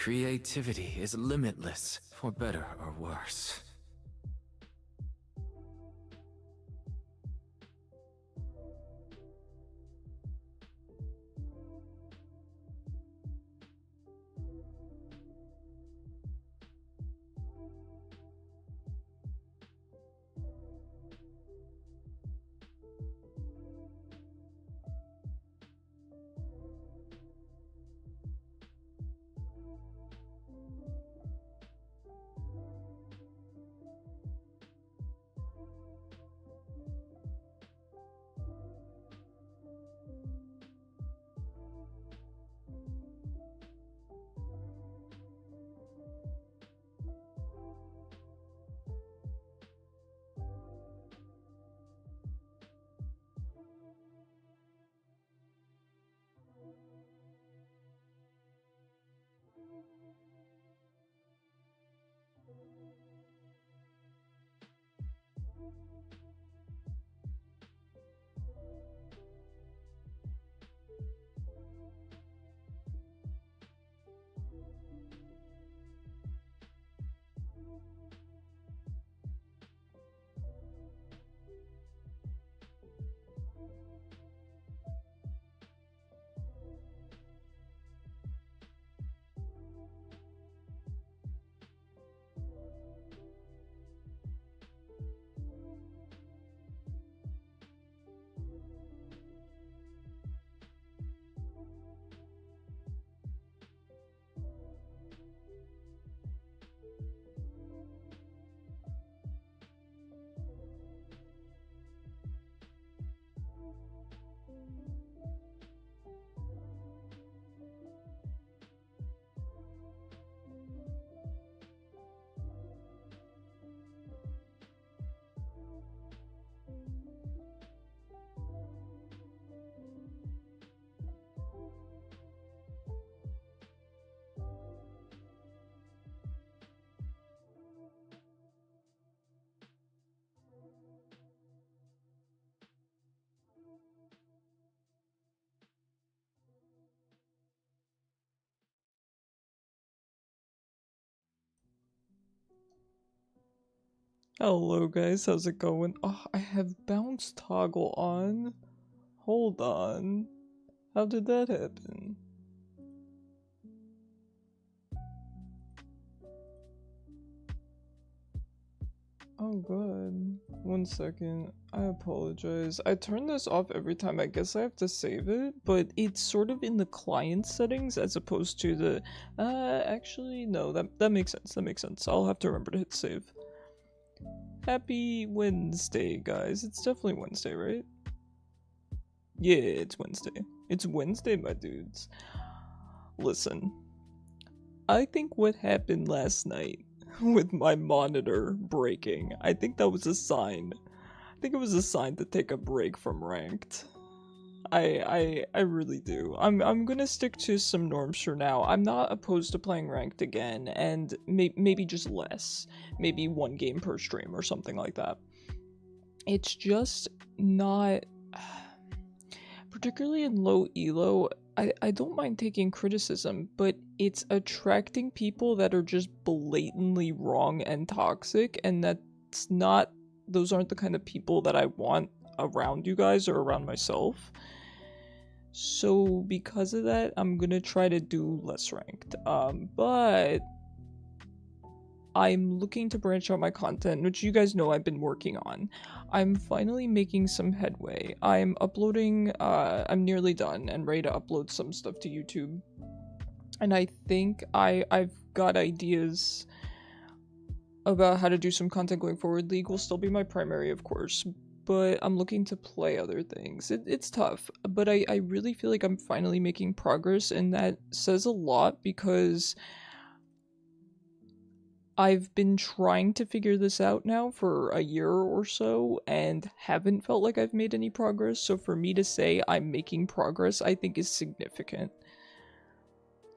Creativity is limitless, for better or worse. Hello guys, how's it going? Oh, I have bounce toggle on. Hold on. How did that happen? Oh good. 1 second. I apologize. I turn this off every time. I guess I have to save it, but it's sort of in the client settings as opposed to the actually no, that makes sense. That makes sense. I'll have to remember to hit save. Happy Wednesday, guys. It's definitely Wednesday, right? Yeah, it's Wednesday. It's Wednesday, my dudes. Listen, I think what happened last night with my monitor breaking, I think that was a sign. I think it was a sign to take a break from ranked. I really do. I'm gonna stick to some norms for now. I'm not opposed to playing ranked again, and maybe just less. Maybe 1 game per stream or something like that. It's just not, particularly in low elo, I don't mind taking criticism, but it's attracting people that are just blatantly wrong and toxic, and those aren't the kind of people that I want around you guys or around myself. So because of that, I'm gonna try to do less ranked. But I'm looking to branch out my content, which you guys know I've been working on. I'm finally making some headway. I'm uploading, I'm nearly done and ready to upload some stuff to YouTube. And I think I've got ideas about how to do some content going forward. League will still be my primary, of course, but I'm looking to play other things. It's tough, but I really feel like I'm finally making progress, and that says a lot because I've been trying to figure this out now for a year or so and haven't felt like I've made any progress, so for me to say I'm making progress, I think is significant.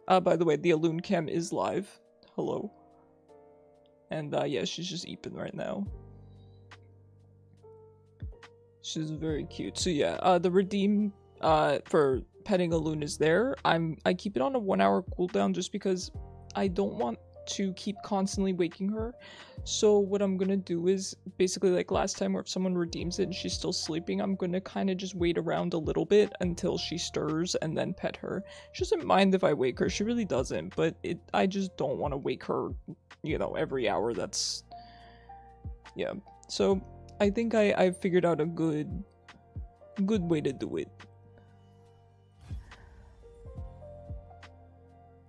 By the way, the Alune cam is live. Hello. And yeah, she's just eeping right now. She's very cute. So yeah, the redeem for petting Alune is there. I keep it on a 1 hour cooldown just because I don't want to keep constantly waking her. So what I'm gonna do is basically like last time where if someone redeems it and she's still sleeping, I'm gonna kind of just wait around a little bit until she stirs and then pet her. She doesn't mind if I wake her, she really doesn't, but I just don't want to wake her, you know, every hour. That's, yeah. So I think I figured out a good way to do it.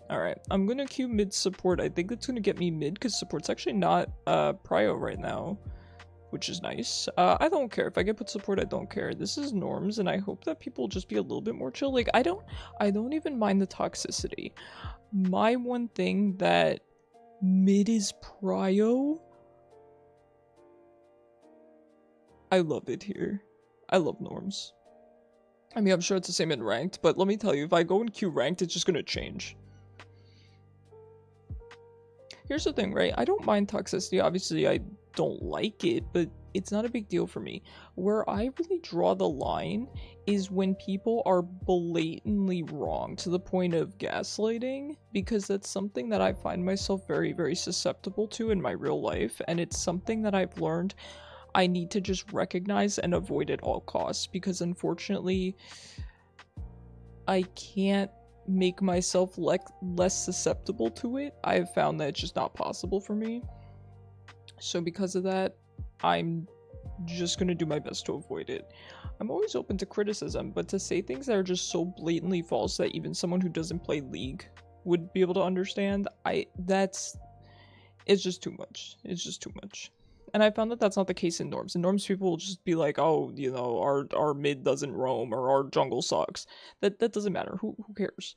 Alright, I'm gonna queue mid support. I think it's gonna get me mid because support's actually not prio right now, which is nice. I don't care. If I get put support, I don't care. This is norms, and I hope that people will just be a little bit more chill. Like, I don't even mind the toxicity. My one thing that mid is prio, I love it here. I love norms. I mean, I'm sure it's the same in ranked, but let me tell you, if I go in queue ranked, it's just gonna change. Here's the thing, right? I don't mind toxicity. Obviously, I don't like it, but it's not a big deal for me. Where I really draw the line is when people are blatantly wrong to the point of gaslighting, because that's something that I find myself very, very susceptible to in my real life, and it's something that I've learned I need to just recognize and avoid at all costs, because unfortunately, I can't make myself less susceptible to it. I have found that it's just not possible for me. So because of that, I'm just gonna do my best to avoid it. I'm always open to criticism, but to say things that are just so blatantly false that even someone who doesn't play League would be able to understand, it's just too much. It's just too much. And I found that that's not the case in norms. In norms, people will just be like, oh, you know, our mid doesn't roam, or our jungle sucks. That doesn't matter. Who cares?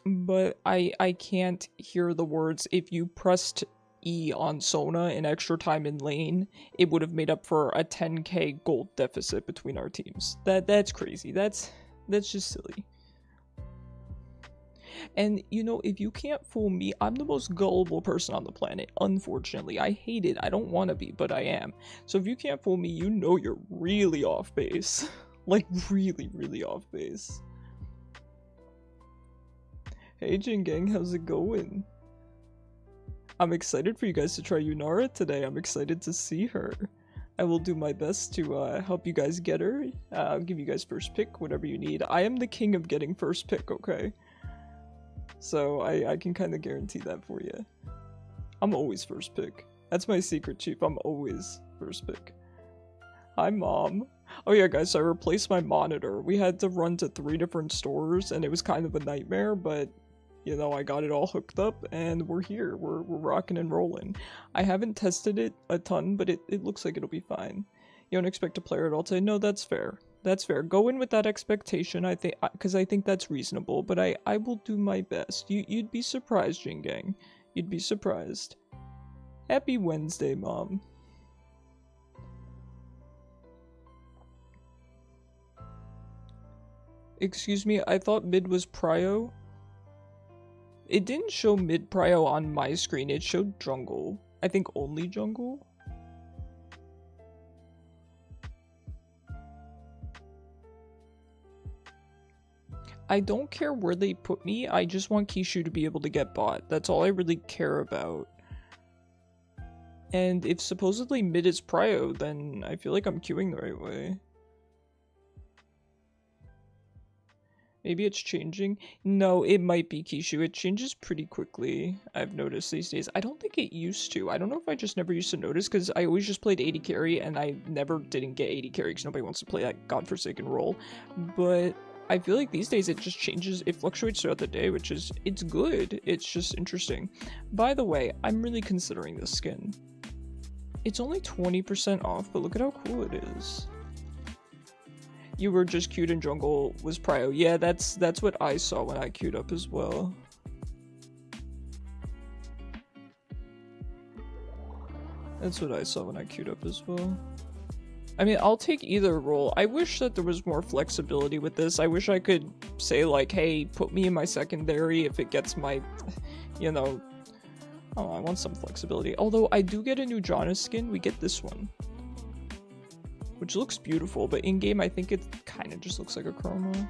But I can't hear the words, if you pressed E on Sona in extra time in lane, it would have made up for a 10k gold deficit between our teams. That's crazy. That's just silly. And, you know, if you can't fool me, I'm the most gullible person on the planet, unfortunately. I hate it. I don't want to be, but I am. So if you can't fool me, you know you're really off base. Like, really, really off base. Hey, Jin Gang, how's it going? I'm excited for you guys to try Yunara today. I'm excited to see her. I will do my best to help you guys get her. I'll give you guys first pick, whatever you need. I am the king of getting first pick, okay? So I can kind of guarantee that for you. I'm always first pick. That's my secret, Chief. I'm always first pick. Hi, Mom. Oh yeah, guys, so I replaced my monitor. We had to run to 3 different stores, and it was kind of a nightmare, but, you know, I got it all hooked up, and we're here. We're rocking and rolling. I haven't tested it a ton, but it looks like it'll be fine. You don't expect to play it all today? No, that's fair. That's fair. Go in with that expectation, I think, because I think that's reasonable, but I will do my best. You'd be surprised, Jin Gang. You'd be surprised. Happy Wednesday, Mom. Excuse me, I thought mid was prio. It didn't show mid prio on my screen, it showed jungle. I think only jungle. I don't care where they put me, I just want Kishu to be able to get bot. That's all I really care about. And if supposedly mid is prio, then I feel like I'm queuing the right way. Maybe it's changing? No, it might be Kishu. It changes pretty quickly, I've noticed these days. I don't think it used to. I don't know if I just never used to notice, because I always just played 80 carry, and I never didn't get 80 carry, because nobody wants to play that godforsaken role. But I feel like these days it just changes, it fluctuates throughout the day, which is, it's good. It's just interesting. By the way, I'm really considering this skin. It's only 20% off, but look at how cool it is. You were just queued in jungle was prio. Yeah, that's what I saw when I queued up as well. That's what I saw when I queued up as well. I mean, I'll take either role. I wish that there was more flexibility with this. I wish I could say like, hey, put me in my secondary if it gets my, you know, oh, I want some flexibility. Although I do get a new Janna skin, we get this one. Which looks beautiful, but in-game I think it kind of just looks like a chroma.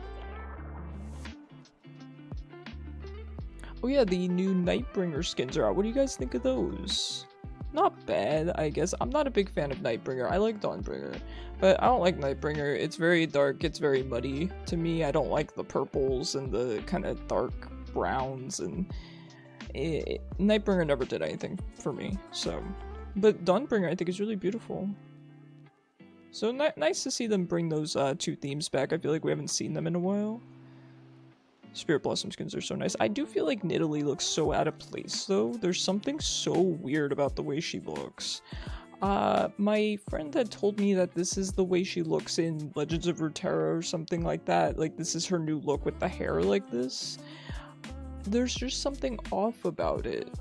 Oh yeah, the new Nightbringer skins are out. What do you guys think of those? Not bad, I guess. I'm not a big fan of Nightbringer. I like Dawnbringer, but I don't like Nightbringer. It's very dark. It's very muddy to me. I don't like the purples and the kind of dark browns, and Nightbringer never did anything for me. So, but Dawnbringer I think is really beautiful. So nice to see them bring those two themes back. I feel like we haven't seen them in a while. Spirit Blossom skins are so nice. I do feel like Nidalee looks so out of place though. There's something so weird about the way she looks. My friend had told me that this is the way she looks in Legends of Runeterra or something like that. Like this is her new look with the hair like this. There's just something off about it.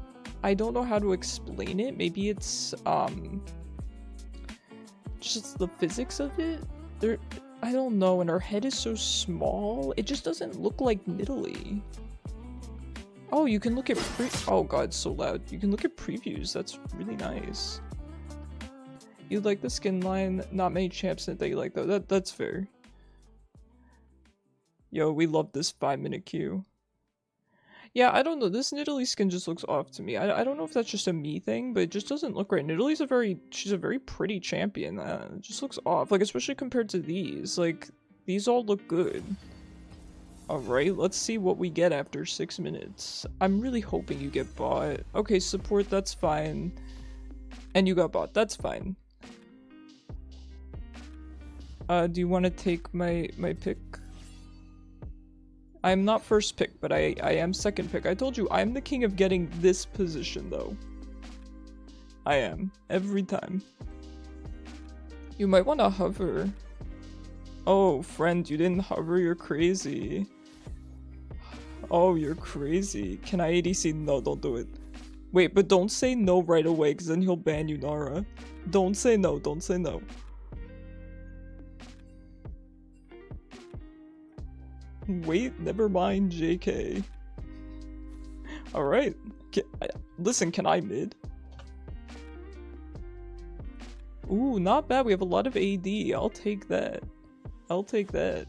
I don't know how to explain it. Maybe it's just the physics of it. I don't know, and her head is so small. It just doesn't look like Nidalee. Oh, you can look at oh god, it's so loud. You can look at previews. That's really nice. You like the skin line? Not many champs that you like though. That's fair. Yo, we love this 5-minute queue. Yeah, I don't know. This Nidalee skin just looks off to me. I don't know if that's just a me thing, but it just doesn't look right. Nidalee's she's a very pretty champion. It just looks off. Like, especially compared to these. Like, these all look good. Alright, let's see what we get after 6 minutes. I'm really hoping you get bot. Okay, support, that's fine. And you got bot, that's fine. Do you want to take my pick? I'm not first pick, but I am second pick. I told you, I'm the king of getting this position, though. I am. Every time. You might want to hover. Oh, friend, you didn't hover, you're crazy. Oh, you're crazy. Can I ADC? No, don't do it. Wait, but don't say no right away, because then he'll ban you, Nara. Don't say no, don't say no. Wait, never mind, JK. Alright. Listen, can I mid? Ooh, not bad. We have a lot of AD. I'll take that. I'll take that.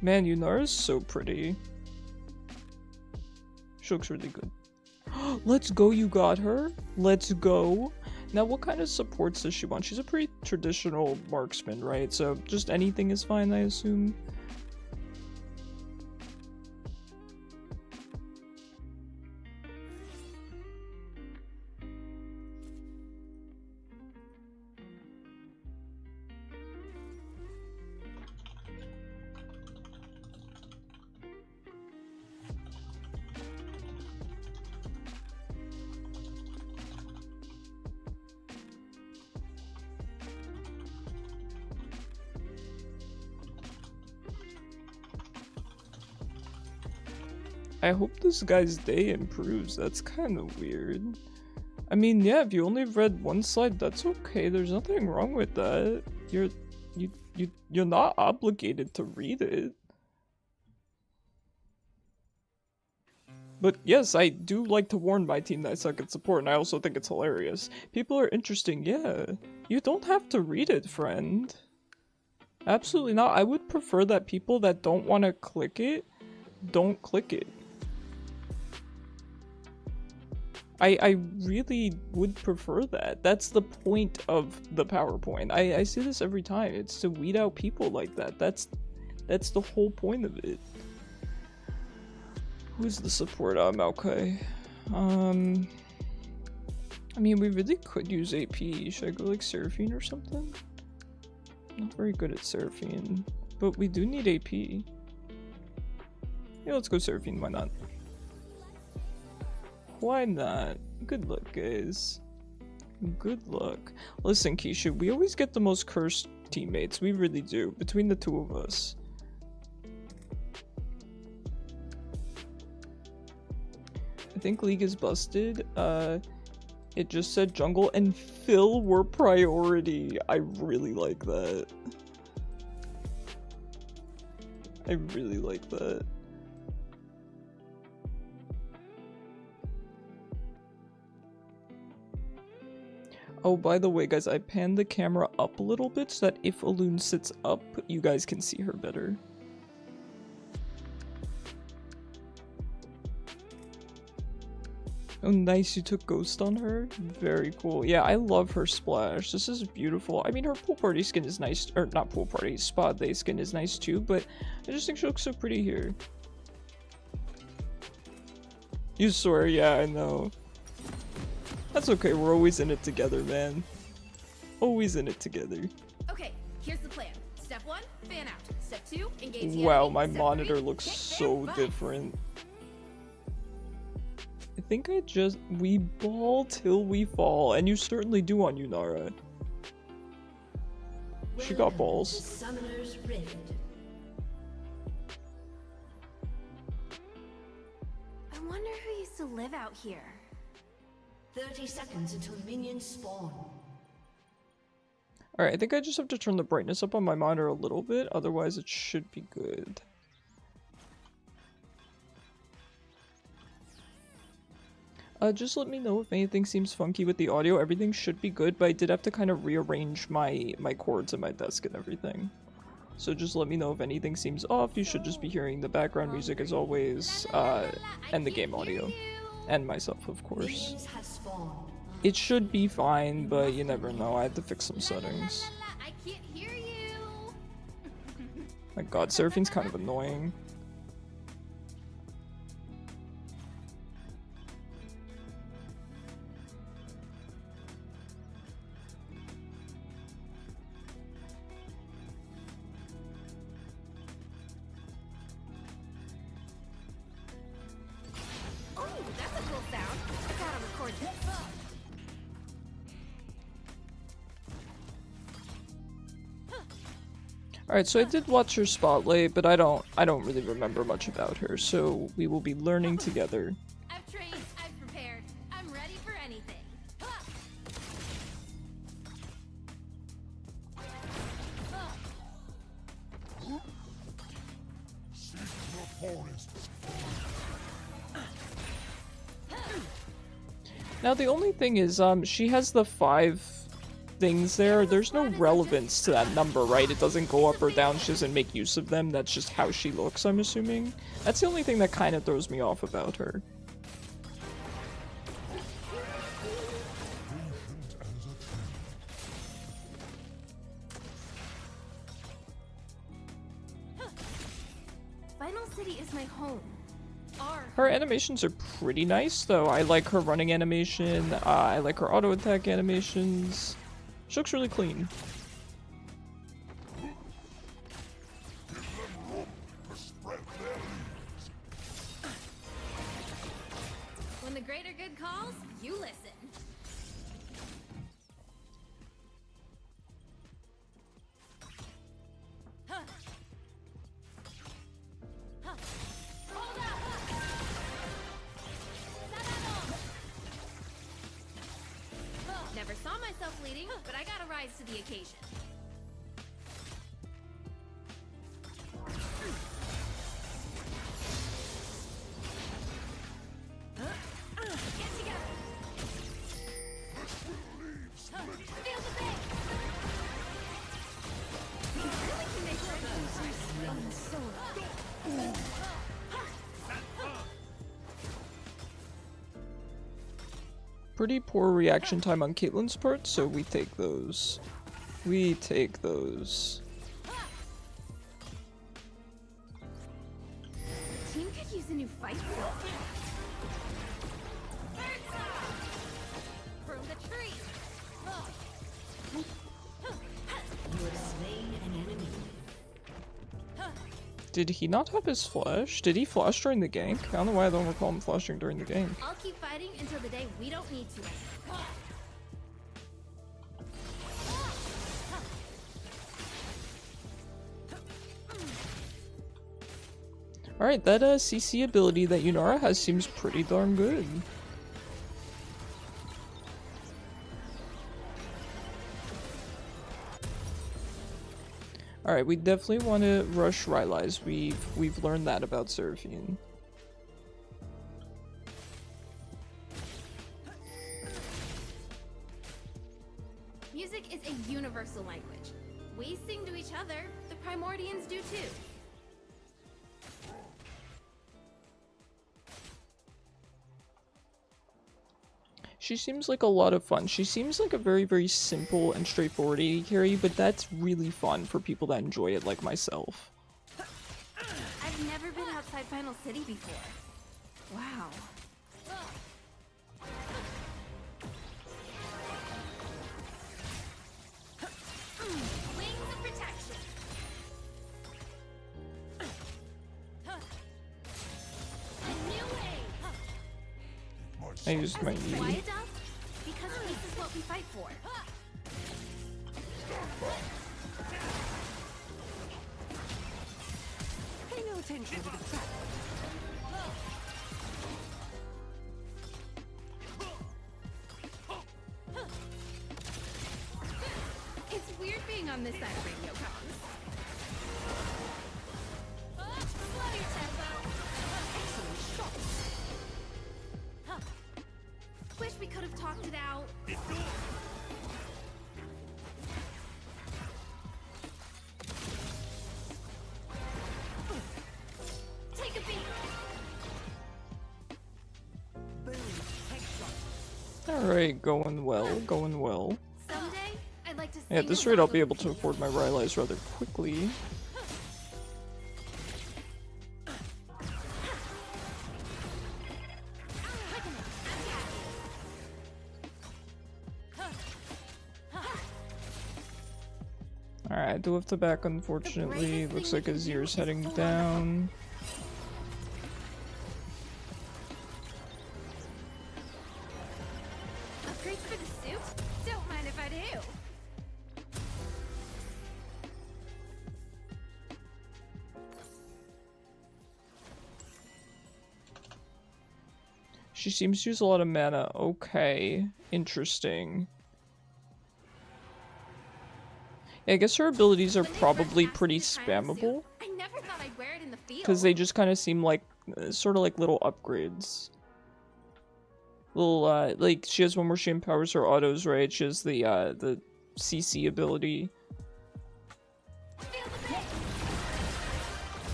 Man, Yunara's so pretty. She looks really good. Let's go, you got her. Let's go. Now, what kind of supports does she want? She's a pretty traditional marksman, right? So just anything is fine, I assume. I hope this guy's day improves. That's kind of weird. I mean, yeah, if you only read one slide, that's okay. There's nothing wrong with that. You're not obligated to read it. But yes, I do like to warn my team that I suck at support, and I also think it's hilarious. People are interesting, yeah. You don't have to read it, friend. Absolutely not. I would prefer that people that don't want to click it, don't click it. I really would prefer that. That's the point of the PowerPoint. I say this every time. It's to weed out people like that. That's the whole point of it. Who's the support? Maokai. I mean, we really could use AP. Should I go like Seraphine or something? I'm not very good at Seraphine, but we do need AP. Yeah, let's go Seraphine. Why not? Why not? Good luck, guys. Good luck. Listen, Keisha, we always get the most cursed teammates. We really do. Between the two of us. I think League is busted. It just said jungle and Phil were priority. I really like that. I really like that. Oh, by the way, guys, I panned the camera up a little bit so that if Elune sits up, you guys can see her better. Oh, nice, you took Ghost on her? Very cool. Yeah, I love her splash. This is beautiful. I mean, her pool party skin is nice, or not pool party, spa day skin is nice too, but I just think she looks so pretty here. You swear, yeah, I know. That's okay, we're always in it together, man. Always in it together. Okay, here's the plan. Step 1, fan out. Step 2, engage the Wow, enemy. my Step monitor 3, looks kick so their butt. different. I think we ball till we fall, and you certainly do on Yunara. She got balls. Summoner's Rift. I wonder who used to live out here. 30 seconds until minions spawn. Alright, I think I just have to turn the brightness up on my monitor a little bit, otherwise it should be good. Just let me know if anything seems funky with the audio. Everything should be good, but I did have to kind of rearrange my cords at my desk and everything. So just let me know if anything seems off. You should just be hearing the background music as always, and the game audio. And myself, of course. Minions have spawned. It should be fine, but you never know. I had to fix some settings. I can't hear you. My god, Seraphine's kind of annoying. Oh, that's a cool sound. I gotta record this. Alright, so I did watch her spotlight, but I don't really remember much about her, so we will be learning together. I've trained, I've prepared. I'm ready for anything. Now the only thing is, she has the 5 things there. There's no relevance to that number, right? It doesn't go up or down, she doesn't make use of them, that's just how she looks, I'm assuming. That's the only thing that kind of throws me off about her. Final City is my home. Her animations are pretty nice, though. I like her running animation, I like her auto attack animations. She looks really clean. When the greater good calls, you listen. Huh. Huh. Hold up. Never saw myself leading, but I gotta rise to the occasion. Get together. Feel the pain. We really can make Pretty poor reaction time on Caitlyn's part, so we take those. We take those. Team could use a new fight skill. From the tree. You have slain an enemy. Did he not have his flash? Did he flash during the gank? I don't know why I don't recall him flashing during the gank. I'll keep fighting until the day we don't need to. Alright, that CC ability that Yunara has seems pretty darn good. Alright, we definitely want to rush Rylai's. We've learned that about Seraphine. universal language. We sing to each other. The Primordians do too. She seems like a lot of fun. She seems like a very, very simple and straightforward AD carry, but that's really fun for people that enjoy it like myself. I've never been outside Final City before. Wow. Wings of protection. A new wave. I used my Why E. it does? Because this is what we fight for. Pay no attention to the trap. It's weird being on this side of radio comms. Slow your tempo. Excellent shot. Wish we could have talked it out. Take a beat. Alright, going well, going well. Someday, I'd like to Yeah, at sing this a rate I'll song be of able to peace. afford my Rylai's rather quickly. Alright, I do have to back unfortunately. Looks like Azir's heading down. Upgrades for the suit? Don't mind if I do. She seems to use a lot of mana. Okay, interesting. Yeah, I guess her abilities are When they probably first pretty asked me to try on the suit, spammable. I never thought I'd wear it in the field. Because they just kind of seem like, sort of like little upgrades. Little, like, she has one where she empowers her autos, right? She has the CC ability. Feel the pain.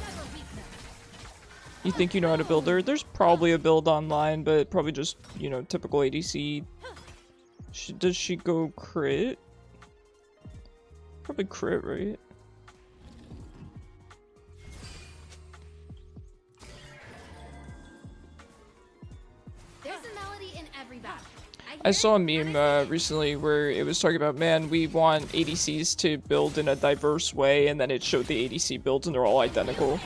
Never weakness. You think you know how to build her? There's probably a build online, but probably just, you know, typical ADC. Does she go crit? Probably crit, right? There's a melody in every battle. I saw a meme recently where it was talking about, man, we want ADCs to build in a diverse way, and then it showed the ADC builds and they're all identical.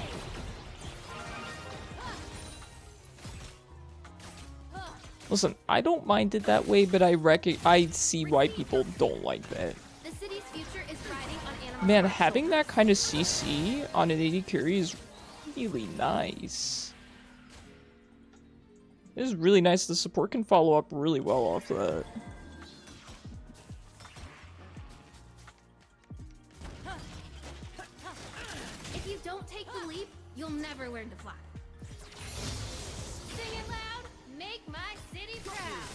Listen, I don't mind it that way, but I see why people don't like that. The city's future is riding on animal Man, hearts. having that kind of CC on an AD carry is really nice. It is really nice. The support can follow up really well off that. If you don't take the leap, you'll never learn to fly. Sing it loud, make my city proud.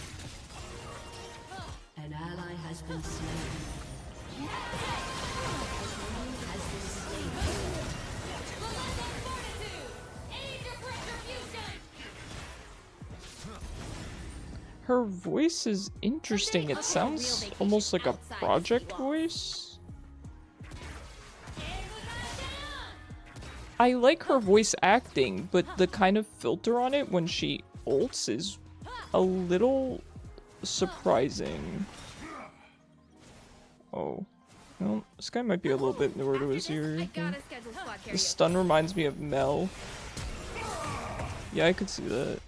An ally has been slain. Has been slain. Relentless fortitude, aid your retribution. Her voice is interesting. It sounds almost like a project voice. I like her voice acting, but the kind of filter on it when she ults is a little surprising. Oh. Well, this guy might be a little bit newer to his ear. I gotta schedule squad The carry. stun reminds me of Mel. Yeah, I could see that.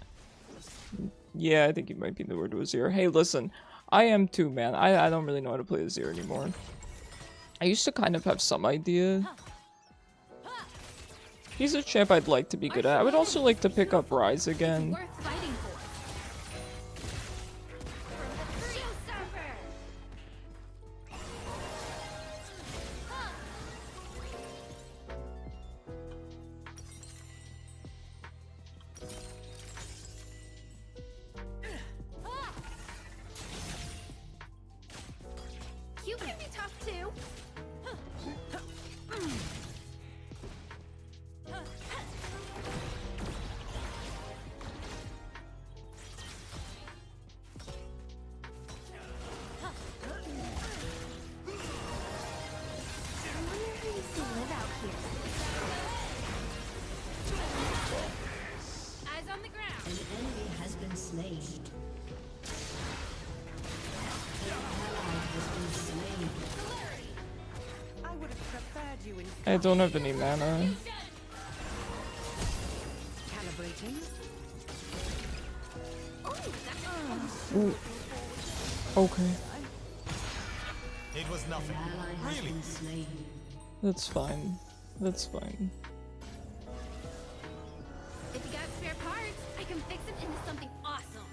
Yeah, I think he might be newer to his ear. Hey, listen, I am too, man. I don't really know how to play this ear anymore. I used to kind of have some idea. He's a champ I'd like to be good at. I would also like to pick up Rise again. Worth fighting for. Showstopper. You can be tough too. too. Eyes on the ground. An enemy has been slain. An ally has been slain. I would have preferred you in I don't have any mana. calibrating. Ooh. Okay, It was nothing. An ally has Really? been slain. that's fine. That's fine. If you got spare parts, I can fix them into something awesome.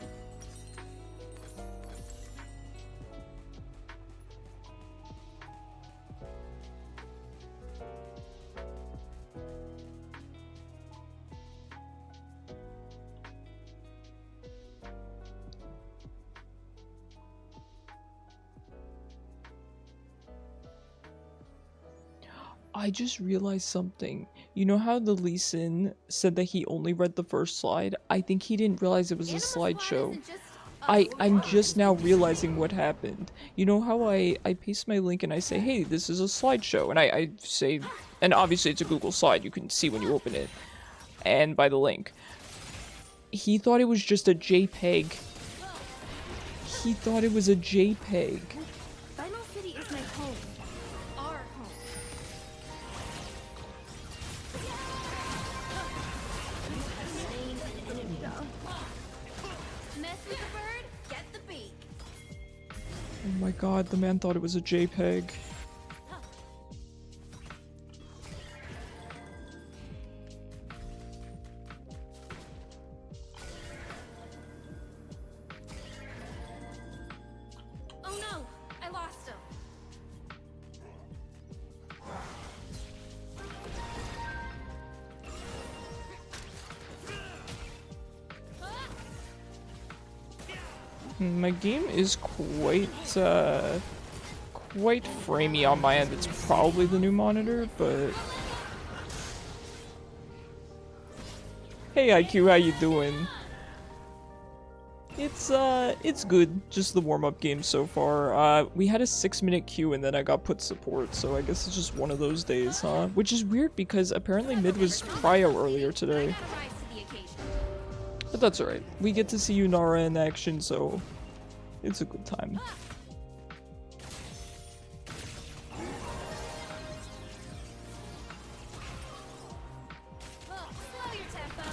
I just realized something. You know how the Lee Sin said that he only read the first slide? I think he didn't realize it was a Animal Squad slideshow. isn't just a I'm robot. just now realizing what happened. You know how I paste my link and I say, hey, this is a slideshow, and I say, and obviously it's a Google slide, you can see when you open it, and by the link. He thought it was just a JPEG. He thought it was a JPEG. Final City is my home. Our home. Mess with the bird, get the beak. Oh my god, the man thought it was a JPEG. Oh no, I lost him. My game is quite framey on my end. It's probably the new monitor, but hey IQ, how you doing? It's good. Just the warm-up game so far. We had a 6-minute queue and then I got put support, so I guess it's just one of those days, huh? Which is weird because apparently mid was prio earlier today. Gotta rise to the occasion. But that's alright. We get to see Unara in action, so it's a good time. Slow your tempo.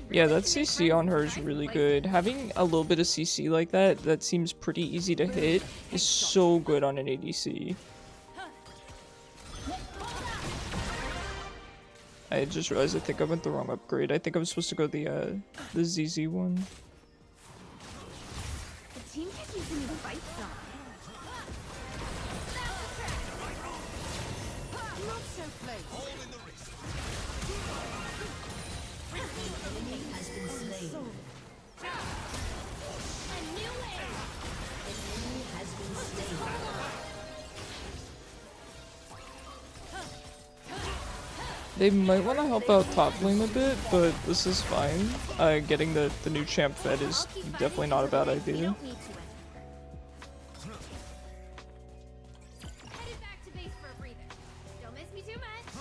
Yeah, that CC on her is really good. Having a little bit of CC like that seems pretty easy to hit, is so good on an ADC. I just realized I think I went the wrong upgrade. I think I was supposed to go the ZZ one. The team kept using me to fight some. Not so placed. Enemy has been slain. A new wave. Enemy has been slain. They might want to help out top lane a bit, but this is fine. Getting the new champ fed is definitely not a bad We idea. don't need to anymore. Headed back to base for a breather. Don't miss me too much.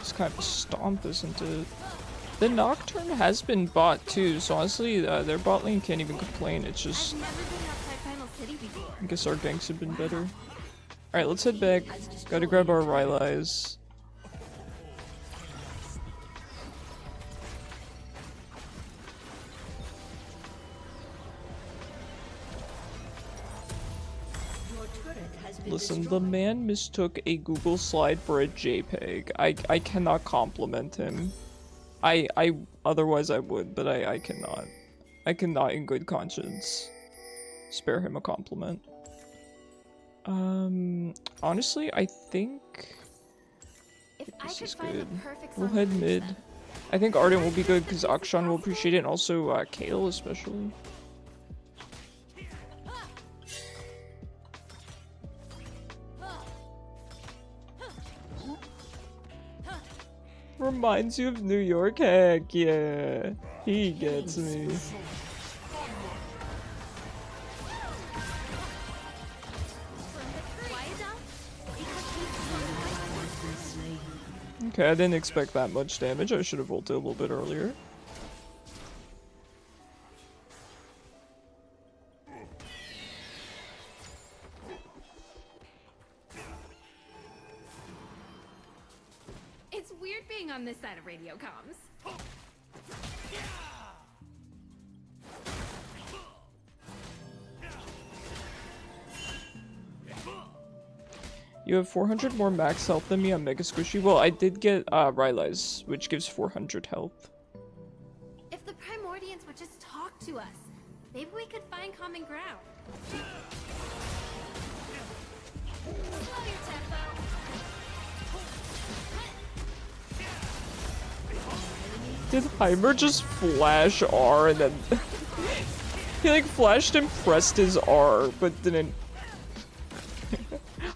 It's kind of a stomp, isn't it? The Nocturne has been bought too, so honestly, their bot lane can't even complain. It's just, I've never been outside Final City before. I guess our ganks have been better. Alright, let's head back. Gotta grab our Rylai's. Your turret has been Listen, the destroyed. man mistook a Google slide for a JPEG. I cannot compliment him. Otherwise I would, but I cannot. I cannot in good conscience spare him a compliment. Honestly, I think If I This could is find good. the perfect We'll song head to teach mid. them. I think Arden will be good because Akshan will appreciate it, and also Kale especially. Reminds you of New York? Heck yeah. He gets me. Okay, I didn't expect that much damage. I should have ulted a little bit earlier. It's weird being on this side of radio comms. You have 400 more max health than me. I'm mega squishy. Well, I did get Rylai's, which gives 400 health. If the Primordians would just talk to us, maybe we could find common ground. Slow your tempo. Did Heimer just flash R and then... he like flashed and pressed his R, but didn't...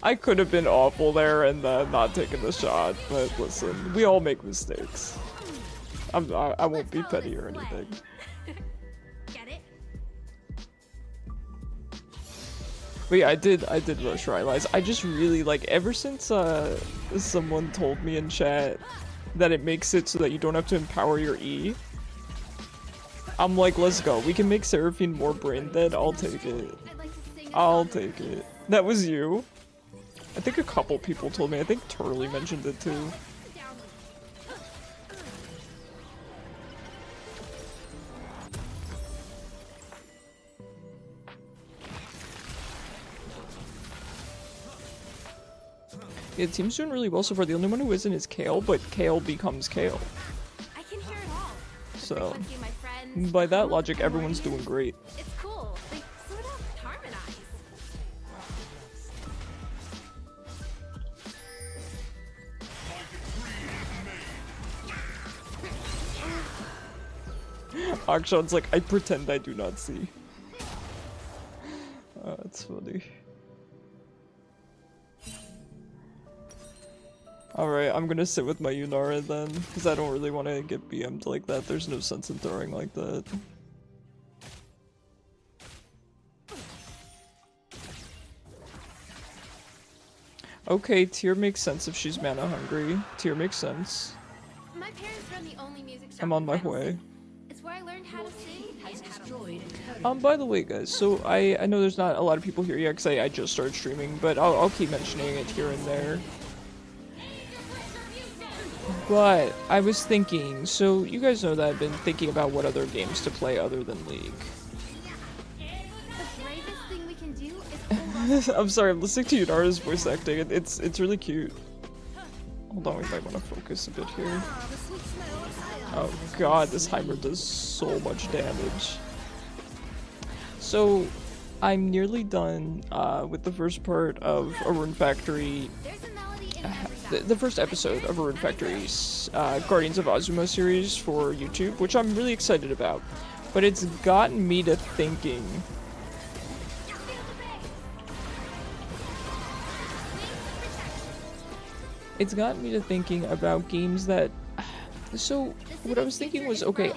I could have been awful there and not taking the shot, but listen, we all make mistakes. I won't be petty or anything. Get it? But yeah, I did rush Rylai's. I just really like, ever since someone told me in chat that it makes it so that you don't have to empower your E, I'm like, let's go. We can make Seraphine more brain dead. I'll take it. I'd like to sing a I'll song. take it. That was you? I think a couple people told me. I think Turley mentioned it too. Down. Yeah, the team's doing really well so far. The only one who isn't is Kale, but Kale becomes Kale. I can hear it all. The So, frequency of my friends, by that hum of logic, the everyone's Primordians. doing great. It's cool. They sort of harmonize. Akshan's like, I pretend I do not see. That's funny. Alright, I'm gonna sit with my Yunara then, because I don't really want to get BM'd like that. There's no sense in throwing like that. Okay, Tyr makes sense if she's mana hungry. Tyr makes sense. My parents run the only music shop I'm on in my Final way. City. It's where I learned how to sing and how to listen. By the way, guys, so I know there's not a lot of people here yet because I just started streaming, but I'll keep mentioning it here and there. But I was thinking, so you guys know that I've been thinking about what other games to play other than League. The bravest thing we can do is hold on. I'm sorry, I'm listening to Yunara's voice acting. It's really cute. Hold on, we might want to focus a bit here. Oh god, this Heimer does so much damage. So, I'm nearly done with the first part of a Rune Factory. There's a melody in every The first episode of a Rune Factory's Guardians of Azuma series for YouTube, which I'm really excited about. But it's gotten me to thinking. It's gotten me to thinking about games that. So what I was thinking was, okay,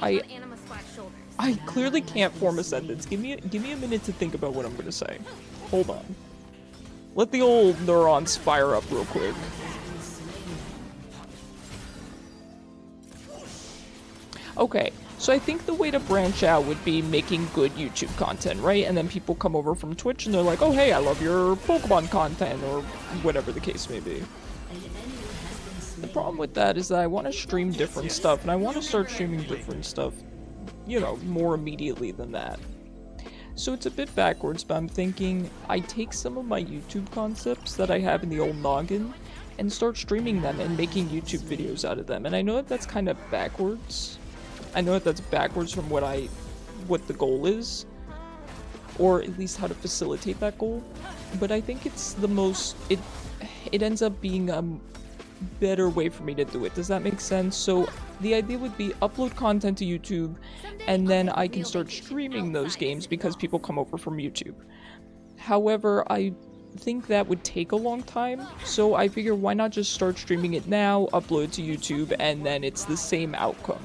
I clearly can't form a sentence. Give me a minute to think about what I'm gonna say. Hold on. Let the old neurons fire up real quick. Okay, so I think the way to branch out would be making good YouTube content, right? And then people come over from Twitch and they're like, oh hey, I love your Pokemon content, or whatever the case may be. The problem with that is that I want to stream different stuff, and I want to start streaming different stuff, you know, more immediately than that. So it's a bit backwards, but I'm thinking I take some of my YouTube concepts that I have in the old noggin and start streaming them and making YouTube videos out of them. And I know that that's kind of backwards. I know that that's backwards from what the goal is, or at least how to facilitate that goal. But I think it's the most, it ends up being better way for me to do it. Does that make sense? So the idea would be upload content to YouTube, and then I can start streaming those games because people come over from YouTube. However, I think that would take a long time, so I figure why not just start streaming it now, upload to YouTube, and then it's the same outcome.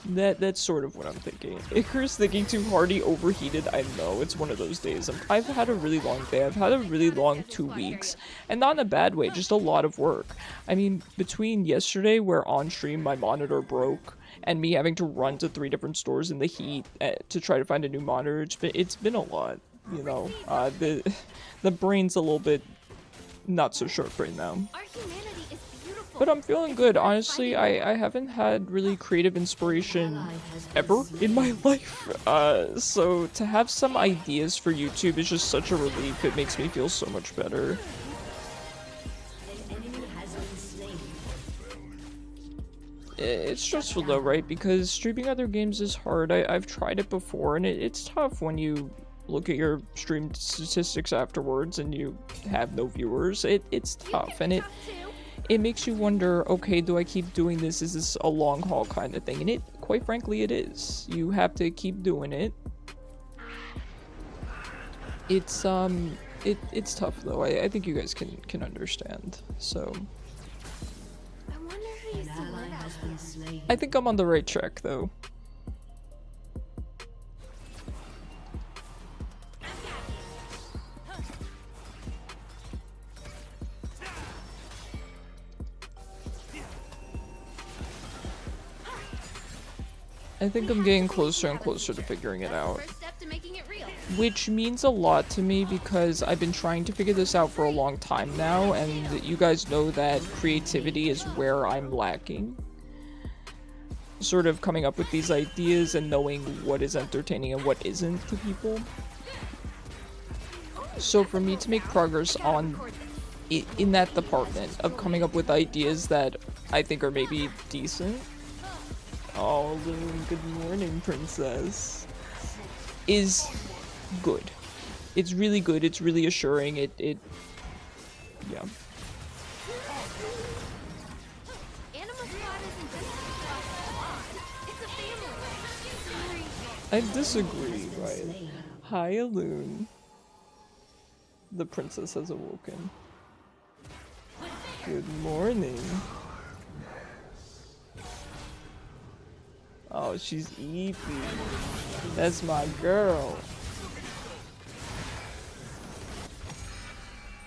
That's sort of what I'm thinking. Icarus thinking too hard, he overheated. I know, it's one of those days. I've had a really long day. I've had a really long 2 weeks. And not in a bad way, just a lot of work. I mean, between yesterday, where on stream my monitor broke, and me having to run to 3 different stores in the heat to try to find a new monitor, it's been a lot, you know. The brain's a little bit not so sharp right now. But I'm feeling good. Honestly, I haven't had really creative inspiration ever in my life. So to have some ideas for YouTube is just such a relief. It makes me feel so much better. It's stressful though, right? Because streaming other games is hard. I've tried it before, and it's tough when you look at your streamed statistics afterwards and you have no viewers. It's tough, and it makes you wonder, okay, do I keep doing this? Is this a long haul kind of thing? And quite frankly, it is. You have to keep doing it. It's tough though. I think you guys can understand. So I wonder who used to live out there. I think I'm on the right track though. I think I'm getting closer and closer to figuring it out. Which means a lot to me because I've been trying to figure this out for a long time now, and you guys know that creativity is where I'm lacking. Sort of coming up with these ideas and knowing what is entertaining and what isn't to people. So for me to make progress in that department of coming up with ideas that I think are maybe decent. Oh, good morning, princess. Is good. It's really good. It's really assuring. Yeah. I disagree, right? Hi, Alune. The princess has awoken. Good morning. Oh, she's Eepy. That's my girl.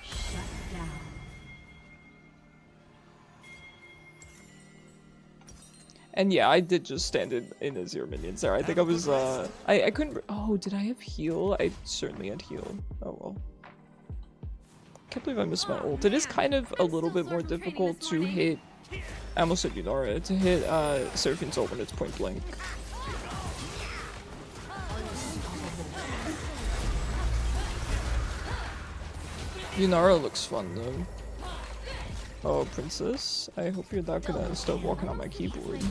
Shut down. And yeah, I did just stand in a 0 minions there. I think I was, I couldn't, oh, did I have heal? I certainly had heal. Oh well. Can't believe I missed my ult. It is kind of a little bit more difficult to hit, I almost said Yunara, to hit Seraphine's ult when it's point blank. Yunara looks fun though. Oh, princess, I hope you're not gonna start walking on my keyboard.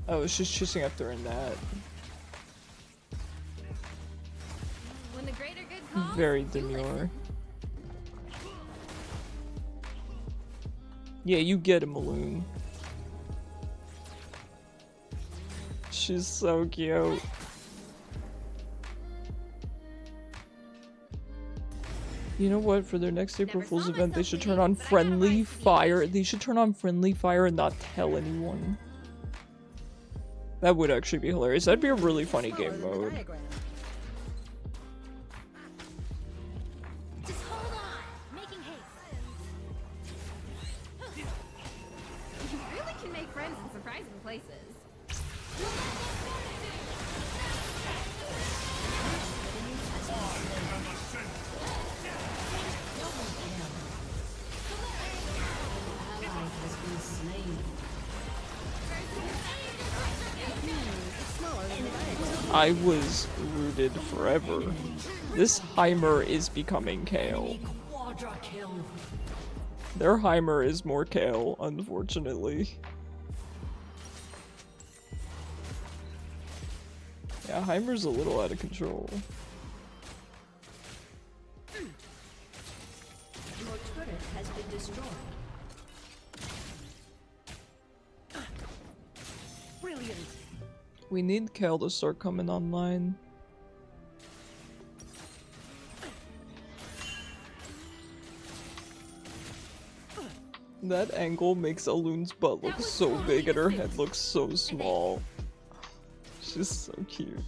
I was just chasing after in that. When the greater good calls, Very demure. Yeah, you get him, Alune. She's so cute. You know what? For their next April Fool's event, they should turn on friendly fire. They should turn on friendly fire and not tell anyone. That would actually be hilarious. That'd be a really funny game mode. just hold on, making haste. You really can make friends in surprising places. I was rooted forever. This Heimer is becoming Kale. Their Heimer is more Kale, unfortunately. Yeah, Heimer's a little out of control. Your turret has been destroyed. Brilliant. We need Cal to start coming online. That angle makes Alun's butt look so big and her head looks so small. She's so cute.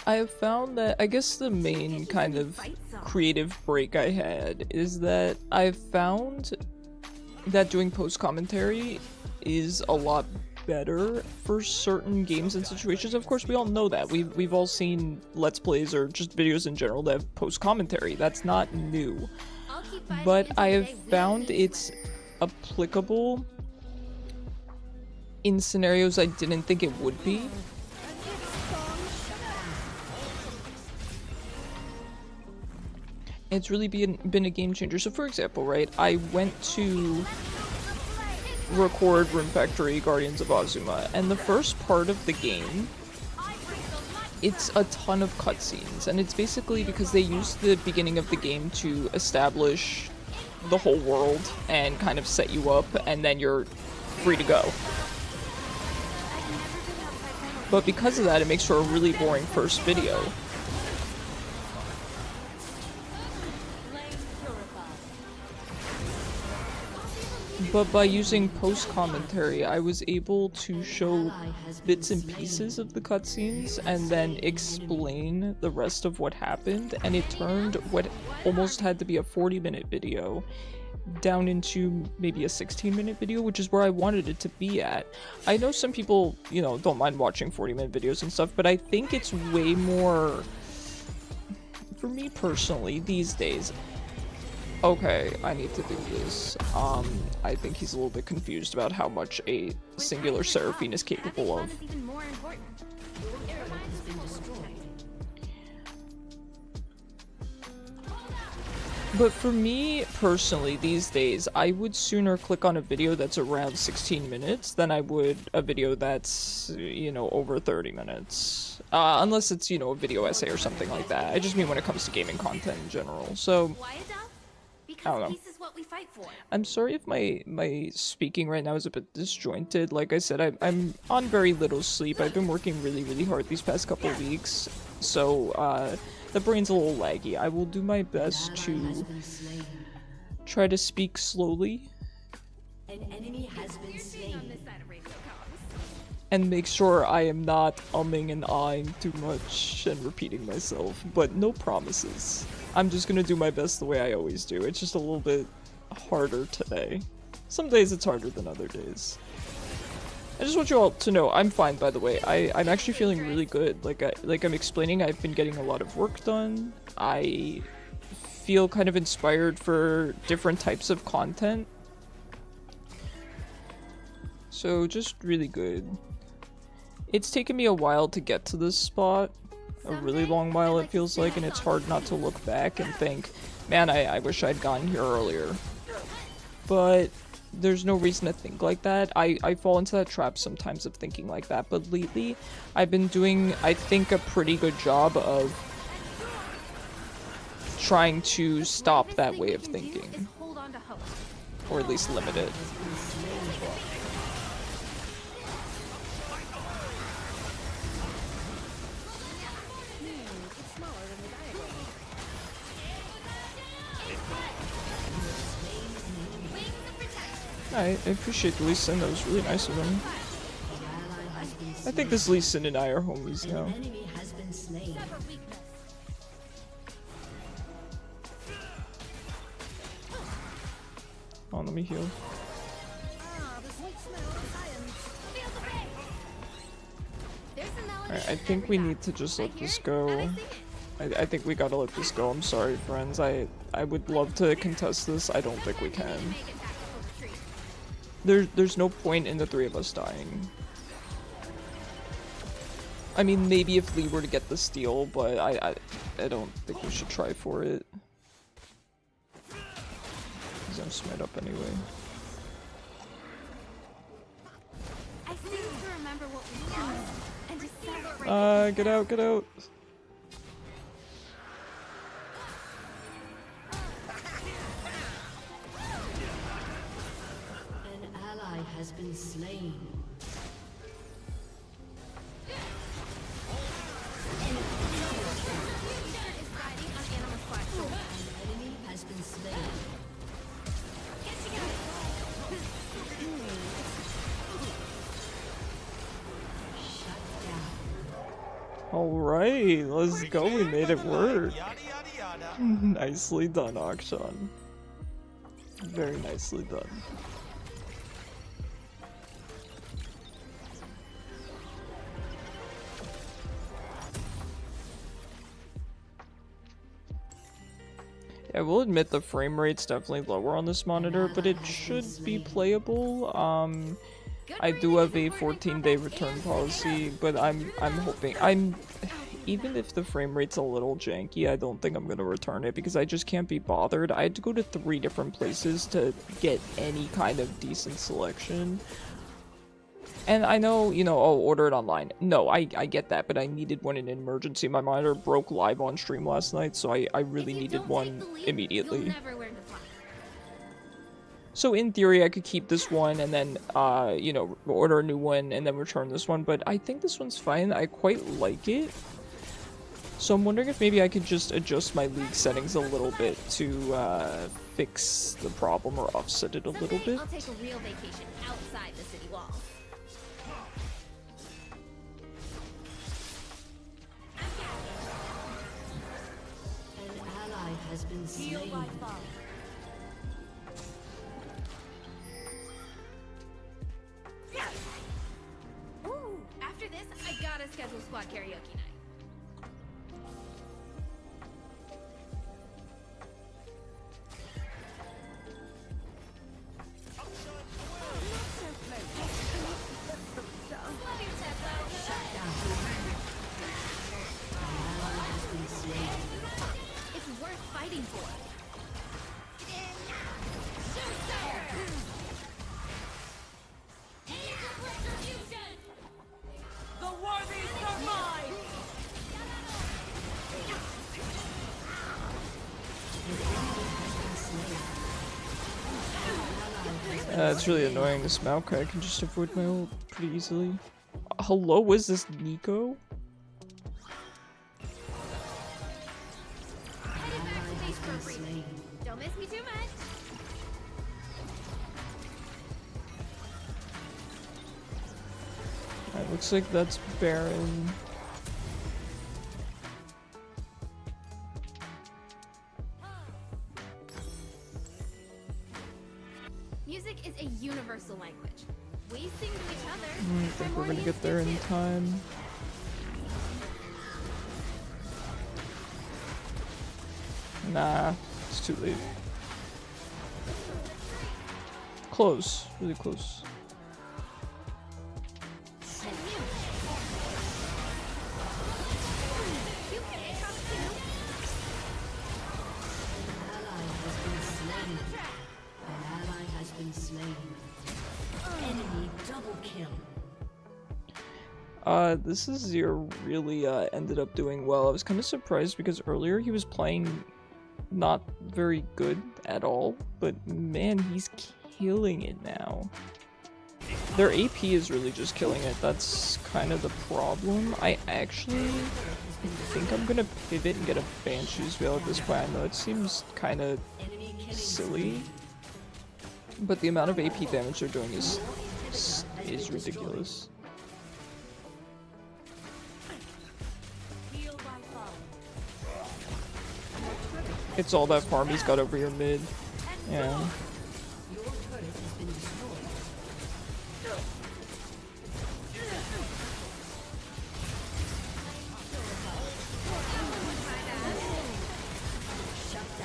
I have found that, I guess the main kind of creative break I had is that I've found that doing post-commentary is a lot better for certain games and situations. Of course, we all know that. We've all seen Let's Plays or just videos in general that have post-commentary. That's not new. But I have found it's applicable in scenarios I didn't think it would be. It's really been a game changer. So for example, right, I went to record Room Factory Guardians of Azuma, and the first part of the game, it's a ton of cutscenes, and it's basically because they use the beginning of the game to establish the whole world and kind of set you up, and then you're free to go. But because of that, it makes for a really boring first video. But by using post-commentary, I was able to show bits and pieces of the cutscenes and then explain the rest of what happened, and it turned what almost had to be a 40-minute video down into maybe a 16-minute video, which is where I wanted it to be at. I know some people, you know, don't mind watching 40-minute videos and stuff, but I think it's way more, for me personally, these days. Okay, I need to do this. I think he's a little bit confused about how much a singular Seraphine is capable of. But for me, personally, these days, I would sooner click on a video that's around 16 minutes than I would a video that's, you know, over 30 minutes. Unless it's, you know, a video essay or something like that. I just mean when it comes to gaming content in general, so... I don't know. I'm sorry if my speaking right now is a bit disjointed. Like I said, I'm on very little sleep. I've been working really hard these past couple weeks, so the brain's a little laggy. I will do my best to try to speak slowly and make sure I am not umming and ahhing too much and repeating myself, but no promises. I'm just gonna do my best the way I always do. It's just a little bit harder today. Some days it's harder than other days. I just want you all to know I'm fine, by the way. I'm actually feeling really good. Like I'm explaining, I've been getting a lot of work done. I feel kind of inspired for different types of content. So just really good. It's taken me a while to get to this spot. A really long while it feels like, and it's hard not to look back and think, man, I wish I'd gotten here earlier. But there's no reason to think like that. I fall into that trap sometimes of thinking like that, but lately I've been doing, I think, a pretty good job of trying to stop that way of thinking. Or at least limit it. I appreciate the Lee Sin, that was really nice of him. I think this Lee Sin and I are homies now. Oh, let me heal. Alright, I think we need to just let this go. I think we gotta let this go. I'm sorry, friends. I would love to contest this. I don't think we can. There's no point in the three of us dying. I mean, maybe if Lee were to get the steal, but I don't think we should try for it. Because I'm smite up anyway. I seem to remember what we lost and to celebrate. Get out, get out. An ally has been slain. Alright, let's go, we made it work. Yada yada yada. Nicely done, Akshan. Very nicely done. I will admit the frame rate's definitely lower on this monitor, but it should be playable. I do have a 14-day return policy, but I'm hoping even if the frame rate's a little janky, I don't think I'm gonna return it because I just can't be bothered. I had to go to 3 different places to get any kind of decent selection. And I know, you know, oh, order it online. No, I get that, but I needed one in an emergency. My monitor broke live on stream last night, so I really needed one immediately. So in theory, I could keep this one and then, you know, order a new one and then return this one. But I think this one's fine. I quite like it. So I'm wondering if maybe I could just adjust my league settings a little bit to fix the problem or offset it a little bit. I'll take a real vacation outside the city walls. An ally has been slain. Ooh, after this, I gotta schedule squad karaoke night. It's worth fighting for. The worthy survive! It's really annoying. This Maokai can just avoid my ult pretty easily. Hello, is this Nico? Headed back to base for a briefing. Don't miss me too much. Alright, looks like that's Baron. Music is a universal language. We sing to each other. I think we're gonna get there in time. Nah, it's too late. Close, really close. This Azir really ended up doing well. I was kind of surprised because earlier he was playing not very good at all, but man, he's killing it now. Their AP is really just killing it. That's kind of the problem. I actually think I'm gonna pivot and get a Banshee's Veil at this point. I know it seems kind of silly, but the amount of AP damage they're doing is ridiculous. It's all that farm he's got over your mid. Yeah.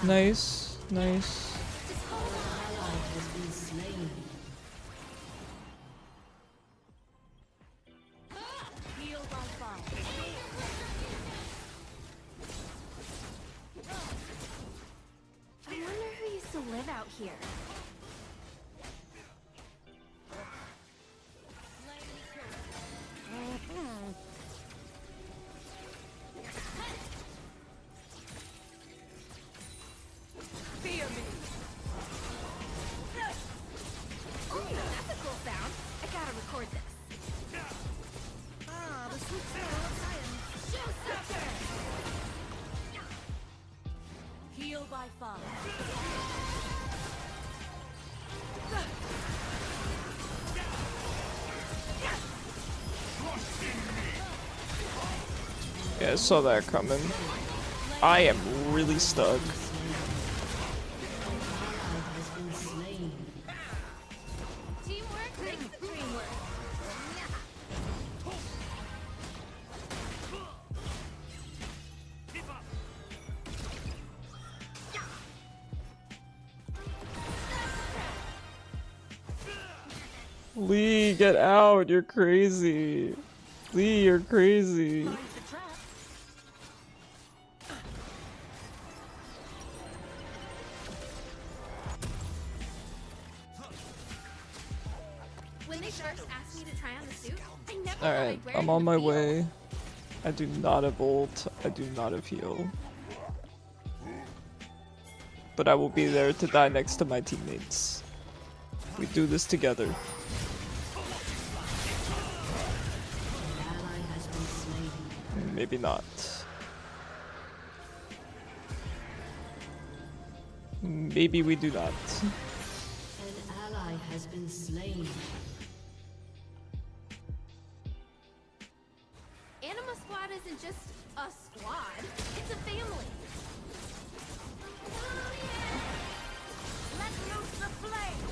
Nice, nice. here. Fear me. Ooh, that's a cool sound. I gotta record this. Ah, the sweet smell of science. Showstopper! Heal by fire. Yeah, I saw that coming. I am really stuck. Teamwork makes the dream work. Lee, get out! You're crazy. Lee, you're crazy. Find the trap. When they first asked me to try on the suit, I never thought Alright, I'd wear it I'm in on the my field. way. I do not have ult. I do not have heal. But I will be there to die next to my teammates. We do this together. Maybe not. Maybe we do not. An ally has been slain. Anima Squad isn't just a squad, it's a family. Let loose the flame.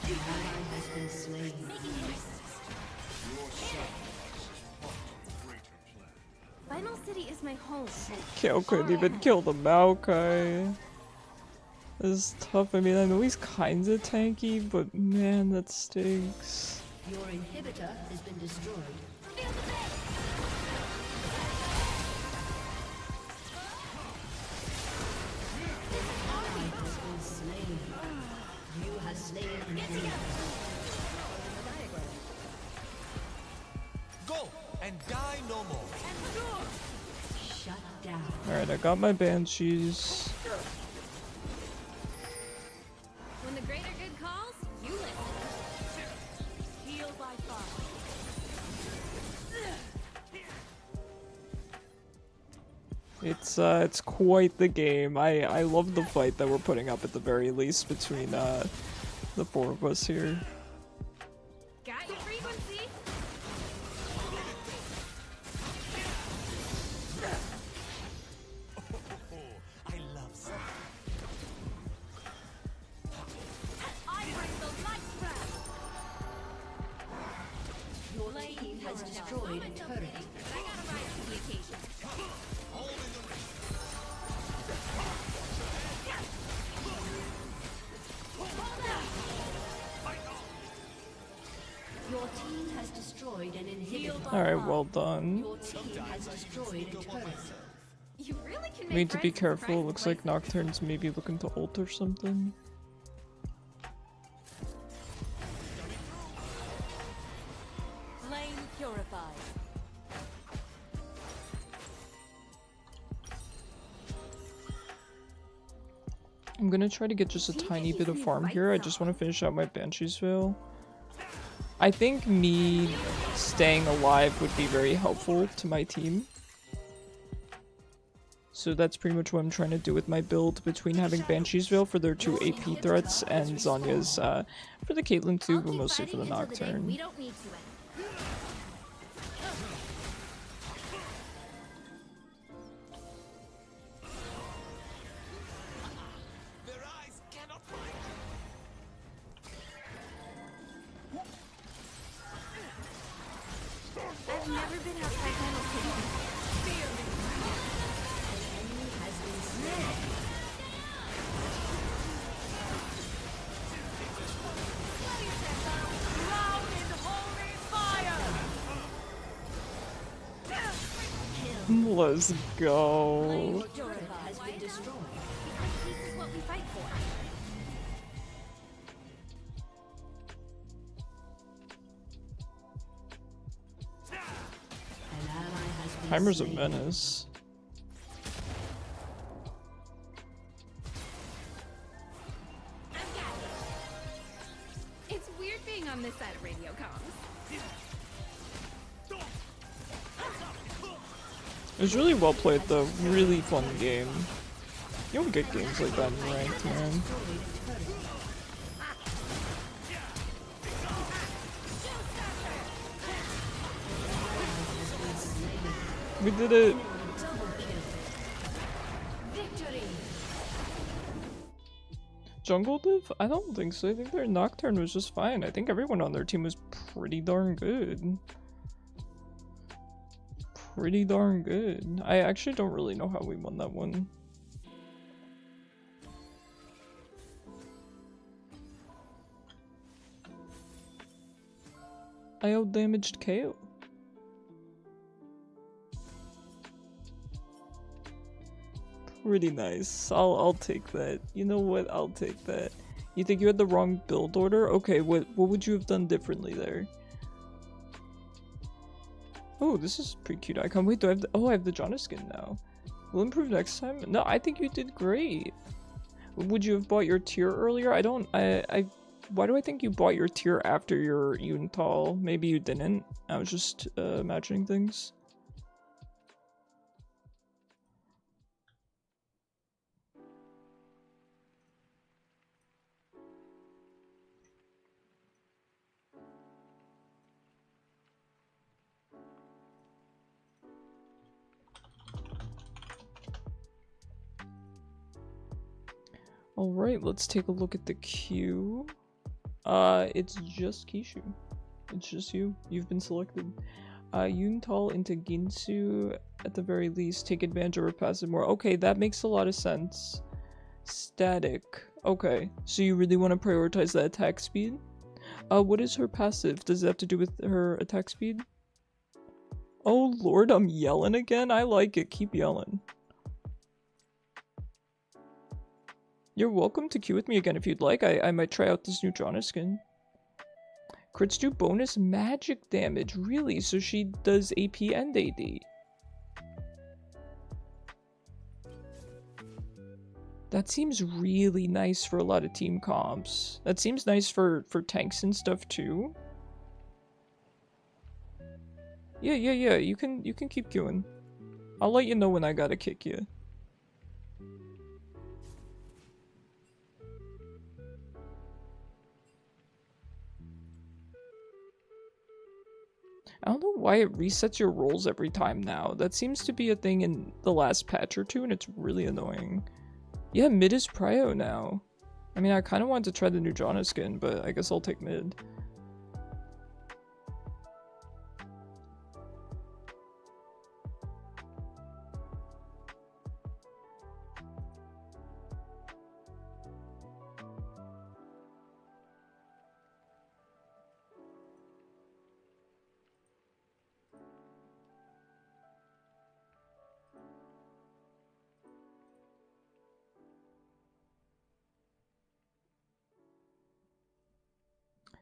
An ally has been slain. Final City is my home. Kale couldn't even kill the Maokai. This is tough. I mean, I know he's kinda tanky, but man, that stinks. Your inhibitor has been destroyed. Feel the pain! Ally has been slain. You have slain an enemy. Go and die no more. Shut down. Alright, I got my banshees. When the greater good calls, you listen. Heal by fire. It's quite the game. I love the fight that we're putting up at the very least between the four of us here. Got your frequency? I love sun. I bring the light trap. Your team has destroyed a turret. I gotta rise to the occasion. Your team has destroyed an inhibitor. Alright, well done. Your team has destroyed a turret. You really can We make need to be friends with careful. private Looks like places. Nocturne's maybe looking to ult or something. Flame purified. I'm gonna try to get just a tiny bit of farm here. I just want to finish out my Banshee's Veil. I think me staying alive would be very helpful to my team. So that's pretty much what I'm trying to do with my build, between having Banshee's Veil for their 2 AP threats and Zonya's for the Caitlyn too, I'll but keep mostly for the fighting until day Nocturne. we don't need to end. Their eyes cannot find. I've never been outside Final City. Drown in holy fire. Let's go. Turret destroyed. Because peace is what we fight for. An ally has been Heimer's a slain. menace. It's weird being on this side of radio comms. It was really well played though. Really fun game. You don't get games like that in ranked, man. We did it. Jungle div? I don't think so. I think their Nocturne was just fine. I think everyone on their team was pretty darn good. Pretty darn good. I actually don't really know how we won that one. I out-damaged KO. Pretty nice. I'll take that. You know what? I'll take that. You think you had the wrong build order? Okay, what would you have done differently there? Oh, this is a pretty cute icon. Wait, do I have the— oh, I have the Janna skin now. Will improve next time? No, I think you did great. Would you have bought your tier earlier? Why do I think you bought your tier after your Yuntal? Maybe you didn't. I was just imagining things. Alright, let's take a look at the queue. It's just Kishu. It's just you. You've been selected. Yuntal into Ginsu at the very least. Take advantage of her passive more. Okay, that makes a lot of sense. Static. Okay, so you really want to prioritize that attack speed? What is her passive? Does it have to do with her attack speed? Oh lord, I'm yelling again? I like it. Keep yelling. You're welcome to queue with me again if you'd like. I might try out this new Janna skin. Crits do bonus magic damage. Really? So she does AP and AD. That seems really nice for a lot of team comps. That seems nice for tanks and stuff too. Yeah. You can keep queuing. I'll let you know when I gotta kick you. I don't know why it resets your rolls every time now. That seems to be a thing in the last patch or two, and it's really annoying. Yeah, mid is prio now. I mean, I kind of wanted to try the new Janna skin, but I guess I'll take mid.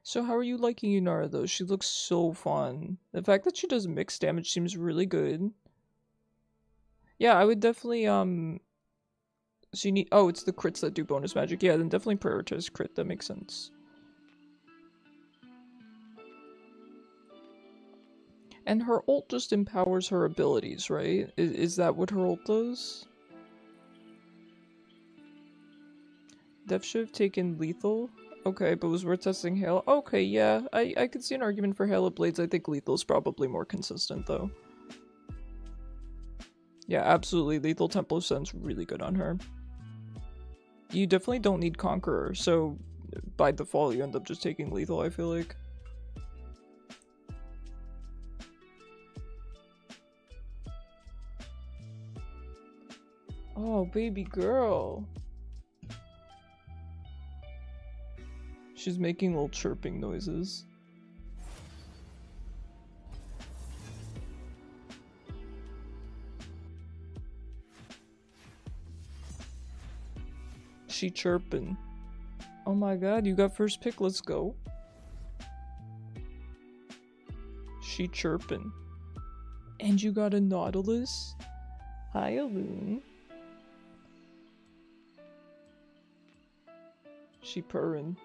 So how are you liking Yunara though? She looks so fun. The fact that she does mixed damage seems really good. Yeah, I would definitely so you need— oh, it's the crits that do bonus magic. Yeah, then definitely prioritize crit. That makes sense. And her ult just empowers her abilities, right? Is that what her ult does? Def should have taken lethal. Okay, but was worth testing Hail. Okay, yeah, I could see an argument for Hail of Blades. I think lethal's probably more consistent though. Yeah, absolutely. Lethal Temple of Sun's really good on her. You definitely don't need Conqueror, so by default you end up just taking lethal, I feel like. Oh, baby girl. She's making little chirping noises. She chirping. Oh my god, you got first pick, let's go. She chirping. And you got a Nautilus? Hi, Alune. She purring.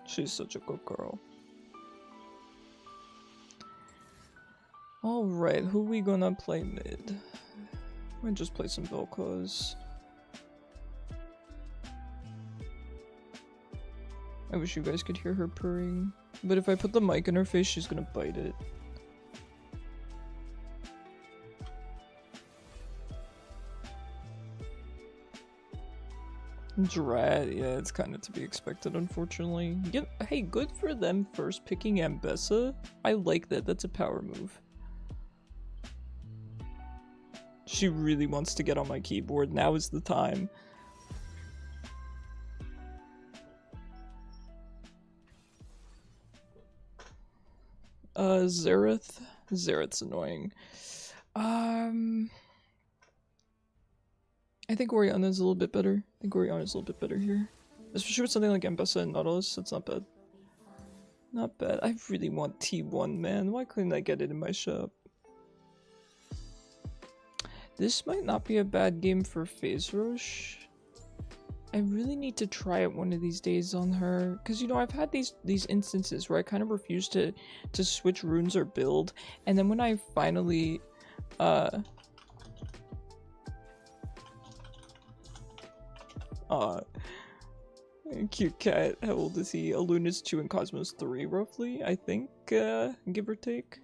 She's such a good girl. Alright, who we gonna play mid? I'm gonna just play some Vel'koz. I wish you guys could hear her purring. But if I put the mic in her face, she's gonna bite it. Drat, yeah, it's kind of to be expected, unfortunately. Yeah, hey, good for them first picking Ambessa. I like that, that's a power move. She really wants to get on my keyboard, now is the time. Xerath? Xerath's annoying. I think Orianna's a little bit better. I think Orianna's a little bit better here. Especially with something like Ambessa and Nautilus, that's not bad. Not bad. I really want T1, man. Why couldn't I get it in my shop? This might not be a bad game for Phase Roche. I really need to try it one of these days on her. Because, you know, I've had these instances where I kind of refuse to switch runes or build. And then when I finally... cute cat. How old is he? Aluna's 2 and Cosmo's 3, roughly, I think, give or take.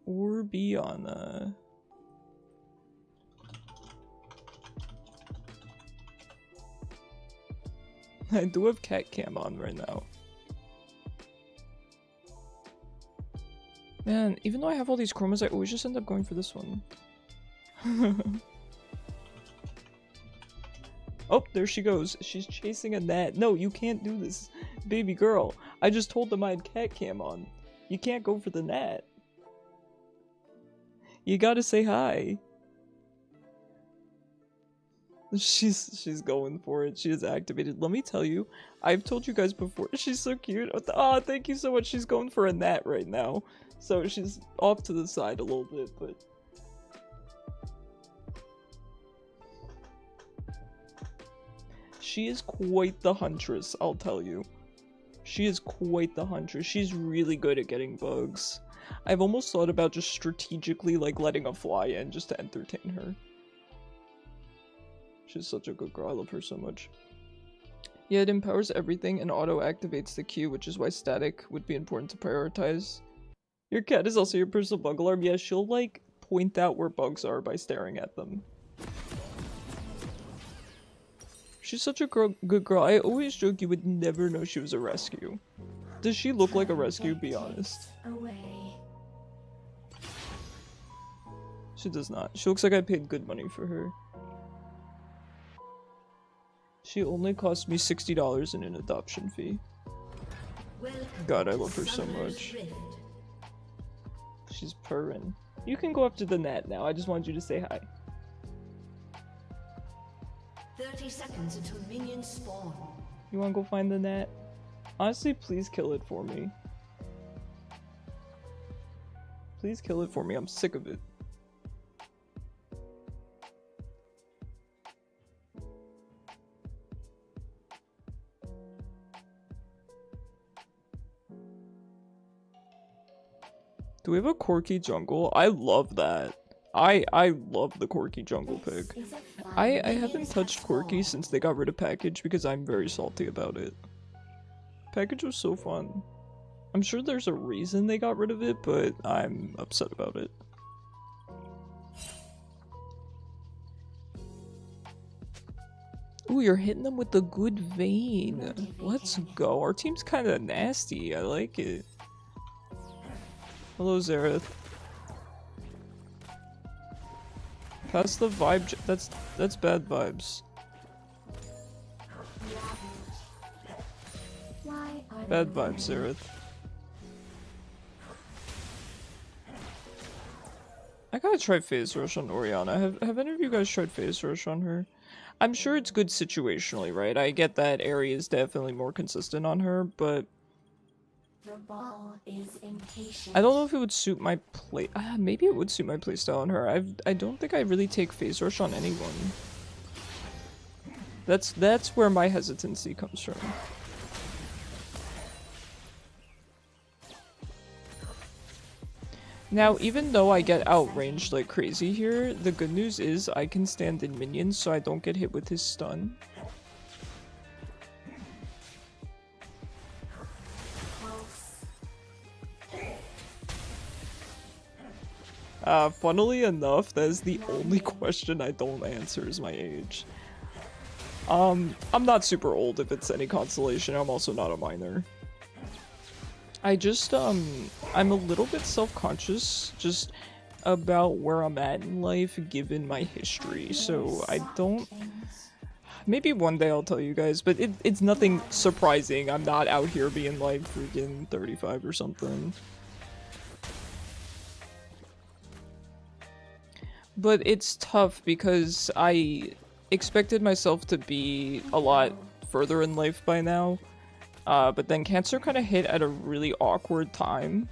Orianna. I do have cat cam on right now. Man, even though I have all these chromas, I always just end up going for this one. Oh, there she goes. She's chasing a gnat. No, you can't do this, baby girl. I just told them I had cat cam on. You can't go for the gnat. You gotta say hi. She's going for it. She is activated. Let me tell you, I've told you guys before, she's so cute. Oh, thank you so much. She's going for a gnat right now. So she's off to the side a little bit, but... She is quite the huntress, I'll tell you. She is quite the huntress. She's really good at getting bugs. I've almost thought about just strategically, like, letting a fly in just to entertain her. She's such a good girl. I love her so much. Yeah, it empowers everything and auto-activates the Q, which is why static would be important to prioritize. Your cat is also your personal bug alarm. Yeah, she'll, like, point out where bugs are by staring at them. She's such a good girl. I always joke you would never know she was a rescue. Does she look like a rescue? Be honest. She does not. She looks like I paid good money for her. She only cost me $60 in an adoption fee. God, I love her so much. She's purring. You can go after the gnat now. I just wanted you to say hi. 30 seconds until minions spawn. You wanna go find the gnat? Honestly, please kill it for me. Please kill it for me. I'm sick of it. Do we have a quirky jungle? I love that. I love the quirky jungle pick. I haven't touched quirky since they got rid of package because I'm very salty about it. Package was so fun. I'm sure there's a reason they got rid of it, but I'm upset about it. Ooh, you're hitting them with the good vein. Let's go. Our team's kind of nasty. I like it. Hello, Xerath. Pass the vibe. That's bad vibes. Why are Bad vibes, Xerath. I gotta try Phase Rush on Orianna. Have any of you guys tried Phase Rush on her? I'm sure it's good situationally, right? I get that Ahri is definitely more consistent on her, but The ball is impatient. I don't know if it would suit my play. Maybe it would suit my playstyle on her. I don't think I really take Phase Rush on anyone. That's where my hesitancy comes from. Now, even though I get outranged like crazy here, the good news is I can stand in minions so I don't get hit with his stun. Funnily enough, that is the only question I don't answer is my age. I'm not super old if it's any consolation. I'm also not a minor. I just, I'm a little bit self-conscious just about where I'm at in life given my history, so I don't... Maybe one day I'll tell you guys, but it's nothing surprising. I'm not out here being like freaking 35 or something. But it's tough because I expected myself to be a lot further in life by now. But then cancer kind of hit at a really awkward time.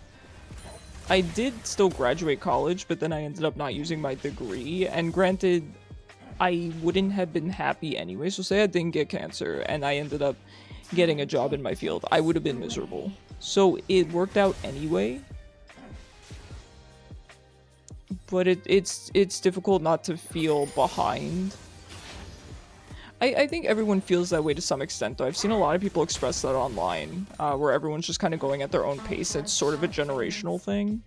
I did still graduate college, but then I ended up not using my degree, and granted, I wouldn't have been happy anyway, so say I didn't get cancer, and I ended up getting a job in my field, I would have been miserable. So it worked out anyway. But it's difficult not to feel behind. I think everyone feels that way to some extent, though. I've seen a lot of people express that online, where everyone's just kind of going at their own pace. It's sort of a generational thing.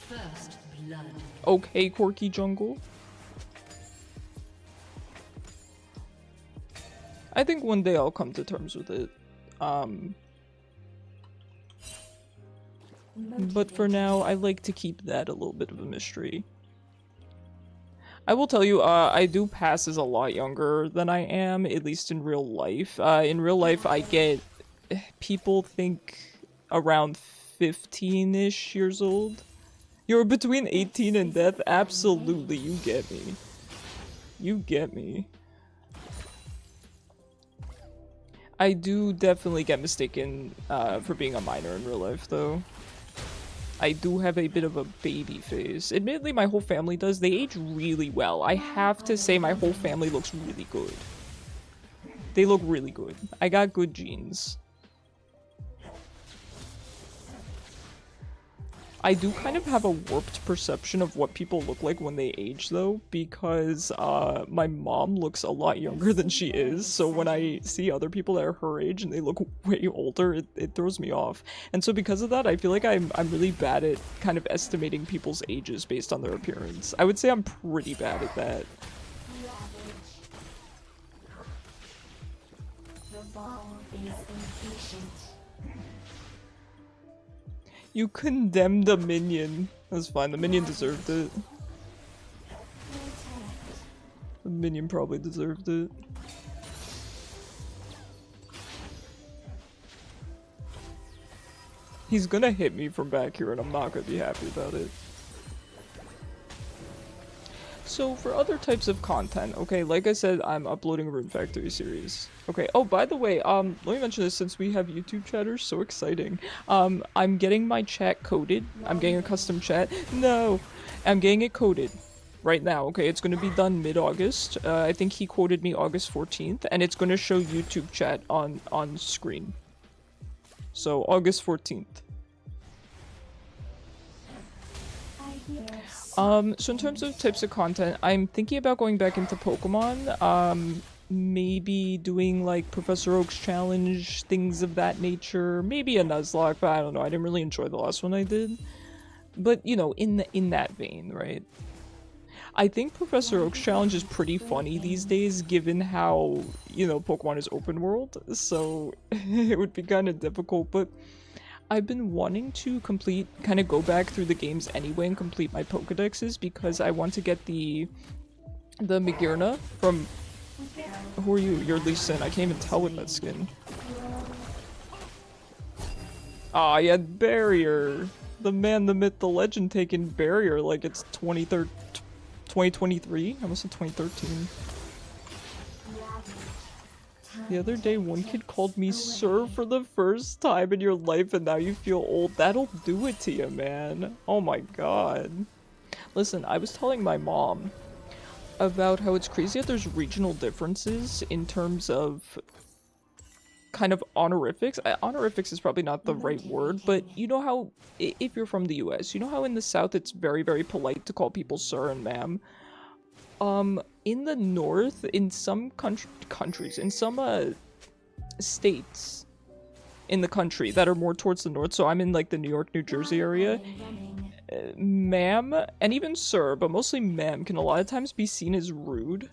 First blood. Okay, Quirky Jungle. I think one day I'll come to terms with it. But for now, I like to keep that a little bit of a mystery. I will tell you, I do pass as a lot younger than I am, at least in real life. In real life, I get... people think around 15-ish years old. You're between 18 and death? Absolutely, you get me. You get me. I do definitely get mistaken for being a minor in real life, though. I do have a bit of a baby face. Admittedly, my whole family does. They age really well. I have to say my whole family looks really good. They look really good. I got good genes. I do kind of have a warped perception of what people look like when they age, though, because my mom looks a lot younger than she is, so when I see other people that are her age and they look way older, it throws me off. And so because of that, I feel like I'm really bad at kind of estimating people's ages based on their appearance. I would say I'm pretty bad at that. The ball is impatient. You condemned a minion. That's fine, the minion deserved it. The minion probably deserved it. He's gonna hit me from back here and I'm not gonna be happy about it. So for other types of content, okay, like I said, I'm uploading a Rune Factory series. Okay, oh, by the way, let me mention this since we have YouTube chatters, so exciting. I'm getting my chat coded. I'm getting a custom chat. No! I'm getting it coded right now, okay? It's gonna be done mid-August. I think he quoted me August 14th, and it's gonna show YouTube chat on screen. So, August 14th. So in terms of types of content, I'm thinking about going back into Pokemon, maybe doing like Professor Oak's challenge, things of that nature, maybe a Nuzlocke, but I don't know, I didn't really enjoy the last one I did. But, you know, in that vein, right? I think Professor Oak's challenge is pretty funny these days, given how, you know, Pokemon is open world, so it would be kind of difficult, but I've been wanting to kind of go back through the games anyway and complete my Pokedexes because I want to get the Magearna from... Who are you? You're Lee Sin. I can't even tell with that skin. Ah, you had Barrier. The man, the myth, the legend taking Barrier like it's 2023? I almost said 2013. The other day, one kid called me sir for the first time in your life and now you feel old. That'll do it to you, man. Oh my god. Listen, I was telling my mom about how it's crazy that there's regional differences in terms of kind of honorifics. Honorifics is probably not the right word, but you know how, if you're from the US, you know how in the South it's very, very polite to call people sir and ma'am? In the North, in some countries, in some states in the country that are more towards the North, so I'm in like the New York, New Jersey area, ma'am, and even sir, but mostly ma'am, can a lot of times be seen as rude.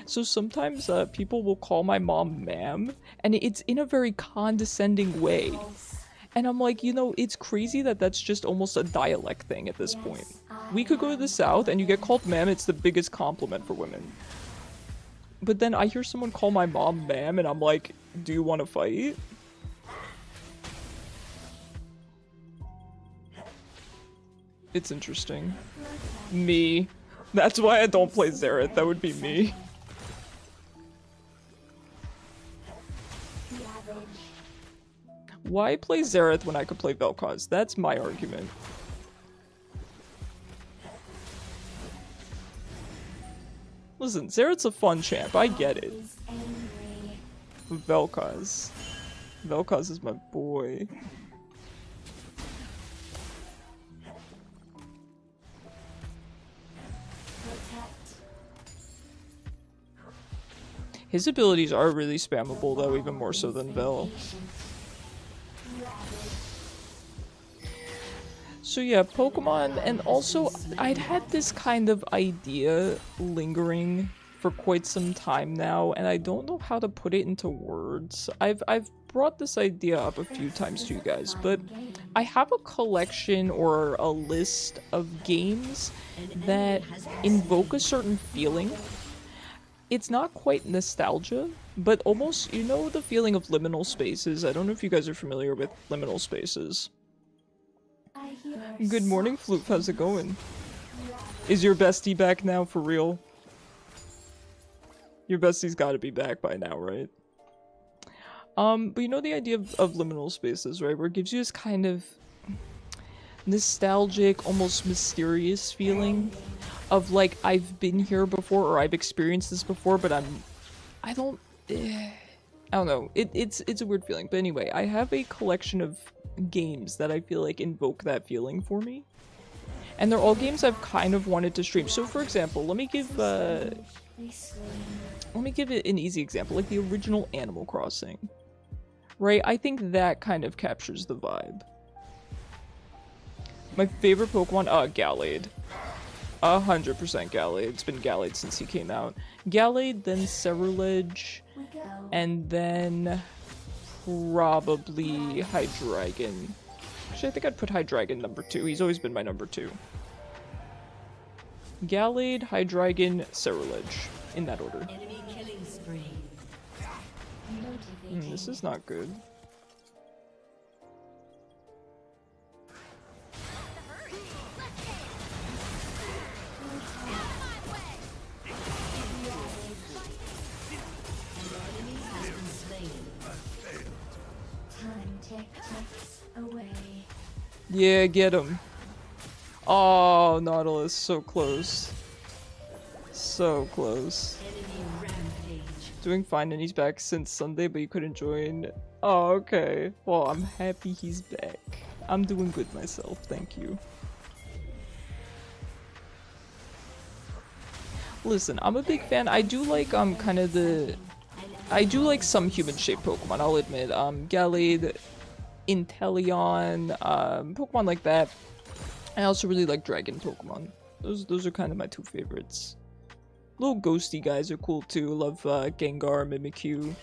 So sometimes people will call my mom ma'am, and it's in a very condescending way. And I'm like, you know, it's crazy that that's just almost a dialect thing at this point. We could go to the South and you get called ma'am, it's the biggest compliment for women. But then I hear someone call my mom ma'am and I'm like, do you want to fight? It's interesting. Me. That's why I don't play Xerath, that would be me. Why play Xerath when I could play Vel'koz? That's my argument. Listen, Xerath's a fun champ, I get it. Vel'koz. Vel'koz is my boy. His abilities are really spammable though, even more so than Vel. So yeah, Pokemon, and also I'd had this kind of idea lingering for quite some time now, and I don't know how to put it into words. I've brought this idea up a few times to you guys, but I have a collection or a list of games that invoke a certain feeling. It's not quite nostalgia, but almost, you know, the feeling of liminal spaces. I don't know if you guys are familiar with liminal spaces. Good morning, Floof. How's it going? Is your bestie back now, for real? Your bestie's gotta be back by now, right? But you know the idea of liminal spaces, right? Where it gives you this kind of nostalgic, almost mysterious feeling of like, I've been here before, or I've experienced this before, but I don't know. It's a weird feeling. But anyway, I have a collection of games that I feel like invoke that feeling for me. And they're all games I've kind of wanted to stream. So for example, let me give it an easy example, like the original Animal Crossing. Right? I think that kind of captures the vibe. My favorite Pokemon, Gallade. 100% Gallade. It's been Gallade since he came out. Gallade, then Cerulege, and then probably Hydreigon. Actually, I think I'd put Hydreigon number 2. He's always been my number 2. Gallade, Hydreigon, Cerulege. In that order. Enemy killing spree. This is not good. Yeah, get him. Oh, Nautilus, so close. So close. Doing fine, and he's back since Sunday, but you couldn't join. Oh, okay. Well, I'm happy he's back. I'm doing good myself, thank you. Listen, I'm a big fan. I do like, kind of the... I do like some human-shaped Pokemon, I'll admit. Gallade, Inteleon, Pokemon like that. I also really like Dragon Pokemon. Those are kind of my two favorites. Little ghosty guys are cool too. Love Gengar, Mimikyu.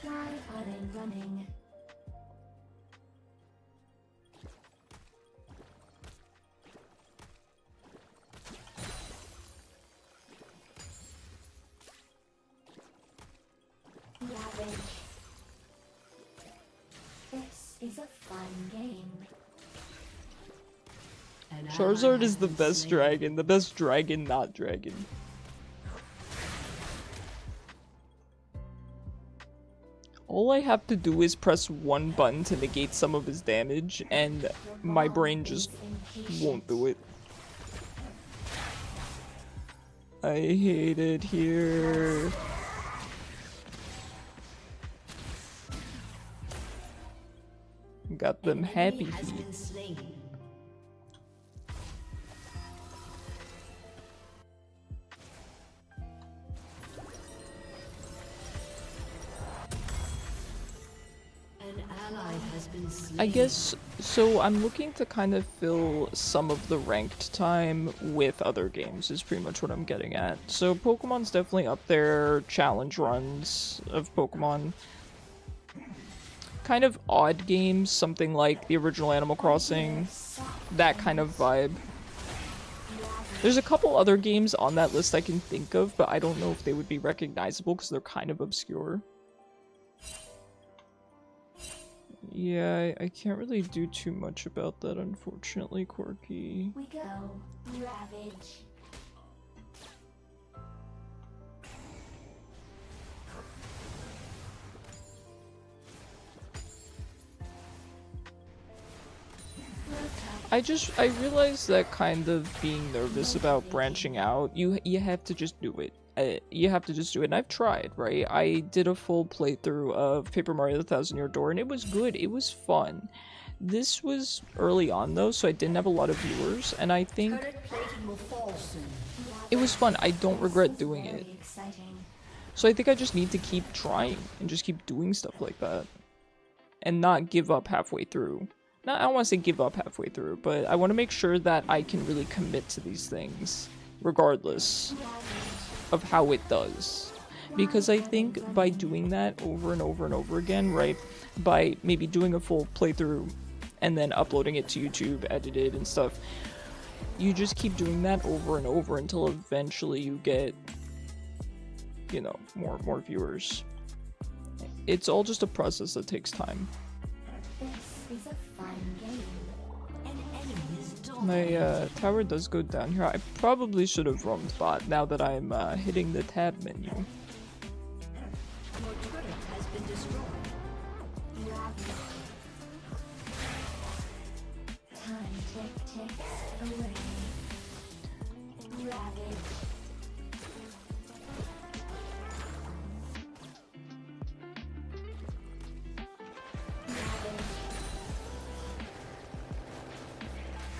This is a fun game. Charizard is the best dragon. The best dragon, not dragon. All I have to do is press one button to negate some of his damage, and my brain just won't do it. I hate it here. Got them happy feet. I guess, so I'm looking to kind of fill some of the ranked time with other games is pretty much what I'm getting at. So Pokemon's definitely up there, challenge runs of Pokemon. Kind of odd games, something like the original Animal Crossing, that kind of vibe. There's a couple other games on that list I can think of, but I don't know if they would be recognizable because they're kind of obscure. Yeah, I can't really do too much about that, unfortunately, Quirky. We go. Ravage. I realized that kind of being nervous about branching out, you have to just do it. You have to just do it, and I've tried, right? I did a full playthrough of Paper Mario: The Thousand-Year Door, and it was good. It was fun. This was early on, though, so I didn't have a lot of viewers, and I think it was fun. I don't regret doing it. So I think I just need to keep trying and just keep doing stuff like that, and not give up halfway through. I don't want to say give up halfway through, but I want to make sure that I can really commit to these things, regardless of how it does. Because I think by doing that over and over and over again, right, by maybe doing a full playthrough and then uploading it to YouTube, edited and stuff, you just keep doing that over and over until eventually you get, you know, more viewers. It's all just a process that takes time. This is a fun game. My tower does go down here. I probably should have roamed bot now that I'm hitting the tab menu. Time ticks away. Ravage.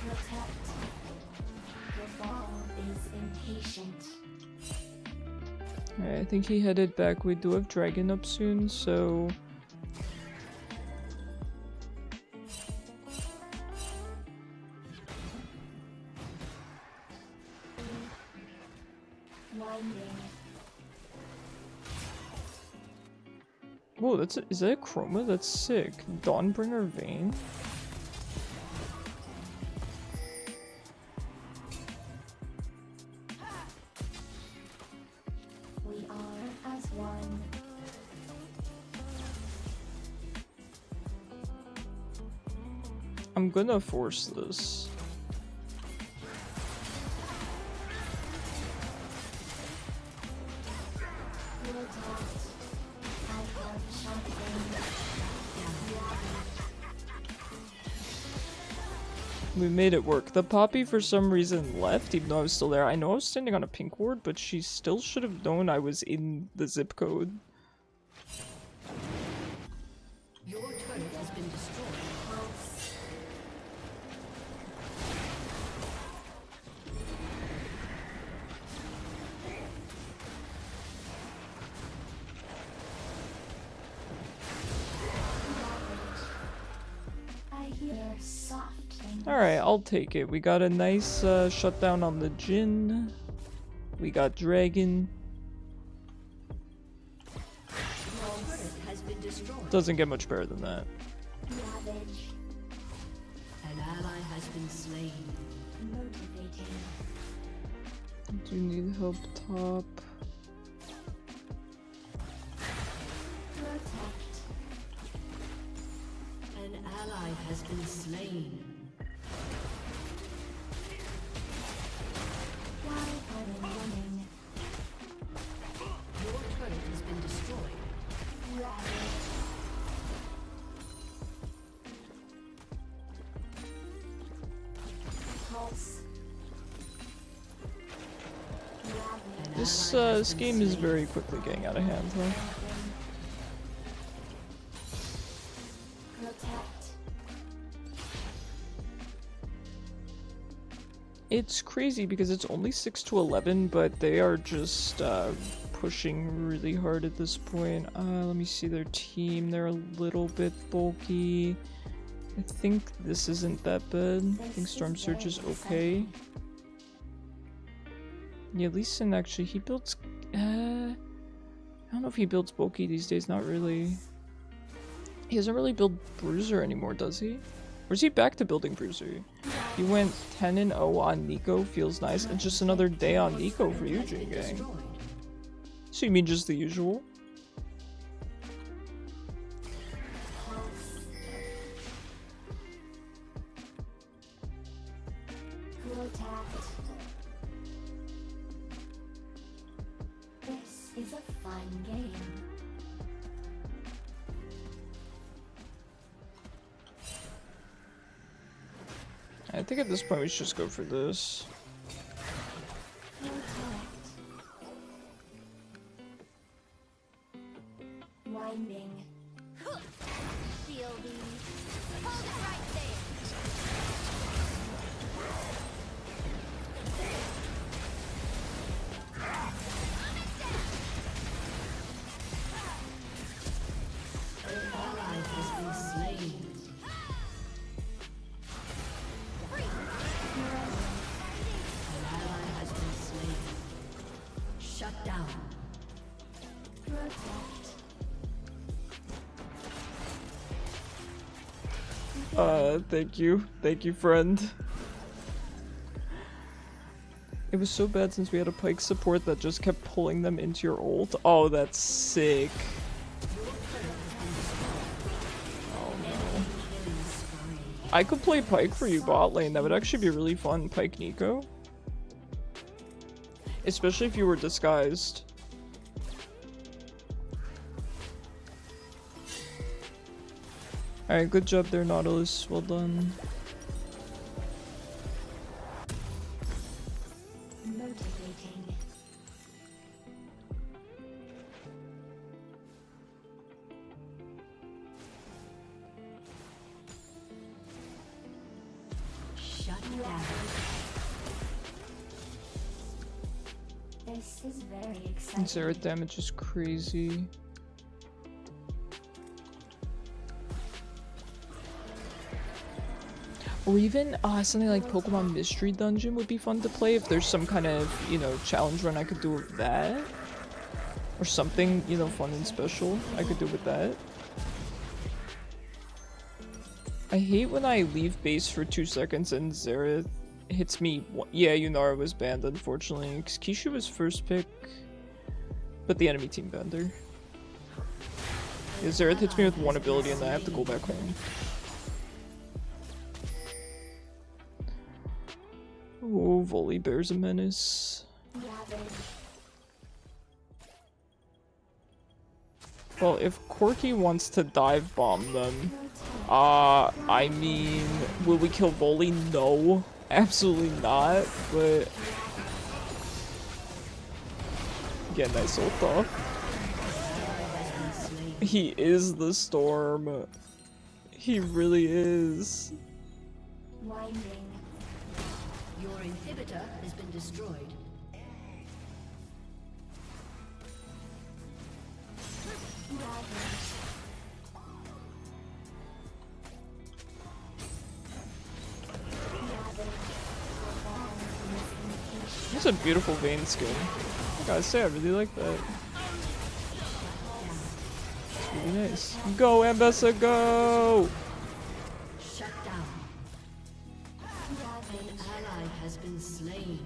Protect. The ball is impatient. Alright, I think he headed back. We do have Dragon up soon, so... Whoa, is that a Chroma? That's sick. Dawnbringer Vein? We are as one. I'm gonna force this. We made it work. The Poppy for some reason left, even though I was still there. I know I was standing on a pink ward, but she still should have known I was in the zip code. Your turret has been destroyed. I hear soft things. Alright, I'll take it. We got a nice shutdown on the Jin. We got Dragon. Doesn't get much better than that. Ravage. An ally has been slain. Motivating. Do you need help top? Protect. An ally has been slain. this game is very quickly getting out of hand, huh? Protect. It's crazy because it's only 6 to 11, but they are just pushing really hard at this point. Let me see their team. They're a little bit bulky. I think this isn't that bad. I think Storm Surge is okay. Yeah, Lee Sin actually, he builds... I don't know if he builds bulky these days, not really. He doesn't really build Bruiser anymore, does he? Or is he back to building Bruiser? He went 10-0 on Nico, feels nice. And just another day on Nico for you, Jin Gang. So you mean just the usual? Protect. This is a fun game. I think at this point we should just go for this. Protect. Winding. Feel these. Hold it right there. Ally has been slain. An ally has been slain. Shut down. Protect. Thank you. Thank you, friend. It was so bad since we had a Pyke support that just kept pulling them into your ult. Oh, that's sick. Oh no. I could play Pyke for you bot lane. That would actually be really fun. Pyke Nico. Especially if you were disguised. Alright, good job there, Nautilus. Well done. Motivating. Shut down. This is very exciting. Xerath damage is crazy. Or even something like Pokemon Mystery Dungeon would be fun to play if there's some kind of, you know, challenge run I could do with that. Or something, you know, fun and special I could do with that. I hate when I leave base for 2 seconds and Xerath hits me. Yeah, Yunara was banned, unfortunately. Kishu was first pick, but the enemy team banned her. Yeah, Xerath hits me with one ability and then I have to go back home. Oh, Volley bears a menace. Ravage. Well, if Corky wants to dive bomb them, I mean, will we kill Volley? No, absolutely not, but... Yeah, nice ult off. He is the storm. He really is. Winding. Your inhibitor has been destroyed. Ravage. That's a beautiful Vayne skin. I gotta say, I really like that. It's really nice. Go, Ambessa, go! Shut down. An ally has been slain.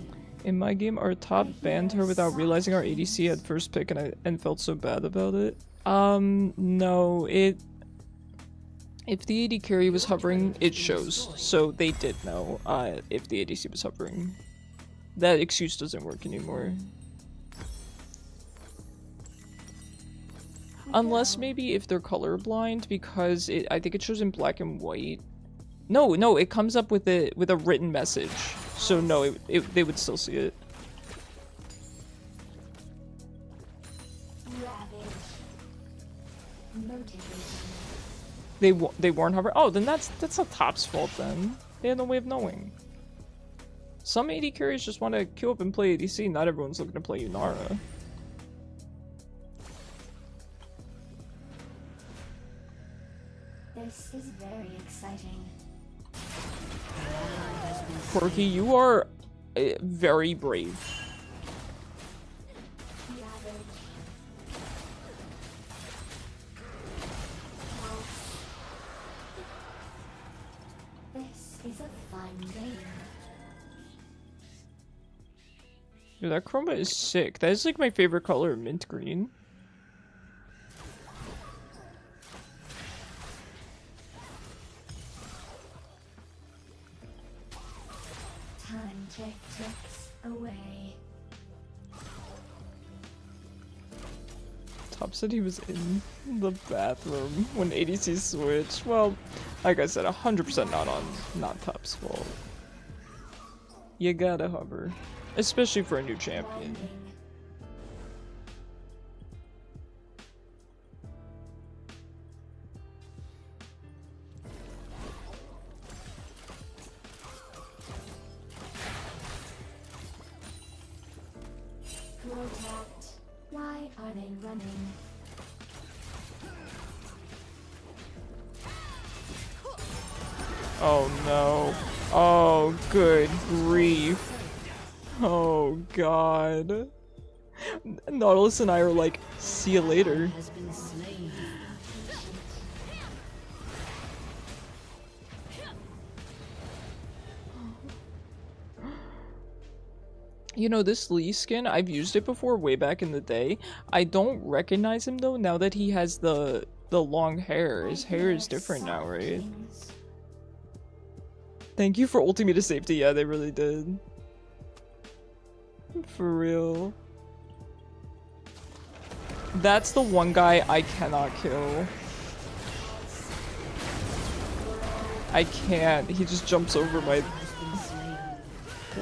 In my game, our top banned her without realizing our ADC had first pick and felt so bad about it. No, if the AD carry was hovering, it shows. So they did know, if the ADC was hovering. That excuse doesn't work anymore. Unless maybe if they're colorblind, because I think it shows in black and white. No, it comes up with a written message. So no, they would still see it. They weren't hovering. Oh, then that's not top's fault then. They had no way of knowing. Some AD carriers just want to queue up and play ADC. Not everyone's looking to play Unara. This is very exciting. Quirky, you are very brave. Ravage. This is a fun game. Dude, that chroma is sick. That is like my favorite color, mint green. Time ticks away. Top said he was in the bathroom when ADC switched. Well, like I said, 100% not Top's fault. You gotta hover. Especially for a new champion. Protect. Why are they running? Oh no. Oh, good grief. Oh god. Nautilus and I are like, see you later. Has been slain. You know, this Lee skin, I've used it before way back in the day. I don't recognize him though, now that he has the long hair. His hair is different now, right? Thank you for ulting me to safety. Yeah, they really did. For real. That's the one guy I cannot kill. I can't. He just jumps over my...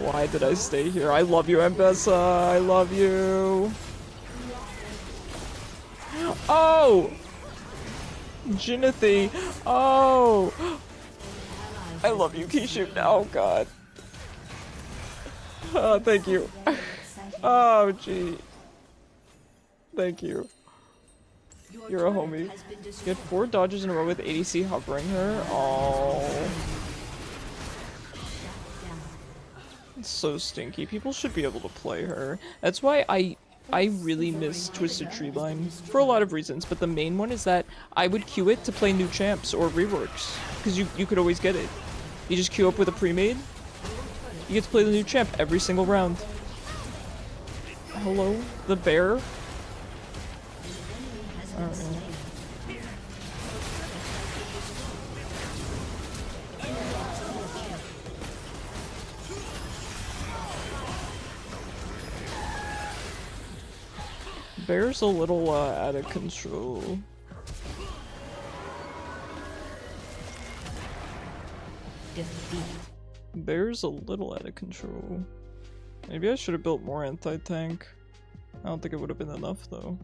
Why did I stay here? I love you, Ambessa. I love you. Oh! Jinathy. Oh! I love you, Kishu. Oh, God. Oh, thank you. Oh, gee. Thank you. You're a homie. Get 4 dodges in a row with ADC hovering her. Oh. It's so stinky. People should be able to play her. That's why I really miss Twisted Treeline for a lot of reasons, but the main one is that I would queue it to play new champs or reworks, because you could always get it. You just queue up with a pre-made, you get to play the new champ every single round. Hello? The bear? Bear's a little out of control. Bear's a little out of control. Maybe I should have built more anti-tank. I don't think it would have been enough though.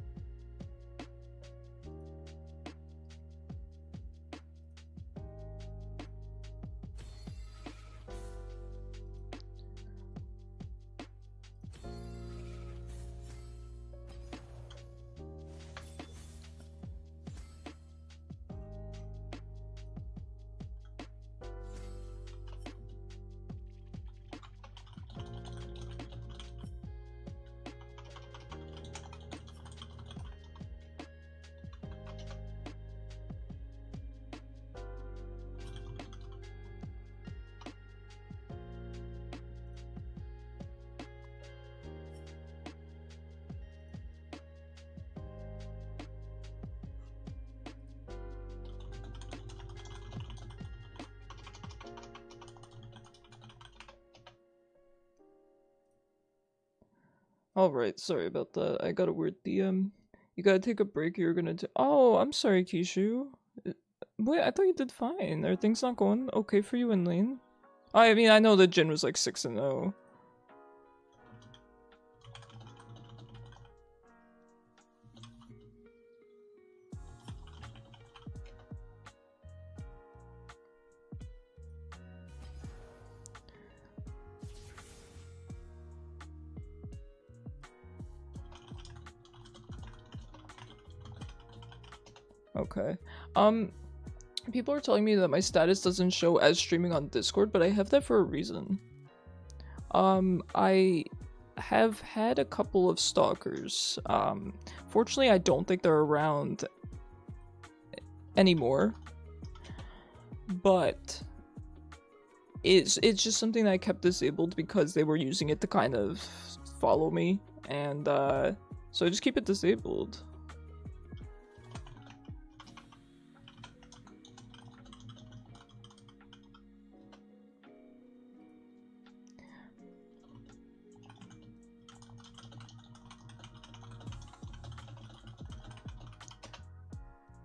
Alright, sorry about that. I got a weird DM. You gotta take a break, you're gonna Oh, I'm sorry, Kishu. Wait, I thought you did fine. Are things not going okay for you in lane? I mean, I know that Jin was like 6-0. Okay. People are telling me that my status doesn't show as streaming on Discord, but I have that for a reason. I have had a couple of stalkers. Fortunately, I don't think they're around anymore. But it's just something that I kept disabled because they were using it to kind of follow me, and so I just keep it disabled.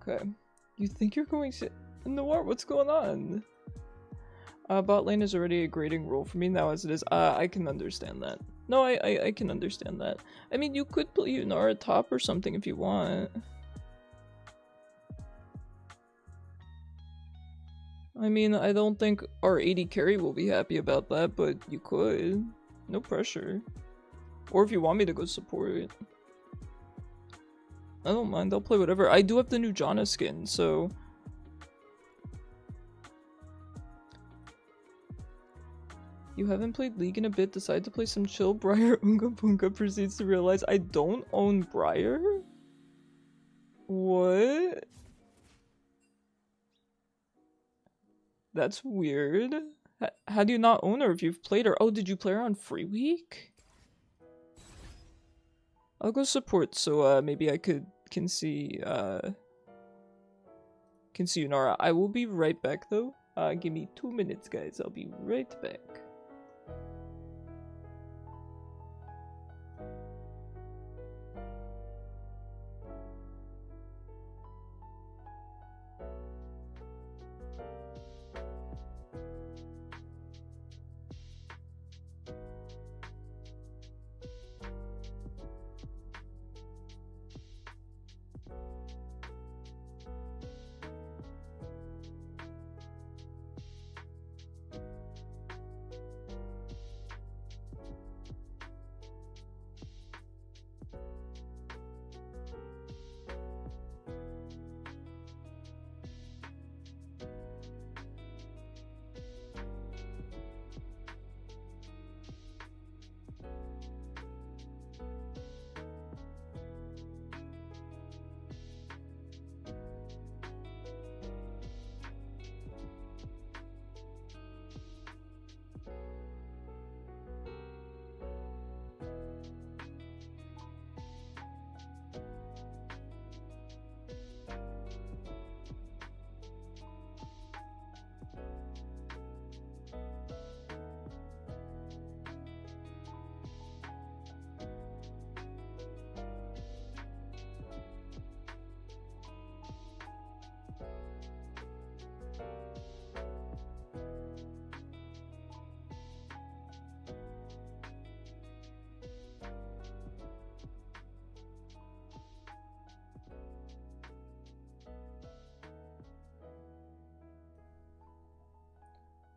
Okay. You think you're going to... Noir, what's going on? Bot lane is already a grading role for me now as it is. I can understand that. No, I can understand that. I mean, you could play Yunara top or something if you want. I mean, I don't think our AD carry will be happy about that, but you could. No pressure. Or if you want me to go support. I don't mind, I'll play whatever. I do have the new Janna skin, so... You haven't played League in a bit, decide to play some chill. Briar Unga Bunga proceeds to realize I don't own Briar? What? That's weird. How do you not own her if you've played her? Oh, did you play her on Free Week? I'll go support, so maybe I can see Yunara. I will be right back though. Give me 2 minutes, guys. I'll be right back.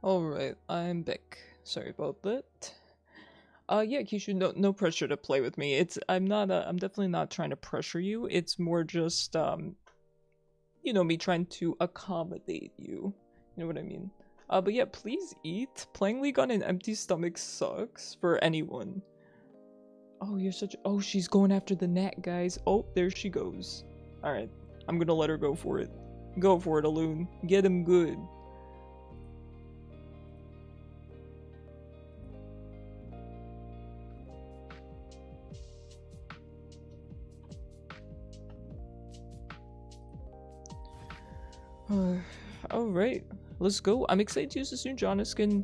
Alright, I'm back. Sorry about that. Yeah, Kishu, no pressure to play with me. I'm definitely not trying to pressure you. It's more just, you know, me trying to accommodate you. You know what I mean? But yeah, please eat. Playing League on an empty stomach sucks for anyone. Oh, oh, she's going after the net, guys. Oh, there she goes. Alright, I'm gonna let her go for it. Go for it, Aloon. Get him good. Alright, let's go. I'm excited to use this new Janna skin.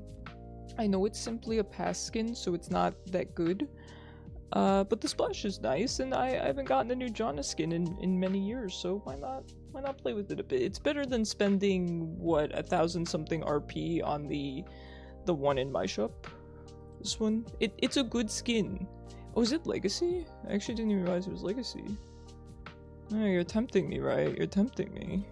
I know it's simply a pass skin, so it's not that good. But the splash is nice, and I haven't gotten a new Janna skin in many years, so why not play with it a bit? It's better than spending, what, 1,000 something RP on the one in my shop. This one. It's a good skin. Oh, is it Legacy? I actually didn't even realize it was Legacy. Oh, you're tempting me, right? You're tempting me.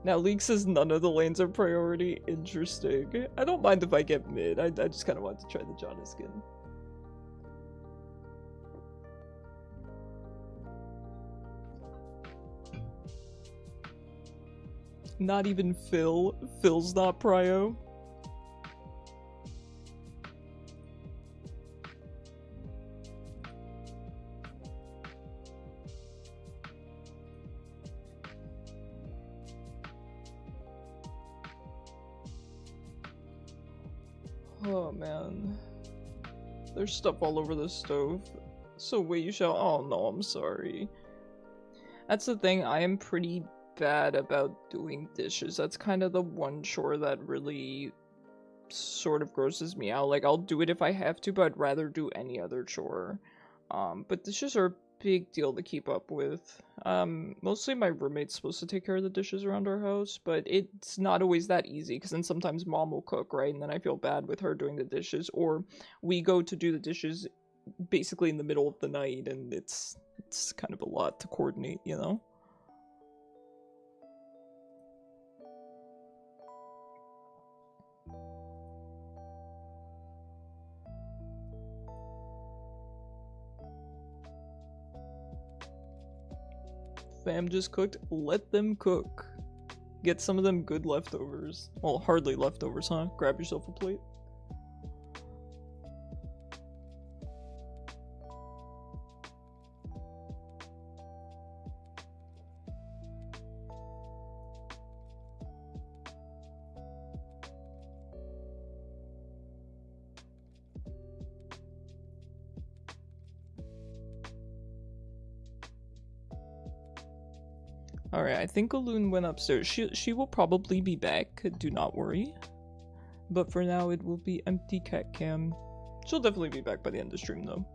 Now, League says none of the lanes are priority. Interesting. I don't mind if I get mid. I just kind of want to try the Janna skin. Not even Phil. Phil's not prio. Oh man. There's stuff all over the stove. So wait, you shall- oh no, I'm sorry. That's the thing, I am pretty bad about doing dishes. That's kind of the one chore that really sort of grosses me out. Like, I'll do it if I have to, but I'd rather do any other chore. But dishes are a big deal to keep up with. Mostly my roommate's supposed to take care of the dishes around our house, but it's not always that easy, because then sometimes mom will cook, right? And then I feel bad with her doing the dishes, or we go to do the dishes basically in the middle of the night, and it's kind of a lot to coordinate, you know? Fam just cooked, let them cook. Get some of them good leftovers. Well, hardly leftovers, huh? Grab yourself a plate. Alright, I think Aloon went upstairs. She will probably be back, do not worry. But for now, it will be empty cat cam. She'll definitely be back by the end of the stream, though.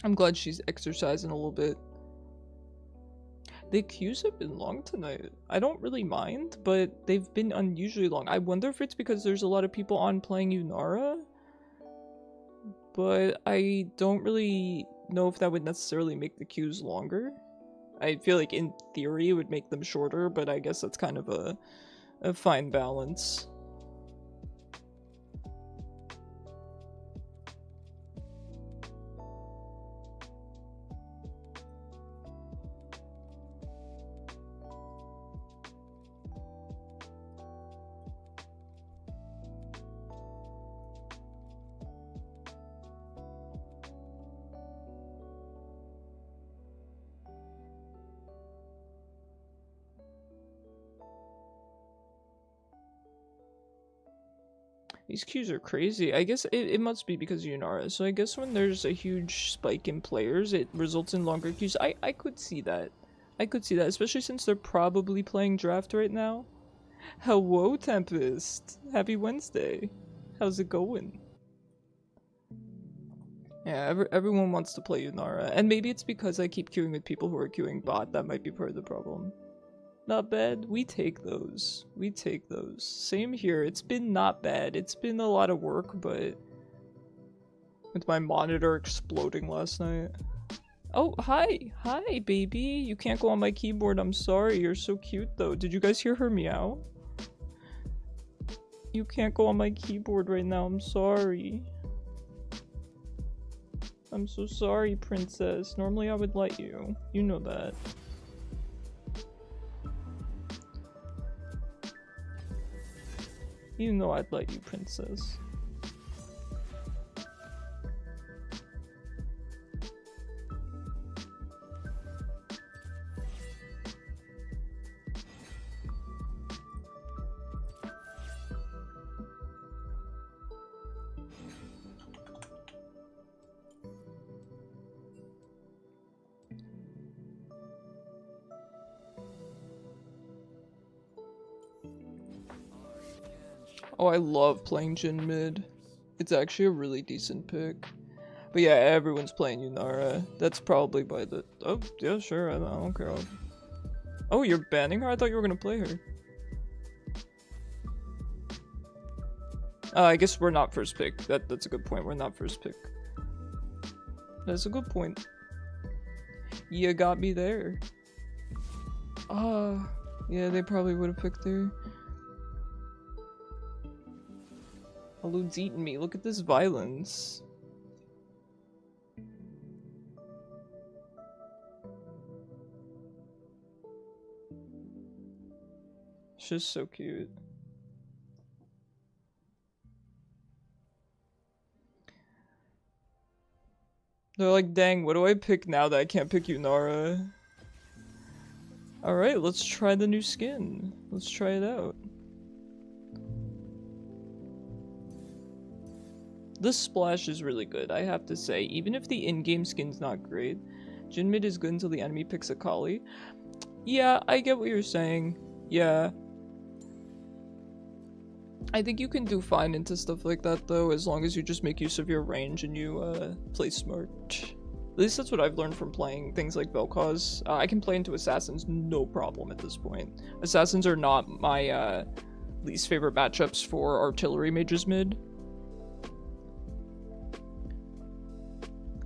I'm glad she's exercising a little bit. The queues have been long tonight. I don't really mind, but they've been unusually long. I wonder if it's because there's a lot of people on playing Yunara? But I don't really know if that would necessarily make the queues longer. I feel like in theory it would make them shorter, but I guess that's kind of a fine balance. These queues are crazy. I guess it must be because of Yunara. So I guess when there's a huge spike in players, it results in longer queues. I could see that. I could see that, especially since they're probably playing draft right now. Hello, Tempest. Happy Wednesday. How's it going? Yeah, everyone wants to play Yunara. And maybe it's because I keep queuing with people who are queuing bot. That might be part of the problem. Not bad. We take those. We take those. Same here. It's been not bad. It's been a lot of work, but with my monitor exploding last night. Oh, hi. Hi, baby. You can't go on my keyboard. I'm sorry. You're so cute, though. Did you guys hear her meow? You can't go on my keyboard right now. I'm sorry. I'm so sorry, princess. Normally I would let you. You know that. You know I'd let you, princess. Oh, I love playing Jhin mid. It's actually a really decent pick. But yeah, everyone's playing Yunara. That's probably by the... Oh, yeah, sure, I don't care. Oh, you're banning her? I thought you were gonna play her. I guess we're not first pick. That's a good point. We're not first pick. That's a good point. You got me there. Yeah, they probably would have picked her. Aloon's eating me. Look at this violence. She's so cute. They're like, dang, what do I pick now that I can't pick Yunara? Alright, let's try the new skin. Let's try it out. This splash is really good, I have to say. Even if the in-game skin's not great, Jhin mid is good until the enemy picks a Kali. Yeah, I get what you're saying. Yeah. I think you can do fine into stuff like that though, as long as you just make use of your range and you play smart. At least that's what I've learned from playing things like Vel'koz. I can play into Assassins no problem at this point. Assassins are not my least favorite matchups for artillery mages mid.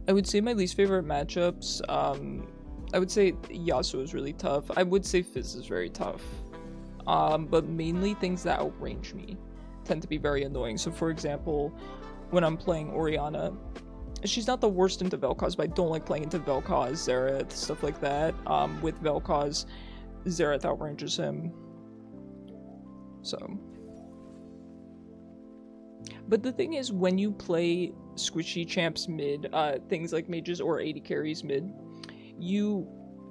I would say my least favorite matchups, I would say Yasuo is really tough. I would say Fizz is very tough. But mainly things that outrange me tend to be very annoying. So for example, when I'm playing Orianna, she's not the worst into Vel'koz, but I don't like playing into Vel'koz, Xerath, stuff like that. With Vel'koz, Xerath outranges him. So. But the thing is, when you play squishy champs mid, things like mages or AD carries mid,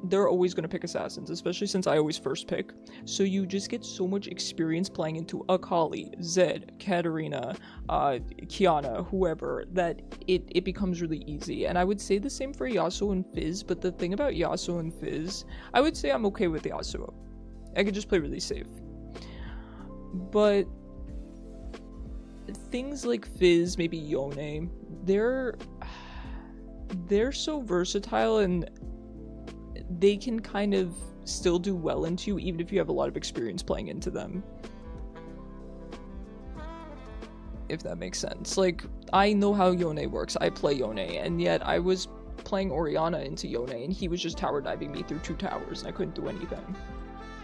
they're always going to pick assassins, especially since I always first pick. So you just get so much experience playing into Akali, Zed, Katarina, Kiana, whoever, that it becomes really easy. And I would say the same for Yasuo and Fizz, but the thing about Yasuo and Fizz, I would say I'm okay with Yasuo. I could just play really safe. But things like Fizz, maybe Yone, they're so versatile and they can kind of still do well into you even if you have a lot of experience playing into them. If that makes sense. Like, I know how Yone works. I play Yone, and yet I was playing Orianna into Yone and he was just tower diving me through 2 towers and I couldn't do anything.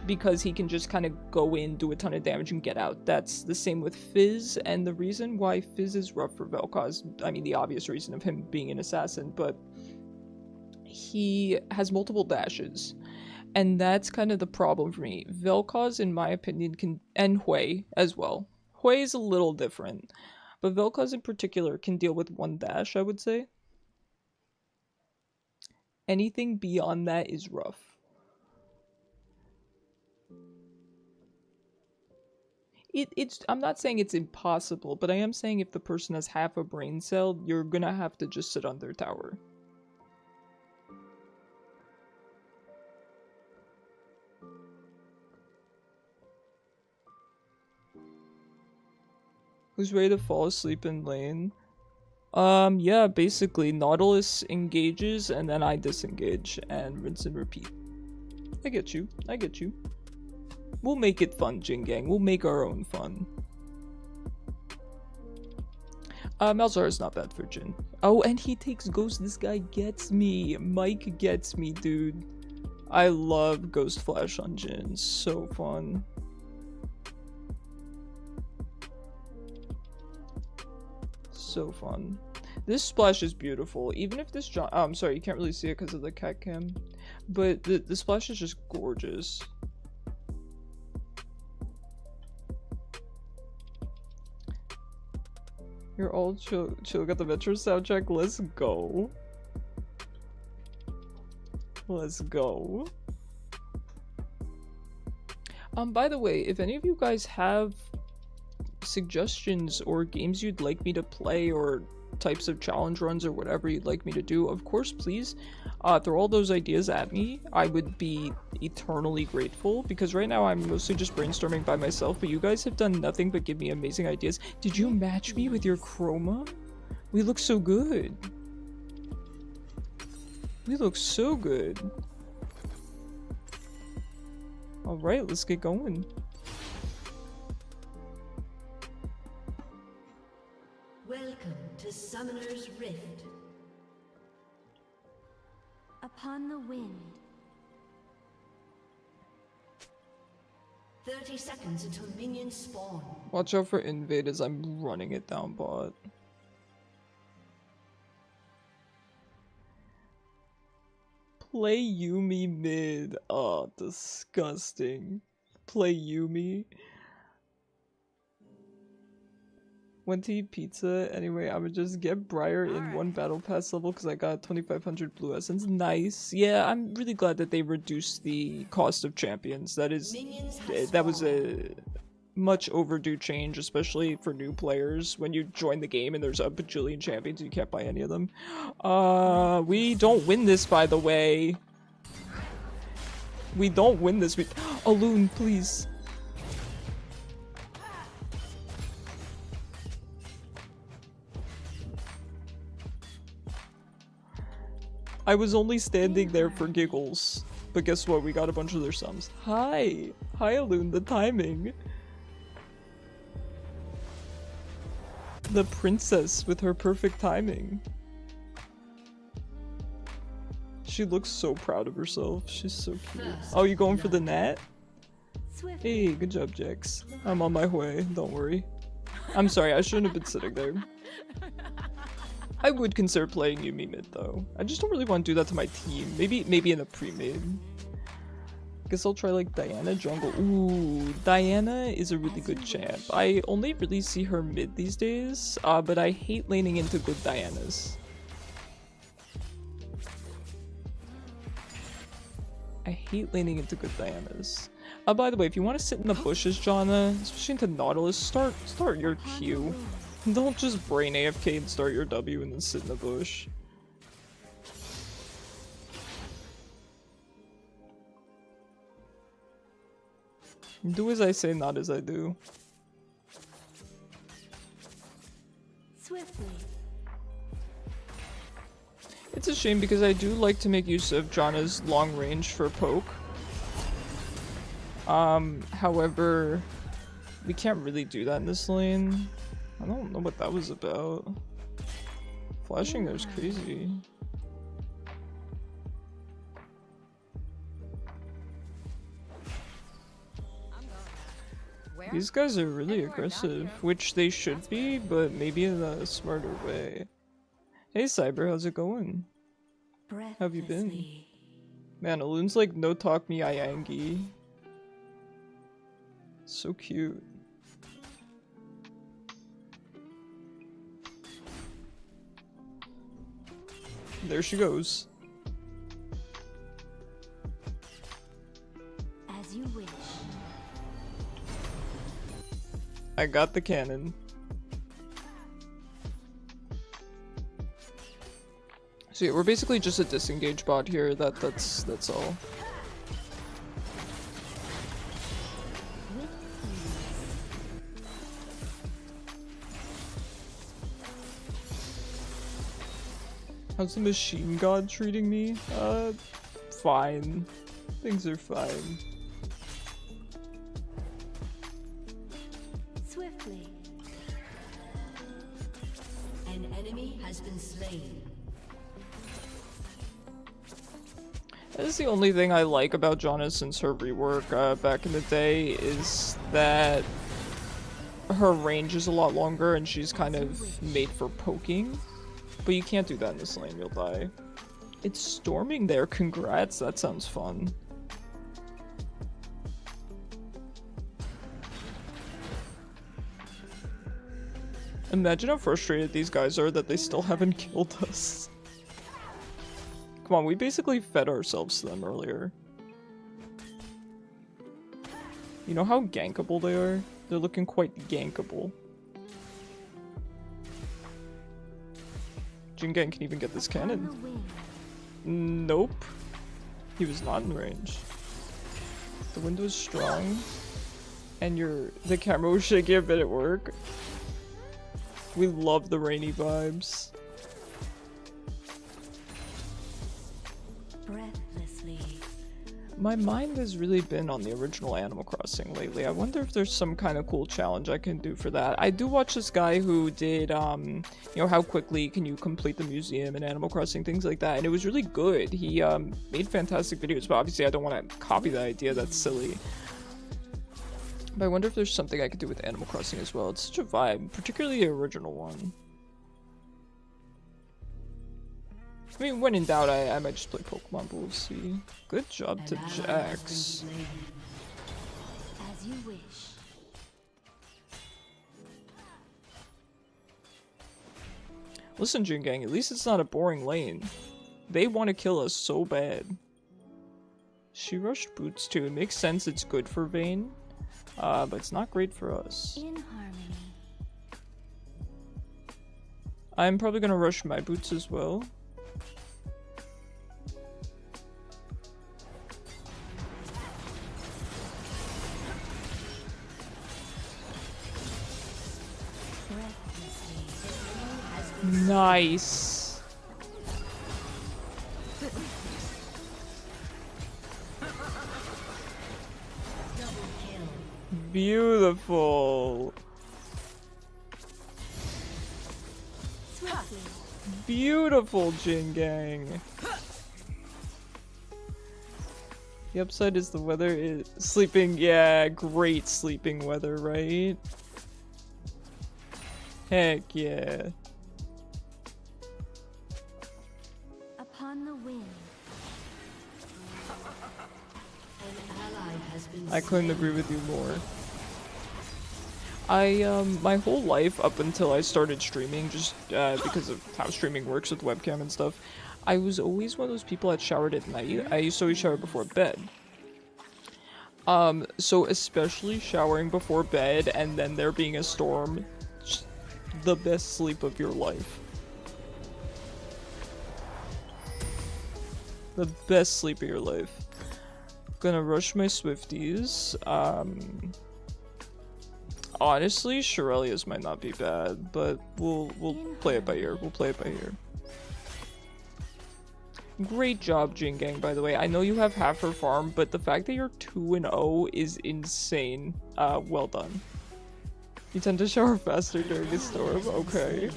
Because he can just kind of go in, do a ton of damage, and get out. That's the same with Fizz, and the reason why Fizz is rough for Vel'koz, I mean the obvious reason of him being an assassin, but he has multiple dashes, and that's kind of the problem for me. Vel'koz, in my opinion, and Hui as well. Hui is a little different, but Vel'koz in particular can deal with 1 dash, I would say. Anything beyond that is rough. I'm not saying it's impossible, but I am saying if the person has half a brain cell, you're gonna have to just sit on their tower. Who's ready to fall asleep in lane? Yeah, basically, Nautilus engages and then I disengage and rinse and repeat. I get you. I get you. We'll make it fun, Jin Gang. We'll make our own fun. Malzahar is not bad for Jin. Oh, and he takes Ghost. This guy gets me. Mike gets me, dude. I love Ghost Flash on Jin. So fun. So fun. This splash is beautiful. Even if this I'm sorry, you can't really see it because of the cat cam. But the splash is just gorgeous. You're all chill. Got the Metro soundtrack. Let's go. Let's go. By the way, if any of you guys have suggestions or games you'd like me to play or types of challenge runs or whatever you'd like me to do, of course, please throw all those ideas at me. I would be eternally grateful because right now I'm mostly just brainstorming by myself, but you guys have done nothing but give me amazing ideas. Did you match me with your chroma? We look so good. We look so good. Alright, let's get going. Welcome to Summoner's Rift. Upon the wind. 30 seconds until minions spawn. Watch out for invade as I'm running it down bot. Play Yuumi mid. Oh, disgusting. Play Yumi. Went to eat pizza. Anyway, I would just get Briar in one battle pass level because I got 2500 blue essence. Nice. Yeah, I'm really glad that they reduced the cost of champions. That was a much overdue change, especially for new players. When you join the game and there's a bajillion champions, you can't buy any of them. We don't win this, by the way. We don't win this. Alun, please. I was only standing there for giggles. But guess what? We got a bunch of their sums. Hi! Hi, Alun, the timing. The princess with her perfect timing. She looks so proud of herself. She's so cute. Oh, you going for the gnat? Hey, good job, Jax. I'm on my way, don't worry. I'm sorry, I shouldn't have been sitting there. I would consider playing Yumi mid though. I just don't really want to do that to my team. Maybe in a pre-mid. Guess I'll try like Diana jungle. Ooh, Diana is a really good champ. I only really see her mid these days, but I hate laning into good Dianas. I hate laning into good Dianas. By the way, if you want to sit in the bushes, Janna, especially into Nautilus, start your Q. Don't just brain AFK and start your W and then sit in the bush. Do as I say, not as I do. Swiftly. It's a shame because I do like to make use of Janna's long range for poke. However, we can't really do that in this lane. I don't know what that was about. Flashing there's crazy. These guys are really aggressive, which they should be, but maybe in a smarter way. Hey Cyber, how's it going? How have you been? Man, Alun's like no talk me Iangi. So cute. There she goes. As you wish. I got the cannon. So yeah, we're basically just a disengage bot here. That's all. How's the machine god treating me? Fine. Things are fine. Swiftly. An enemy has been slain. That is the only thing I like about Janna since her rework back in the day, is that her range is a lot longer and she's kind of made for poking. But you can't do that in this lane, you'll die. It's storming there, congrats, that sounds fun. Imagine how frustrated these guys are that they still haven't killed us. Come on, we basically fed ourselves to them earlier. You know how gankable they are? They're looking quite gankable. Jingen can even get this cannon. Nope. He was not in range. The wind was strong. And the camera was shaky a bit at work. We love the rainy vibes. Breathlessly. My mind has really been on the original Animal Crossing lately. I wonder if there's some kind of cool challenge I can do for that. I do watch this guy who did, you know, how quickly can you complete the museum in Animal Crossing, things like that, and it was really good. He made fantastic videos, but obviously I don't want to copy that idea, that's silly. But I wonder if there's something I could do with Animal Crossing as well. It's such a vibe, particularly the original one. I mean, when in doubt, I might just play Pokemon, but we'll see. Good job to Jax. you wish. Listen, Jin Gang, at least it's not a boring lane. They want to kill us so bad. She rushed boots too. It makes sense, it's good for Vayne. But it's not great for us. In harmony. I'm probably gonna rush my boots as well. Nice. Beautiful. Beautiful, Jin Gang. The upside is the weather is sleeping. Yeah, great sleeping weather, right? Heck yeah. Upon the wind. An ally has been I couldn't agree with you more. My whole life up until I started streaming, just because of how streaming works with webcam and stuff, I was always one of those people that showered at night. I used to always shower before bed. So especially showering before bed and then there being a storm, just the best sleep of your life. The best sleep of your life. Gonna rush my Swifties. Honestly, Shirelia's might not be bad, but we'll play it by ear. We'll play it by ear. Great job, Jin Gang, by the way. I know you have half her farm, but the fact that you're 2-0 is insane. Well done. You tend to shower faster during a storm. Okay.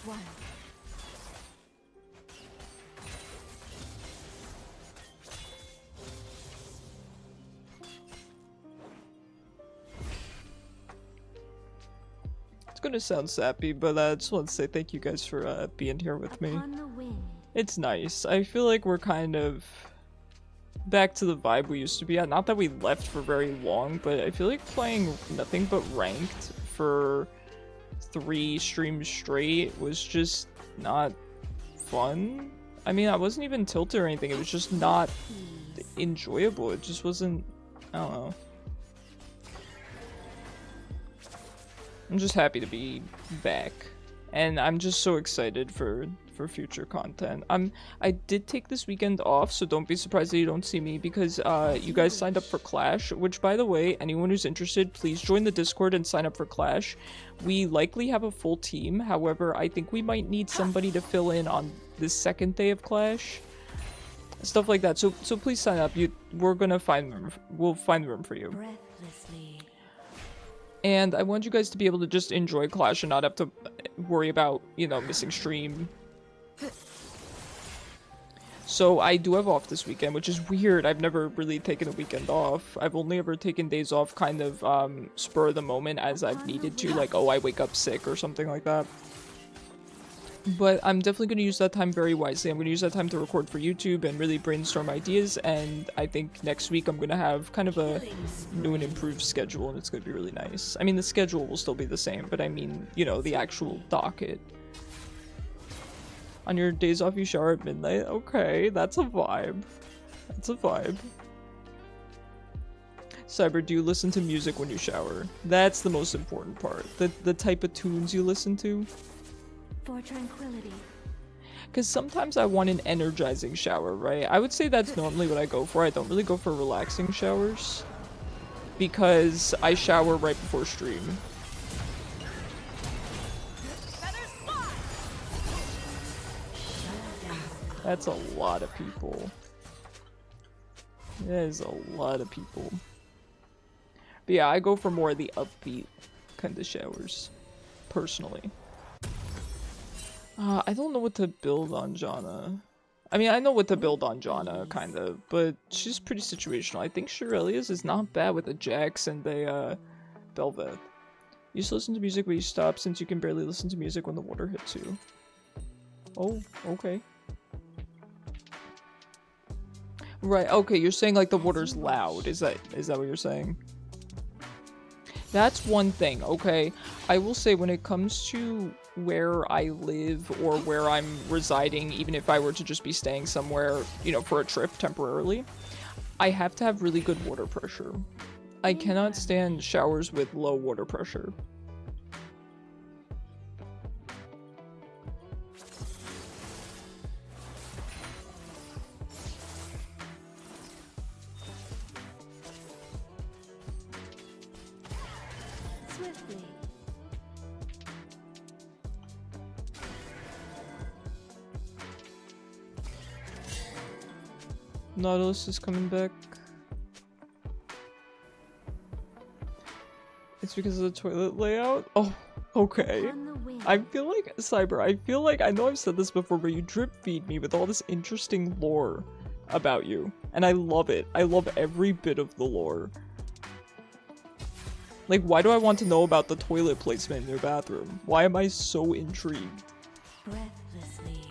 One. It's gonna sound sappy, but I just want to say thank you guys for being here with me. On the wind. It's nice. I feel like we're kind of back to the vibe we used to be at. Not that we left for very long, but I feel like playing nothing but ranked for 3 streams straight was just not fun. I mean, I wasn't even tilted or anything. It was just not enjoyable. It just wasn't, I don't know. I'm just happy to be back. And I'm just so excited for future content. I did take this weekend off, so don't be surprised that you don't see me because you guys signed up for Clash, which by the way, anyone who's interested, please join the Discord and sign up for Clash. We likely have a full team, however, I think we might need somebody to fill in on the second day of Clash. Stuff like that. So please sign up. We're gonna find room. We'll find room for you. Breathlessly. And I want you guys to be able to just enjoy Clash and not have to worry about, you know, missing stream. So I do have off this weekend, which is weird. I've never really taken a weekend off. I've only ever taken days off kind of spur of the moment as I've needed to, like, oh, I wake up sick or something like that. But I'm definitely going to use that time very wisely. I'm going to use that time to record for YouTube and really brainstorm ideas, and I think next week I'm going to have kind of a new and improved schedule, and it's going to be really nice. I mean, the schedule will still be the same, but I mean, you know, the actual docket. On your days off, you shower at midnight? Okay, that's a vibe. That's a vibe. Cyber, do you listen to music when you shower? That's the most important part. The type of tunes you listen to. For tranquility. Because sometimes I want an energizing shower, right? I would say that's normally what I go for. I don't really go for relaxing showers. Because I shower right before stream. That's a lot of people. That is a lot of people. But yeah, I go for more of the upbeat kind of showers. Personally. I don't know what to build on Janna. I mean, I know what to build on Janna, kind of, but she's pretty situational. I think Shirelia's is not bad with a Jax and a Vel'koz. You used to listen to music, but you stopped since you can barely listen to music when the water hits you. Oh, okay. Right, okay, you're saying like the water's loud. Is that what you're saying? That's one thing, okay? I will say when it comes to where I live or where I'm residing, even if I were to just be staying somewhere, you know, for a trip temporarily, I have to have really good water pressure. I cannot stand showers with low water pressure. Swiftly. Nautilus is coming back. It's because of the toilet layout? Oh, okay. On the wind. I feel like, Cyber, I know I've said this before, but you drip feed me with all this interesting lore about you. And I love it. I love every bit of the lore. Like, why do I want to know about the toilet placement in your bathroom? Why am I so intrigued? Breathlessly.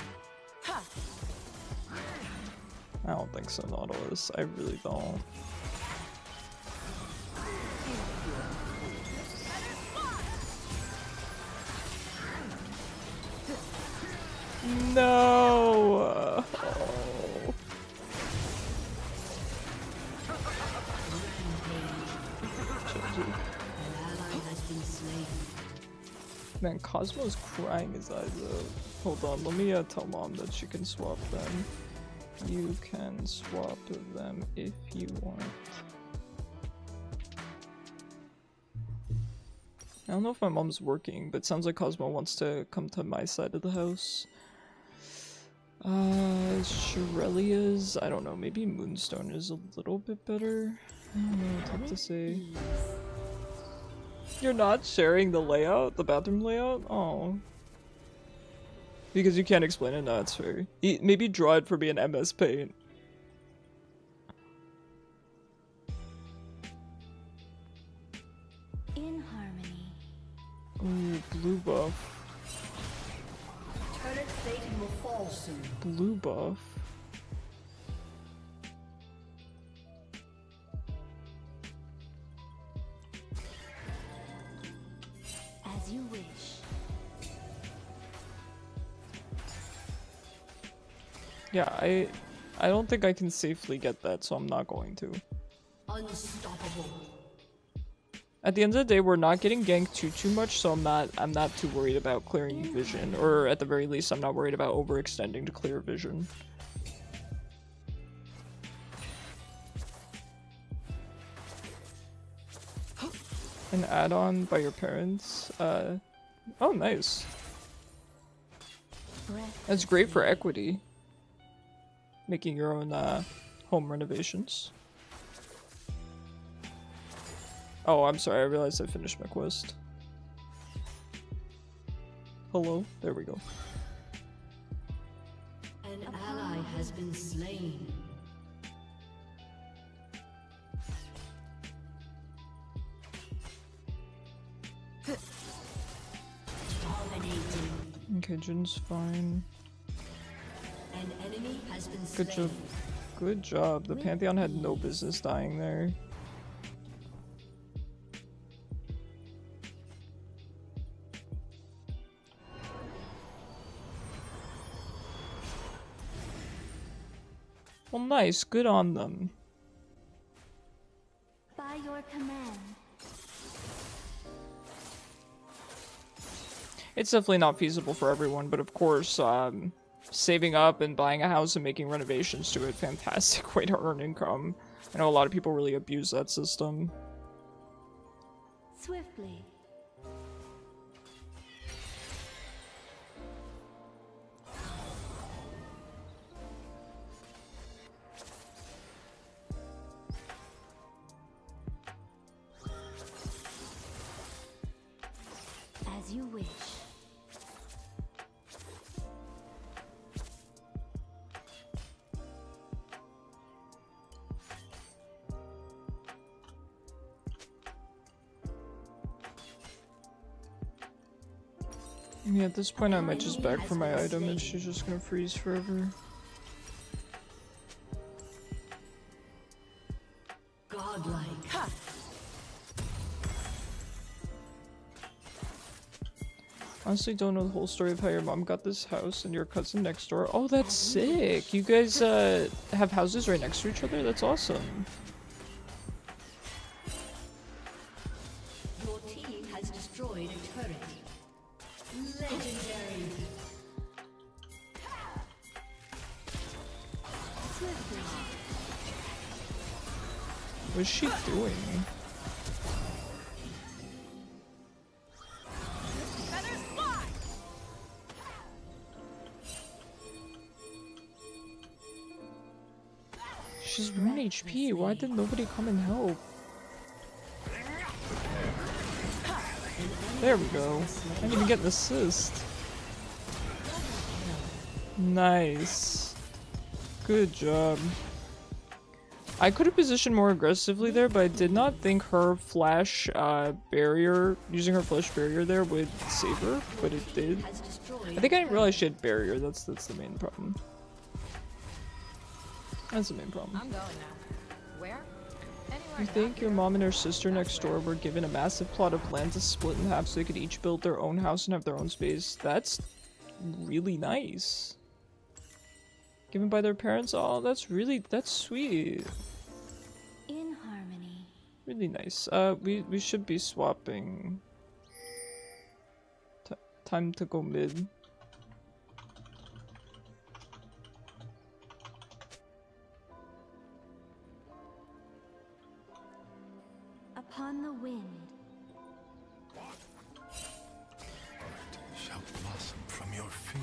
I don't think so, Nautilus. I really don't. No! Oh. Man, Cosmo's crying his eyes out. Hold on, let me tell Mom that she can swap them. You can swap them if you want. I don't know if my mom's working, but it sounds like Cosmo wants to come to my side of the house. Shirelia's, I don't know, maybe Moonstone is a little bit better. I don't know what to have to say. You're not sharing the layout? The bathroom layout? Oh. Because you can't explain it? No, it's fair. Maybe draw it for me in MS Paint. In harmony. Ooh, blue buff. Turret plating will fall soon. Blue buff. As you wish. Yeah, I don't think I can safely get that, so I'm not going to. Unstoppable. At the end of the day, we're not getting ganked too much, so I'm not too worried about clearing vision, or at the very least, I'm not worried about overextending to clear vision. An add-on by your parents? Oh, nice. That's great for equity. Making your own home renovations. Oh, I'm sorry, I realized I finished my quest. Hello? There we go. An ally has been slain. Dominating. Okay, Jin's fine. An enemy has been Good slain. job. Good job. The Pantheon had no business dying there. Well, nice. Good on them. By your command. It's definitely not feasible for everyone, but of course, saving up and buying a house and making renovations to it, fantastic way to earn income. I know a lot of people really abuse that system. Swiftly. As you wish. Yeah, at this point I might just beg for my item if she's just gonna freeze forever. Godlike. Honestly don't know the whole story of how your mom got this house and your cousin next door. Oh, that's sick! You guys have houses right next to each other? That's awesome. Your team has destroyed a turret. Legendary. What's she doing? She's 1 HP. Why did nobody come and help? There we go. I didn't even get an assist. Nice. Good job. I could have positioned more aggressively there, but I did not think her flash barrier, using her flash barrier there would save her, but it did. I think I didn't realize she had barrier. That's the main problem. That's the main problem. I'm going now. Where? Anywhere. You think your mom and her sister next door were given a massive plot of land to split in half so they could each build their own house and have their own space? That's really nice. Given by their parents? Oh, that's sweet. In harmony. Really nice. We should be swapping. Time to go mid. Upon the wind. Shall blossom from your fear.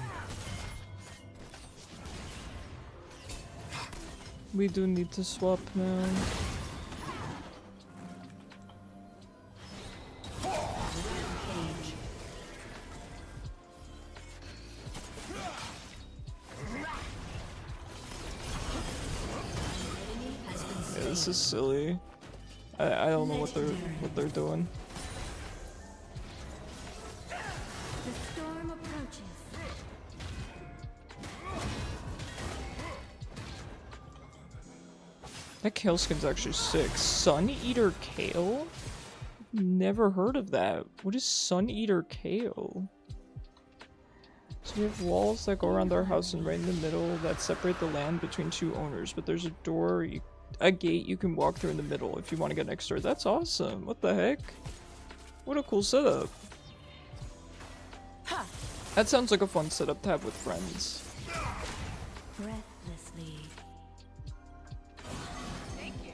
We do need to swap now. Yeah, this is silly. I don't know what they're doing. The storm approaches. That kale skin's actually sick. Sun Eater Kale? Never heard of that. What is Sun Eater Kale? So we have walls that go around our house and right in the middle that separate the land between two owners, but there's a door, a gate you can walk through in the middle if you want to get next door. That's awesome. What the heck? What a cool setup. That sounds like a fun setup to have with friends. Breathlessly. Thank you.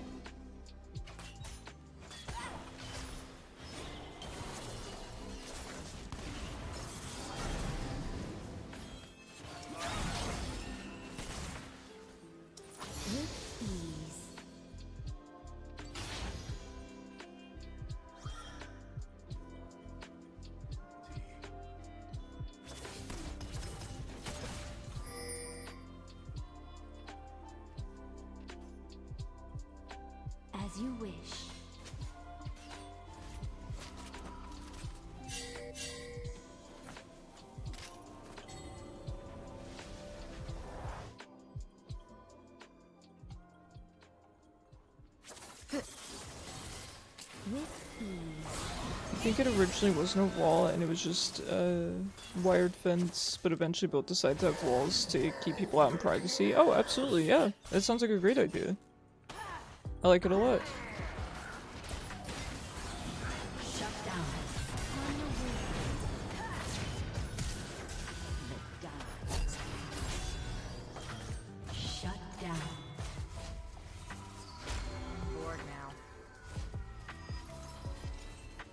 With ease. As you wish. With ease. I think it originally was no wall and it was just a wired fence, but eventually both decided to have walls to keep people out in privacy. Oh, absolutely, yeah. That sounds like a great idea. I like it a lot. Shut down. Shut down. Bored now.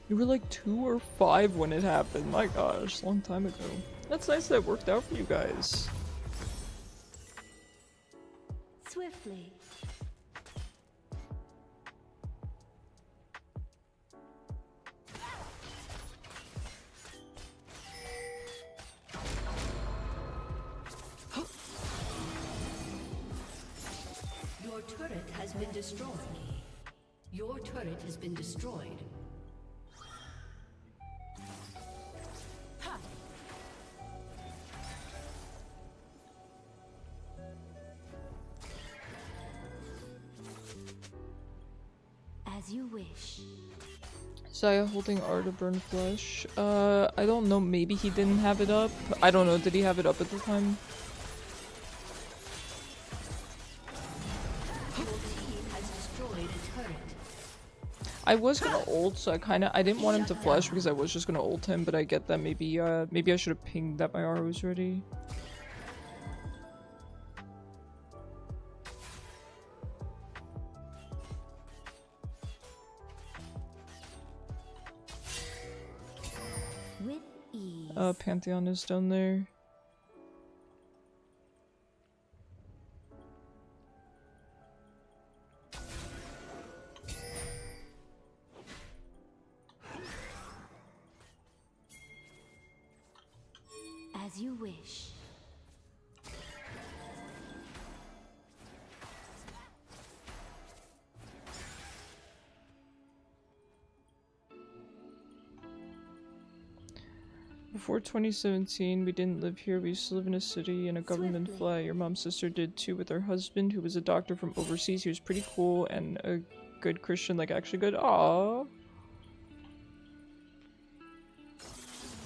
You were like 2 or 5 when it happened. My gosh, long time ago. That's nice that it worked out for you guys. Swiftly. Your turret has been destroyed. Your turret has been destroyed. As you wish. Zaya holding R to burn flesh. I don't know, maybe he didn't have it up. I don't know, did he have it up at the time? Your team has destroyed a turret. I was gonna ult, so I didn't want him to flash because I was just gonna ult him, but I get that maybe I should have pinged that my R was ready. With ease. Pantheon is down there. As you wish. Before 2017, we didn't live here. We used to live in a city in a government Swiftly. flat. Your mom's sister did too with her husband, who was a doctor from overseas. He was pretty cool and a good Christian, like actually good. Aww.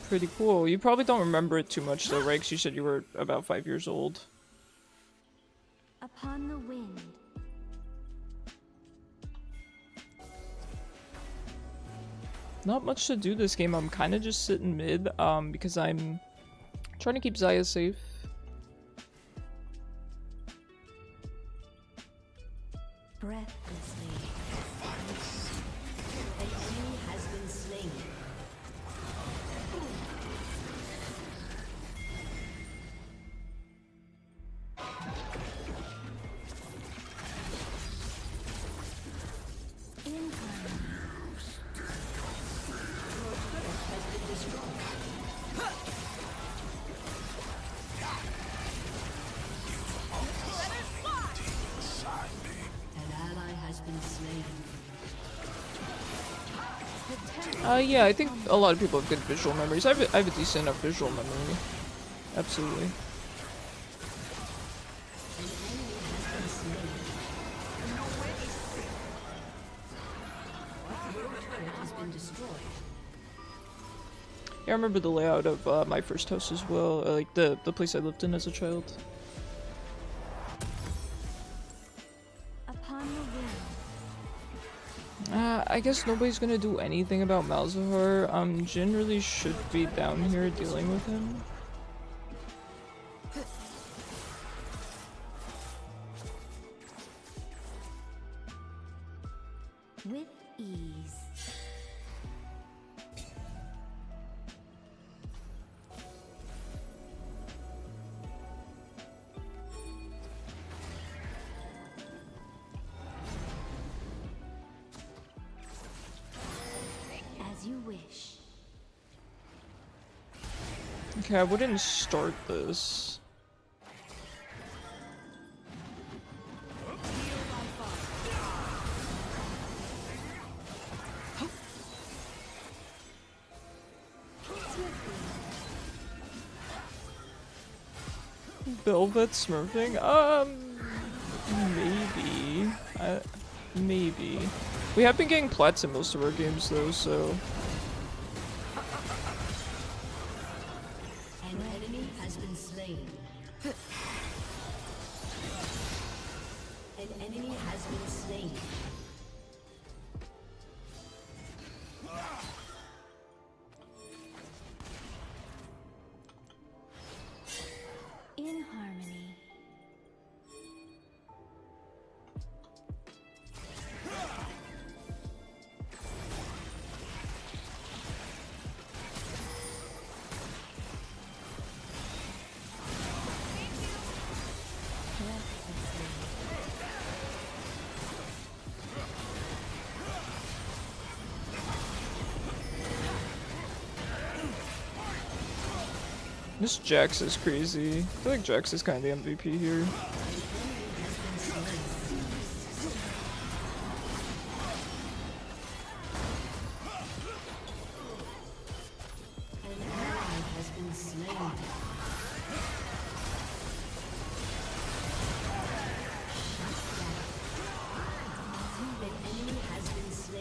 Pretty cool. You probably don't remember it too much though, right? 'Cause you said you were about 5 years old. Upon the wind. Not much to do this game. I'm kind of just sitting mid, because I'm trying to keep Zaya safe. Breathlessly. An enemy has been slain. In harmony. An ally has been slain. Yeah, I think a lot of people have good visual memories. I have a decent enough visual memory. Absolutely. An enemy has been slain. Your turret has been destroyed. Yeah, I remember the layout of my first house as well. Like the place I lived in as a child. Upon the wind. I guess nobody's gonna do anything about Malzahar. Jin really should be down here dealing with him. With ease. As you wish. Okay, I wouldn't start this. Velvet smurfing? Maybe. Maybe. We have been getting plats in most of our games though, so... An enemy has been slain. An enemy has been slain. In harmony. This Jax is crazy. I feel like Jax is kind of the MVP here. An ally has been slain. An enemy has been slain.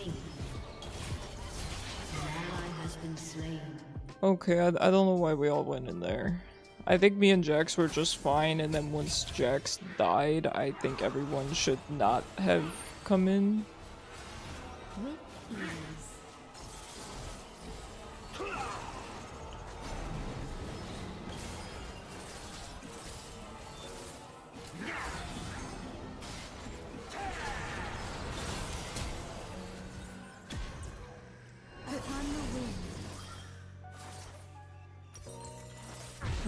slain. Okay, I don't know why we all went in there. I think me and Jax were just fine, and then once Jax died, I think everyone should not have come in. With ease.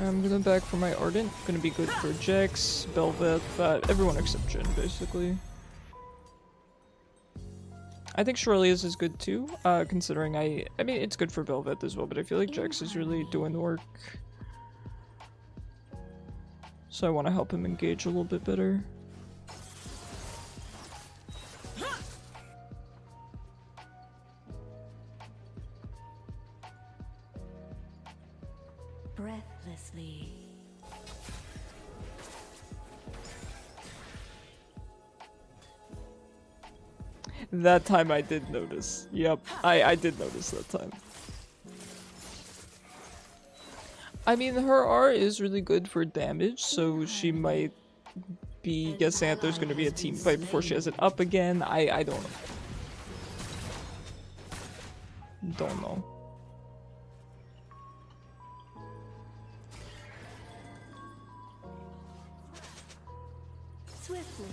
I'm gonna back for my Ardent. Gonna be good for Jax, Velvet, everyone except Jin, basically. I think Shirley's is good too, considering I mean, it's good for Velvet as well, but I feel like Jax is really doing the work. So I want to help him engage a little bit better. Breathlessly. That time I did notice. Yep, I did notice that time. I mean, her R is really good for damage, so she might be guessing that there's gonna be a team fight before she has it up again. I don't know. Don't know. Swiftly.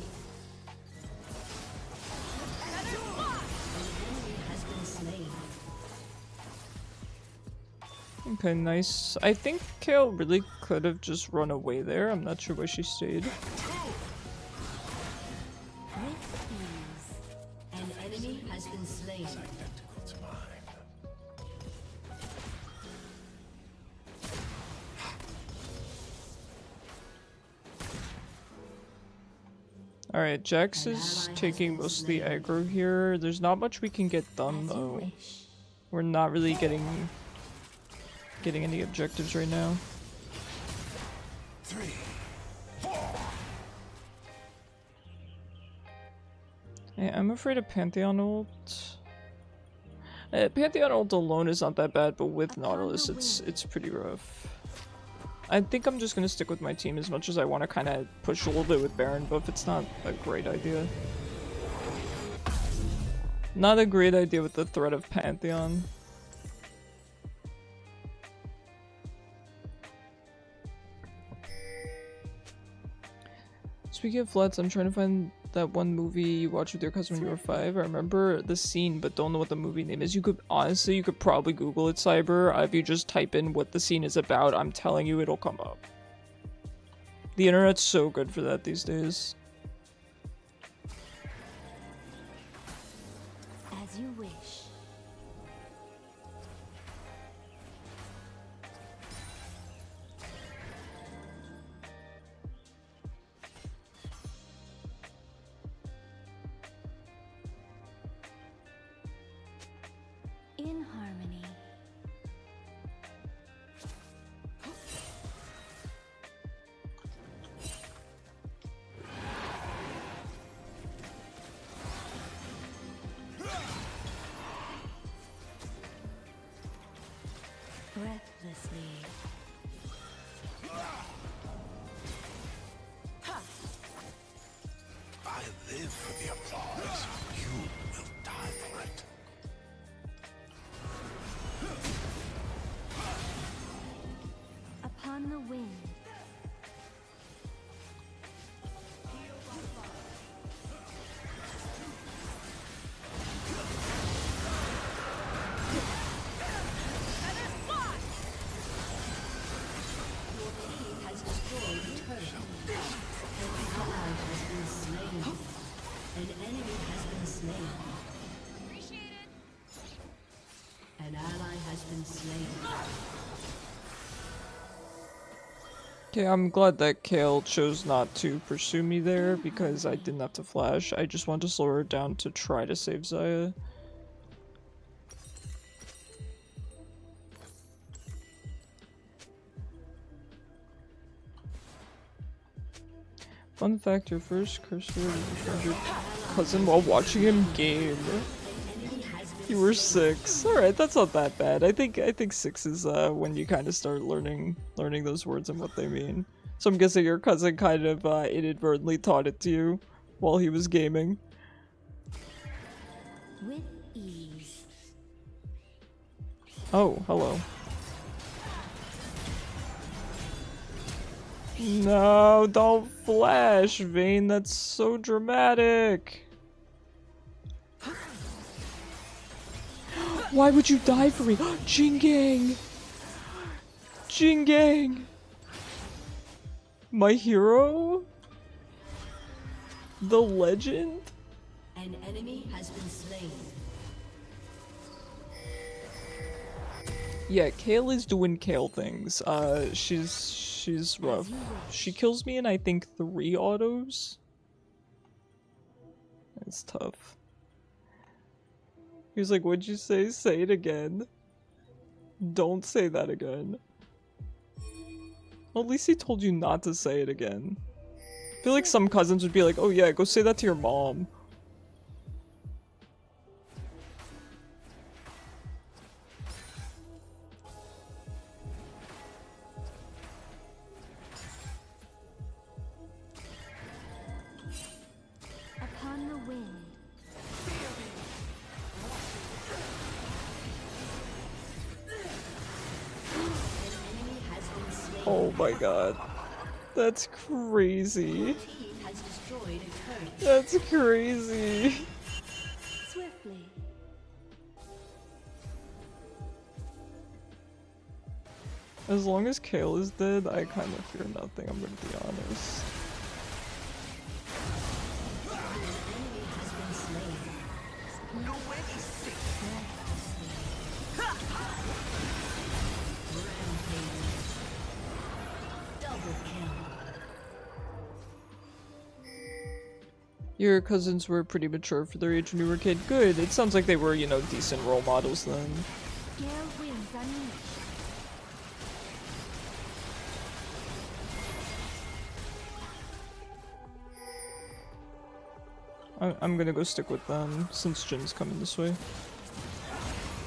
Okay, nice. I think Kale really could have just run away there. I'm not sure why she stayed. With ease. An enemy has been slain. Identical to mine. Alright, Jax is taking most of the aggro here. There's not much we can get done though. We're not really getting any objectives right now. 3, 4. Hey, I'm afraid of Pantheon ult. Pantheon ult alone is not that bad, but with Nautilus it's pretty rough. I think I'm just gonna stick with my team as much as I want to kind of push a little bit with Baron buff. It's not a great idea. Not a great idea with the threat of Pantheon. Speaking of floods, I'm trying to find that one movie you watched with your cousin when you were 5. I remember the scene, but don't know what the movie name is. You could probably Google it, Cyber. If you just type in what the scene is about, I'm telling you it'll come up. The internet's so good for that these days. As you wish. In harmony. Breathlessly. I live for the applause. You will die for it. Upon the wind. Has destroyed a turret. An ally has been slain. An enemy has been slain. An ally has been slain. Okay, I'm glad that Kale chose not to pursue me there because I didn't have to flash. I just wanted to slow her down to try to save Xayah. Fun fact, your first cursor was your cousin while watching him game. An enemy has been You were 6. Alright, that's not that bad. I think 6 is when you kind of start learning those words and what they mean. So I'm guessing your cousin kind of inadvertently taught it to you while he was gaming. With ease. Oh, hello. No, don't flash, Vayne. That's so dramatic. Why would you die for me? Jingang! Jingang! My hero? The legend? An enemy has been slain. Yeah, Kale is doing Kale things. She's rough. She kills me in I think 3 autos. It's tough. He was like, what'd you say? Say it again. Don't say that again. Well, at least he told you not to say it again. I feel like some cousins would be like, oh yeah, go say that to your mom. Upon the wind. Oh my god. That's crazy. Team has destroyed a turret. That's crazy. Swiftly. As long as Kale is dead, I kind of fear nothing, I'm gonna be honest. Your cousins were pretty mature for their age when you were a kid. Good. It sounds like they were, you know, decent role models then. Gale winds unleashed. I'm gonna go stick with them since Jin's coming this way.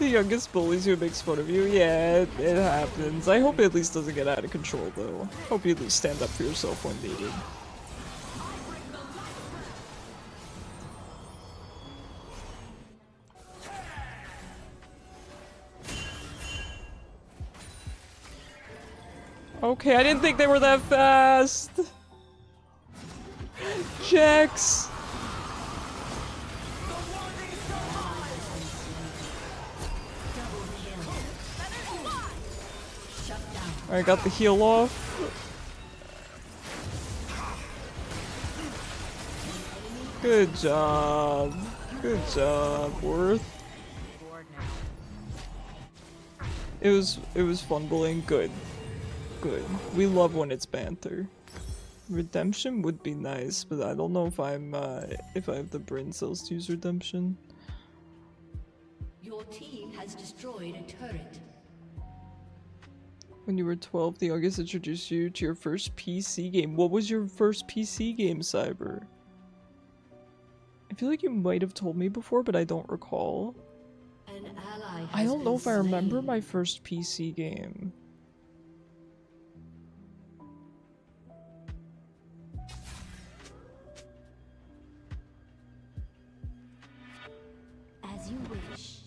The youngest bullies who makes fun of you? Yeah, it happens. I hope it at least doesn't get out of control though. Hope you at least stand up for yourself when needed. Okay, I didn't think they were that fast! Jax! I got the heal off. Good job. Good job, Worth. Bored now. It was fun bullying. Good. Good. We love when it's banter. Redemption would be nice, but I don't know if if I have the brain cells to use redemption. Your team has destroyed a turret. When you were 12, the youngest introduced you to your first PC game. What was your first PC game, Cyber? I feel like you might have told me before, but I don't recall. An ally I don't know if I remember slain. my first PC game. As you wish.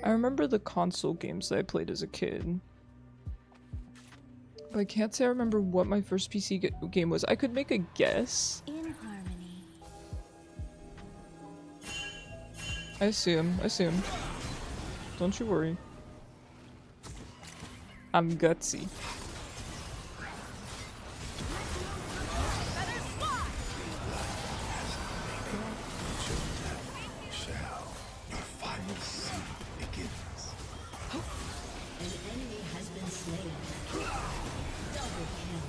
I remember the console games that I played as a kid. But I can't say I remember what my first PC game was. I could make a guess. In harmony. I see him. I see him. Don't you worry. I'm gutsy. Your final seed begins. An enemy has been slain. Double kill.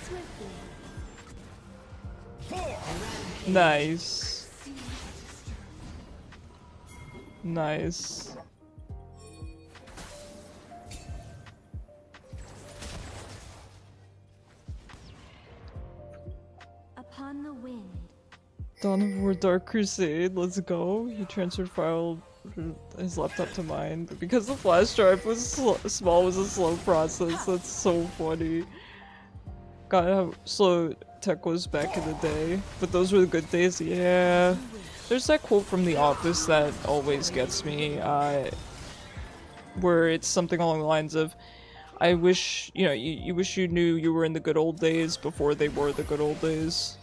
Swiftly. Nice. Nice. Dawn of War Dark Crusade, let's go. He transferred his laptop to mine. But because the flash drive was small, was a slow process. That's so funny. God, how slow tech was back in the day. But those were the good days, yeah. There's that quote from The Office that always gets me, where it's something along the lines of, I wish, you know, you wish you knew you were in the good old days before they were the good old days.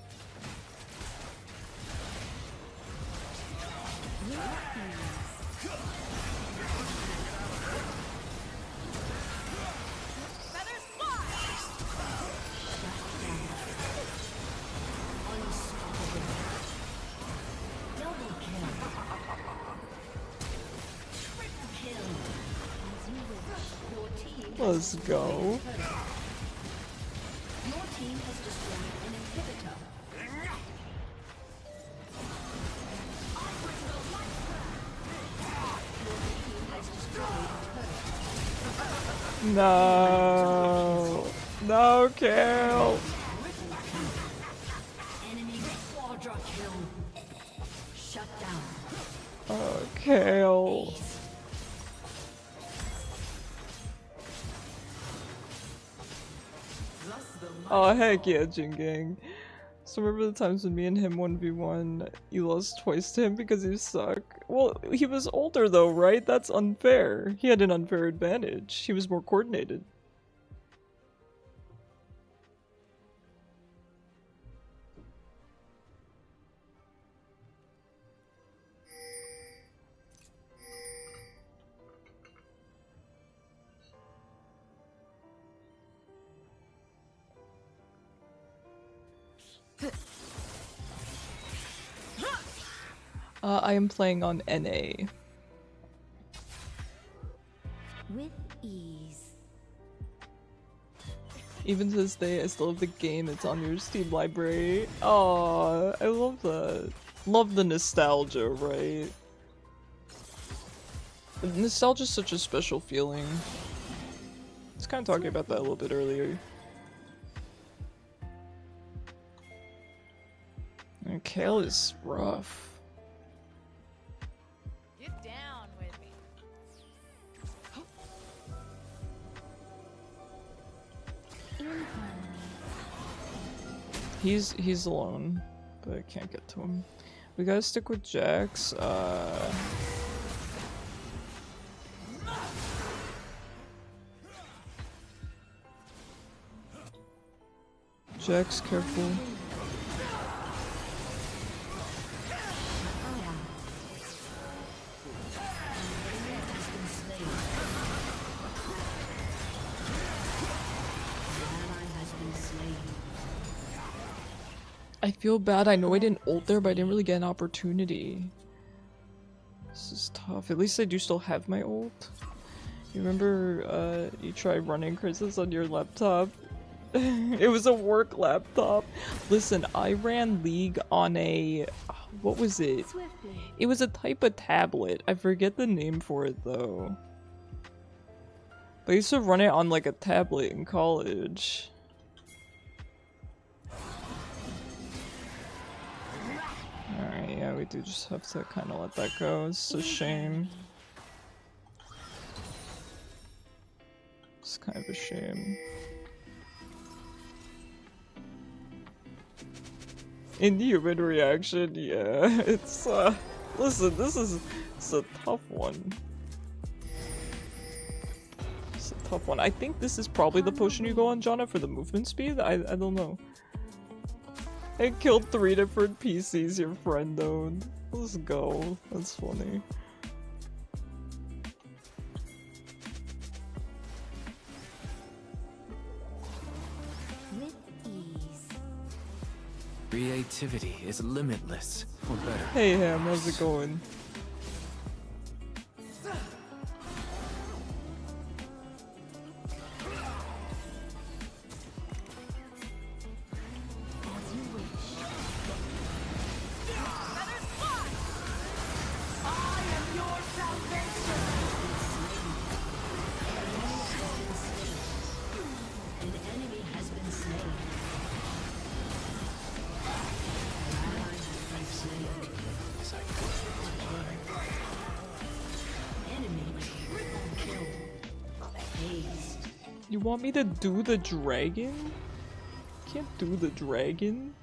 Let's go. Your team has destroyed an inhibitor. Your team has destroyed a turret. No. No kill. Enemy quadra kill. Shut down. Oh, kill. Oh heck yeah, Jin Gang. So remember the times when me and him 1v1, you lost twice to him because you suck? Well, he was older though, right? That's unfair. He had an unfair advantage. He was more coordinated. I am playing on NA. With ease. Even to this day, I still have the game. It's on your Steam library. Oh, I love that. Love the nostalgia, right? Nostalgia's such a special feeling. I was kind of talking about that a little bit earlier. And Kale is rough. Get down with me. He's alone, but I can't get to him. We gotta stick with Jax. Jax, careful. I feel bad. I know I didn't ult there, but I didn't really get an opportunity. This is tough. At least I do still have my ult. You remember you tried running Chris's on your laptop? It was a work laptop. Listen, I ran League on a... what was it? It was a type of tablet. I forget the name for it though. But I used to run it on like a tablet in college. Alright, yeah, we do just have to kind of let that go. It's a shame. It's kind of a shame. Inhuman reaction, yeah. It's, listen, it's a tough one. It's a tough one. I think this is probably the potion you go on, Janna, for the movement speed? I don't know. I killed 3 different PCs your friend owned. Let's go. That's funny. With ease. Creativity is limitless, or better. Hey Ham, how's it going? You want me to do the dragon? Can't do the dragon.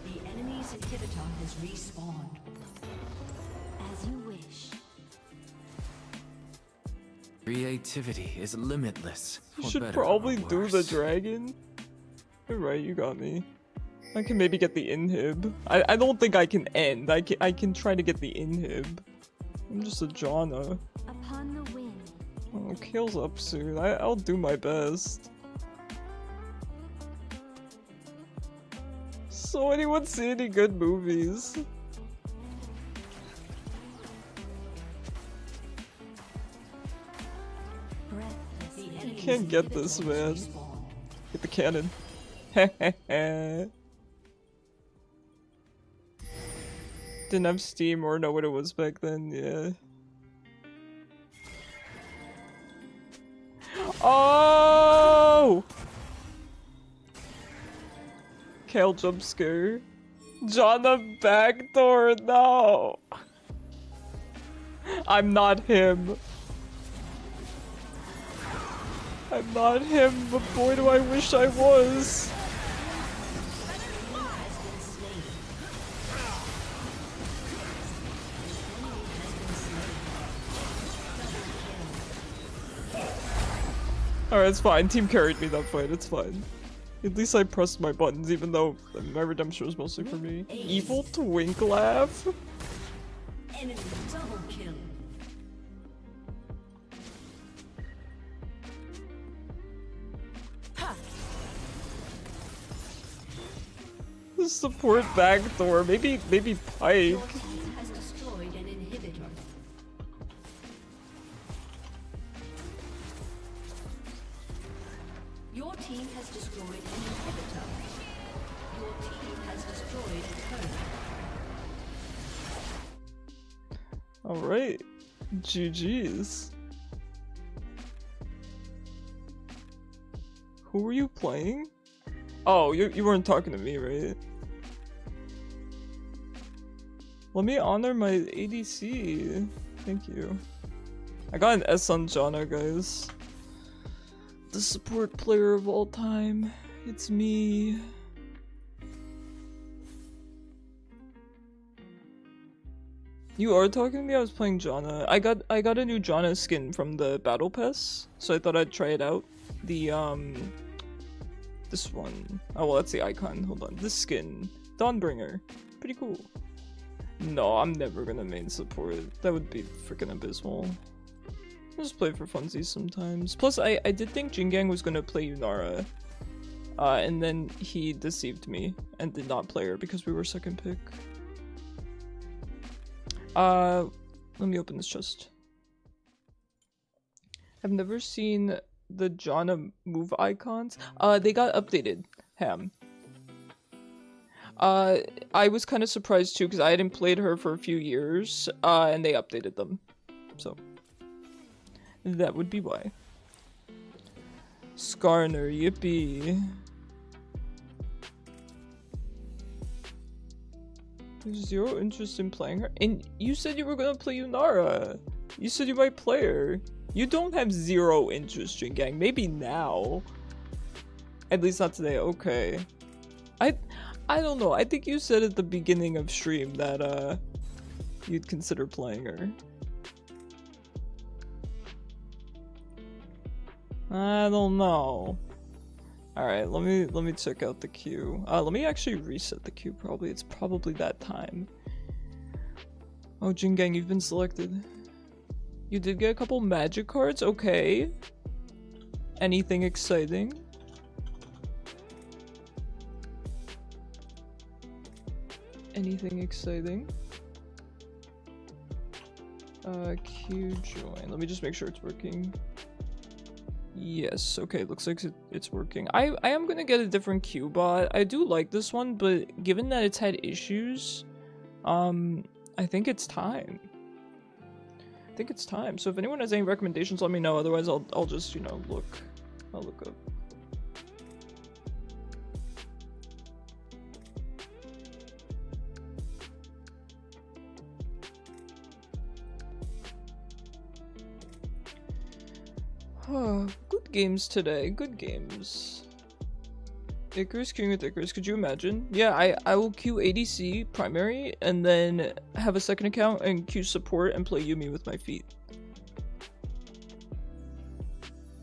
The enemy's inhibitor has respawned. As you wish. Creativity is limitless. You for should better or probably do the worse. dragon. Alright, you got me. I can maybe get the inhib. I don't think I can end. I can try to get the inhib. I'm just a Janna. Upon the wind. Oh, Kale's up soon. I'll do my best. So anyone see any good movies? Breathless. The haze. enemy's Can't get inhibitor this, has man. respawned. Get the cannon. Heh. Didn't have Steam or know what it was back then, yeah. Oh! Kale jump scare. Janna backdoor, no! I'm not him. I'm not him, but boy do I wish I was. Alright, it's fine. Team carried me that fight. It's fine. At least I pressed my buttons, even though my redemption was mostly for me. Evil Twink Laugh? Enemy double kill. The support backdoor. Maybe Pike. Your team has destroyed an inhibitor. Your team has destroyed an inhibitor. Your team has destroyed a turret. Alright. GG's. Who were you playing? Oh, you weren't talking to me, right? Let me honor my ADC. Thank you. I got an S on Janna, guys. The support player of all time. It's me. You are talking to me? I was playing Janna. I got a new Janna skin from the Battle Pass, so I thought I'd try it out. The this one. Oh well, that's the icon. Hold on. This skin. Dawnbringer. Pretty cool. No, I'm never gonna main support. That would be freaking abysmal. I just play for funsies sometimes. Plus, I did think Jingang was gonna play Yunara. And then he deceived me and did not play her because we were second pick. Let me open this chest. I've never seen the Janna move icons. They got updated, Ham. I was kind of surprised too because I hadn't played her for a few years, and they updated them. So, that would be why. Skarner, yippee. There's zero interest in playing her. And you said you were gonna play Yunara. You said you might play her. You don't have zero interest, Jingang. Maybe now. At least not today. Okay. I don't know. I think you said at the beginning of stream that you'd consider playing her. I don't know. Alright, let me check out the queue. Let me actually reset the queue probably. It's probably that time. Oh, Jingang, you've been selected. You did get a couple magic cards? Okay. Anything exciting? Anything exciting? Queue join. Let me just make sure it's working. Yes, okay, looks like it's working. I am gonna get a different queue bot. I do like this one, but given that it's had issues, I think it's time. I think it's time. So if anyone has any recommendations, let me know. Otherwise, I'll just, you know, I'll look up. Good games today, good games. Icarus queuing with Icarus, could you imagine? Yeah, I will queue ADC primary and then have a second account and queue support and play Yumi with my feet.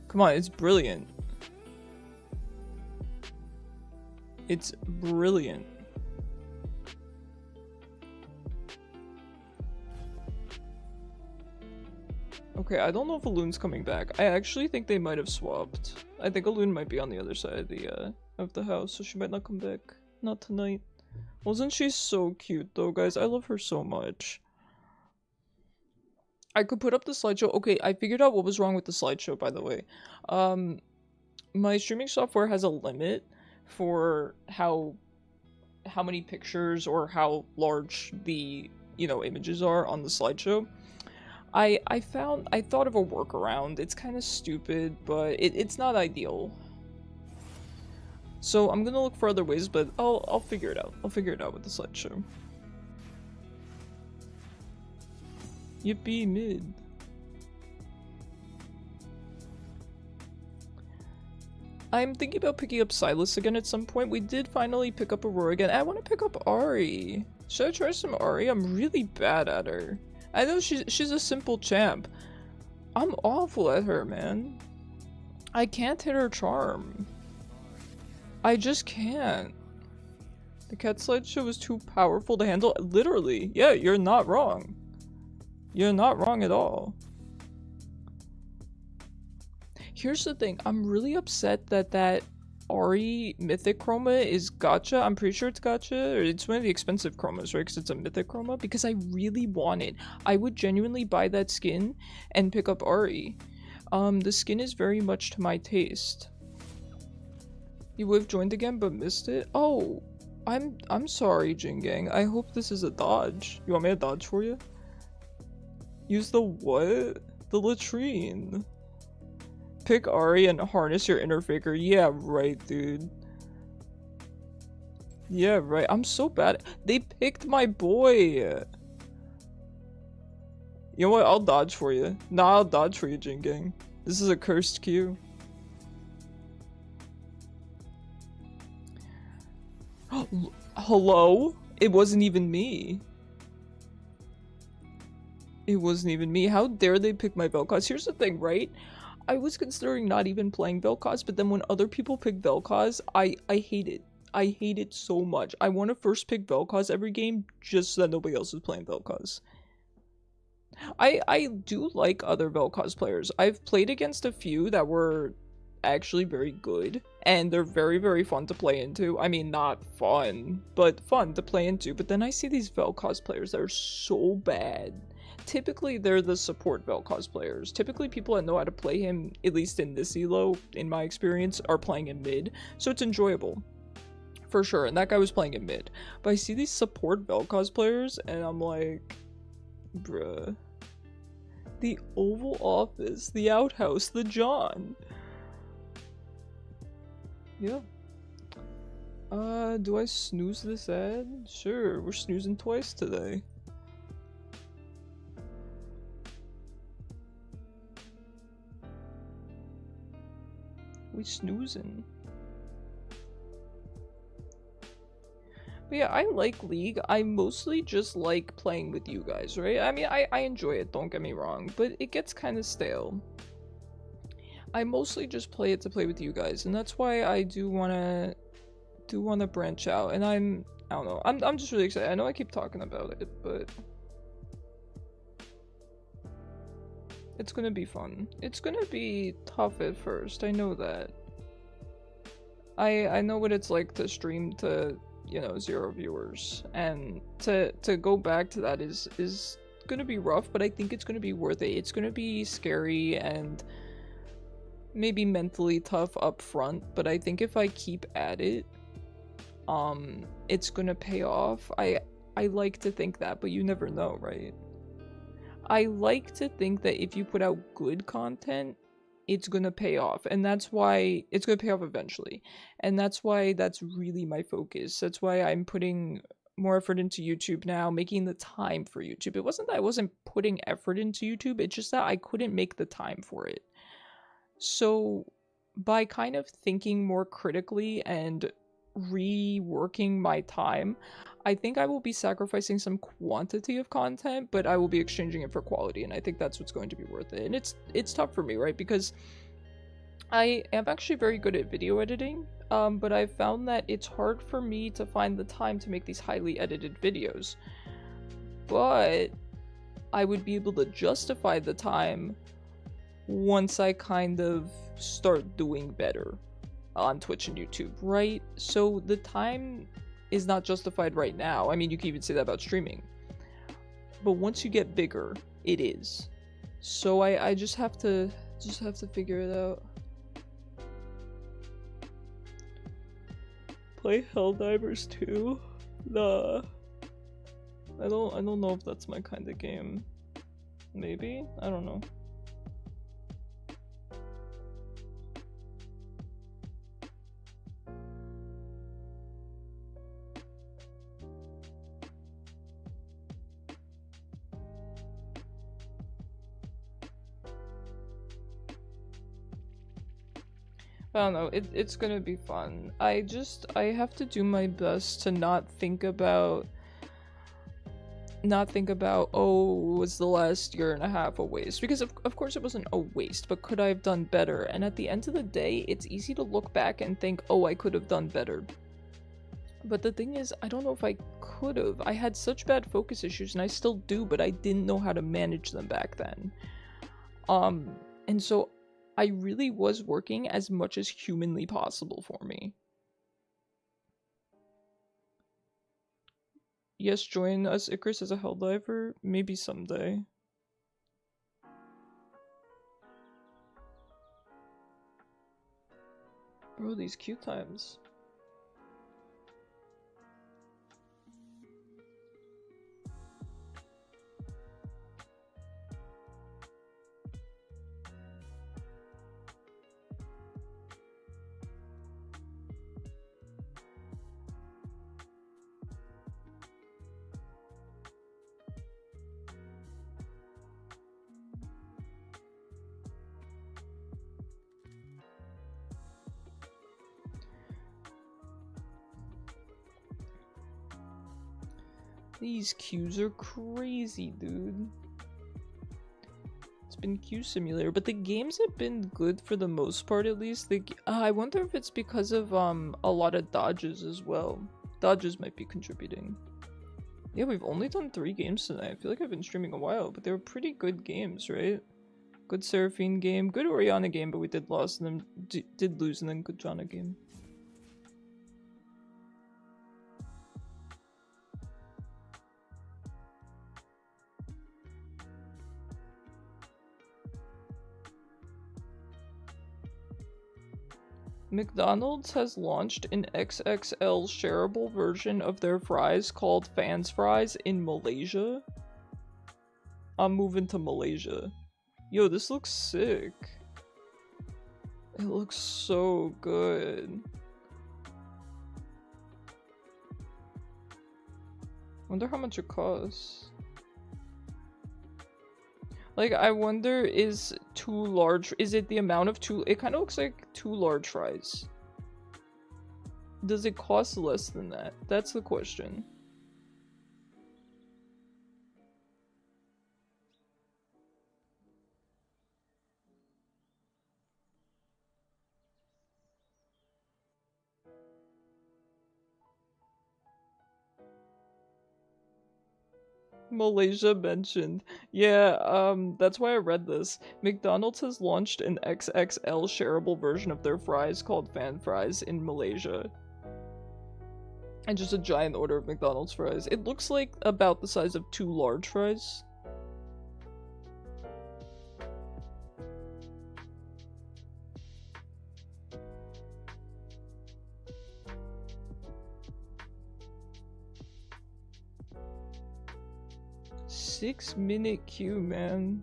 Come on, it's brilliant. It's brilliant. Okay, I don't know if Alun's coming back. I actually think they might have swapped. I think Alun might be on the other side of the house, so she might not come back. Not tonight. Wasn't she so cute though, guys? I love her so much. I could put up the slideshow. Okay, I figured out what was wrong with the slideshow, by the way. My streaming software has a limit for how many pictures or how large the, you know, images are on the slideshow. I thought of a workaround. It's kind of stupid, but it's not ideal. So I'm gonna look for other ways, but I'll figure it out. I'll figure it out with the slideshow. Yippee mid. I'm thinking about picking up Silas again at some point. We did finally pick up Aurora again. I want to pick up Ahri. Should I try some Ahri? I'm really bad at her. I know she's a simple champ. I'm awful at her, man. I can't hit her charm. I just can't. The cat slideshow was too powerful to handle. Literally. Yeah, you're not wrong. You're not wrong at all. Here's the thing. I'm really upset that Ahri mythic chroma is gacha. I'm pretty sure it's gacha, or it's one of the expensive chromas, right? Because it's a mythic chroma. Because I really want it. I would genuinely buy that skin and pick up Ahri. The skin is very much to my taste. You would have joined again but missed it? Oh, I'm sorry, Jingang. I hope this is a dodge. You want me to dodge for you? Use the what? The latrine. Pick Ahri and harness your inner faker. Yeah, right, dude. Yeah, right. I'm so bad. They picked my boy. You know what? I'll dodge for you. Nah, I'll dodge for you, Jingang. This is a cursed queue. Hello? It wasn't even me. It wasn't even me. How dare they pick my Vel'koz? Here's the thing, right? I was considering not even playing Vel'koz, but then when other people pick Vel'koz, I hate it. I hate it so much. I want to first pick Vel'koz every game just so that nobody else is playing Vel'koz. I do like other Vel'koz players. I've played against a few that were actually very good, and they're very, very fun to play into. I mean, not fun, but fun to play into. But then I see these Vel'koz players that are so bad. Typically, they're the support Vel'koz players. Typically, people that know how to play him, at least in this elo, in my experience, are playing in mid. So it's enjoyable. For sure. And that guy was playing in mid. But I see these support Vel'koz players, and I'm like, bruh. The Oval Office, the Outhouse, the John. Yeah. Do I snooze this ad? Sure, we're snoozing twice today. We snoozing. But yeah, I like League. I mostly just like playing with you guys, right? I mean, I enjoy it, don't get me wrong, but it gets kind of stale. I mostly just play it to play with you guys, and that's why I do wanna branch out. And I don't know. I'm just really excited. I know I keep talking about it, but it's gonna be fun. It's gonna be tough at first. I know that. I know what it's like to stream to, you know, 0 viewers, and to go back to that is gonna be rough, but I think it's gonna be worth it. It's gonna be scary and maybe mentally tough up front, but I think if I keep at it, it's gonna pay off. I like to think that, but you never know, right? I like to think that if you put out good content, it's gonna pay off, and that's why it's gonna pay off eventually, and that's why that's really my focus. That's why I'm putting more effort into YouTube now, making the time for YouTube. It wasn't that I wasn't putting effort into YouTube, it's just that I couldn't make the time for it. So by kind of thinking more critically and reworking my time, I think I will be sacrificing some quantity of content, but I will be exchanging it for quality, and I think that's what's going to be worth it. And it's tough for me, right? Because I am actually very good at video editing, but I've found that it's hard for me to find the time to make these highly edited videos. But I would be able to justify the time once I kind of start doing better on Twitch and YouTube, right? So the time is not justified right now. I mean, you can even say that about streaming. But once you get bigger, it is. So I just have to figure it out. Play Helldivers 2? Nah. I don't know if that's my kind of game. Maybe? I don't know. I don't know, it's gonna be fun. I have to do my best to not think about, oh, was the last year and a half a waste? Because of course it wasn't a waste, but could I have done better? And at the end of the day, it's easy to look back and think, oh, I could have done better. But the thing is, I don't know if I could have. I had such bad focus issues, and I still do, but I didn't know how to manage them back then. And so I really was working as much as humanly possible for me. Yes, join us, Icarus, as a Helldiver? Maybe someday. Bro, these queue times. These queues are crazy, dude. It's been queue simulator, but the games have been good for the most part, at least. I wonder if it's because of a lot of dodges as well. Dodges might be contributing. Yeah, we've only done 3 games tonight. I feel like I've been streaming a while, but they were pretty good games, right? Good Seraphine game, good Orianna game, but we did lose, and then did lose, and then good Janna game. McDonald's has launched an XXL shareable version of their fries called Fans Fries in Malaysia. I'm moving to Malaysia. Yo, this looks sick. It looks so good. Wonder how much it costs. Like, I wonder, is it the amount of it kind of looks like 2 large fries. Does it cost less than that? That's the question. Malaysia mentioned. Yeah, that's why I read this. McDonald's has launched an XXL shareable version of their fries called Fan Fries in Malaysia. And just a giant order of McDonald's fries. It looks like about the size of 2 large fries. Six-minute queue, man.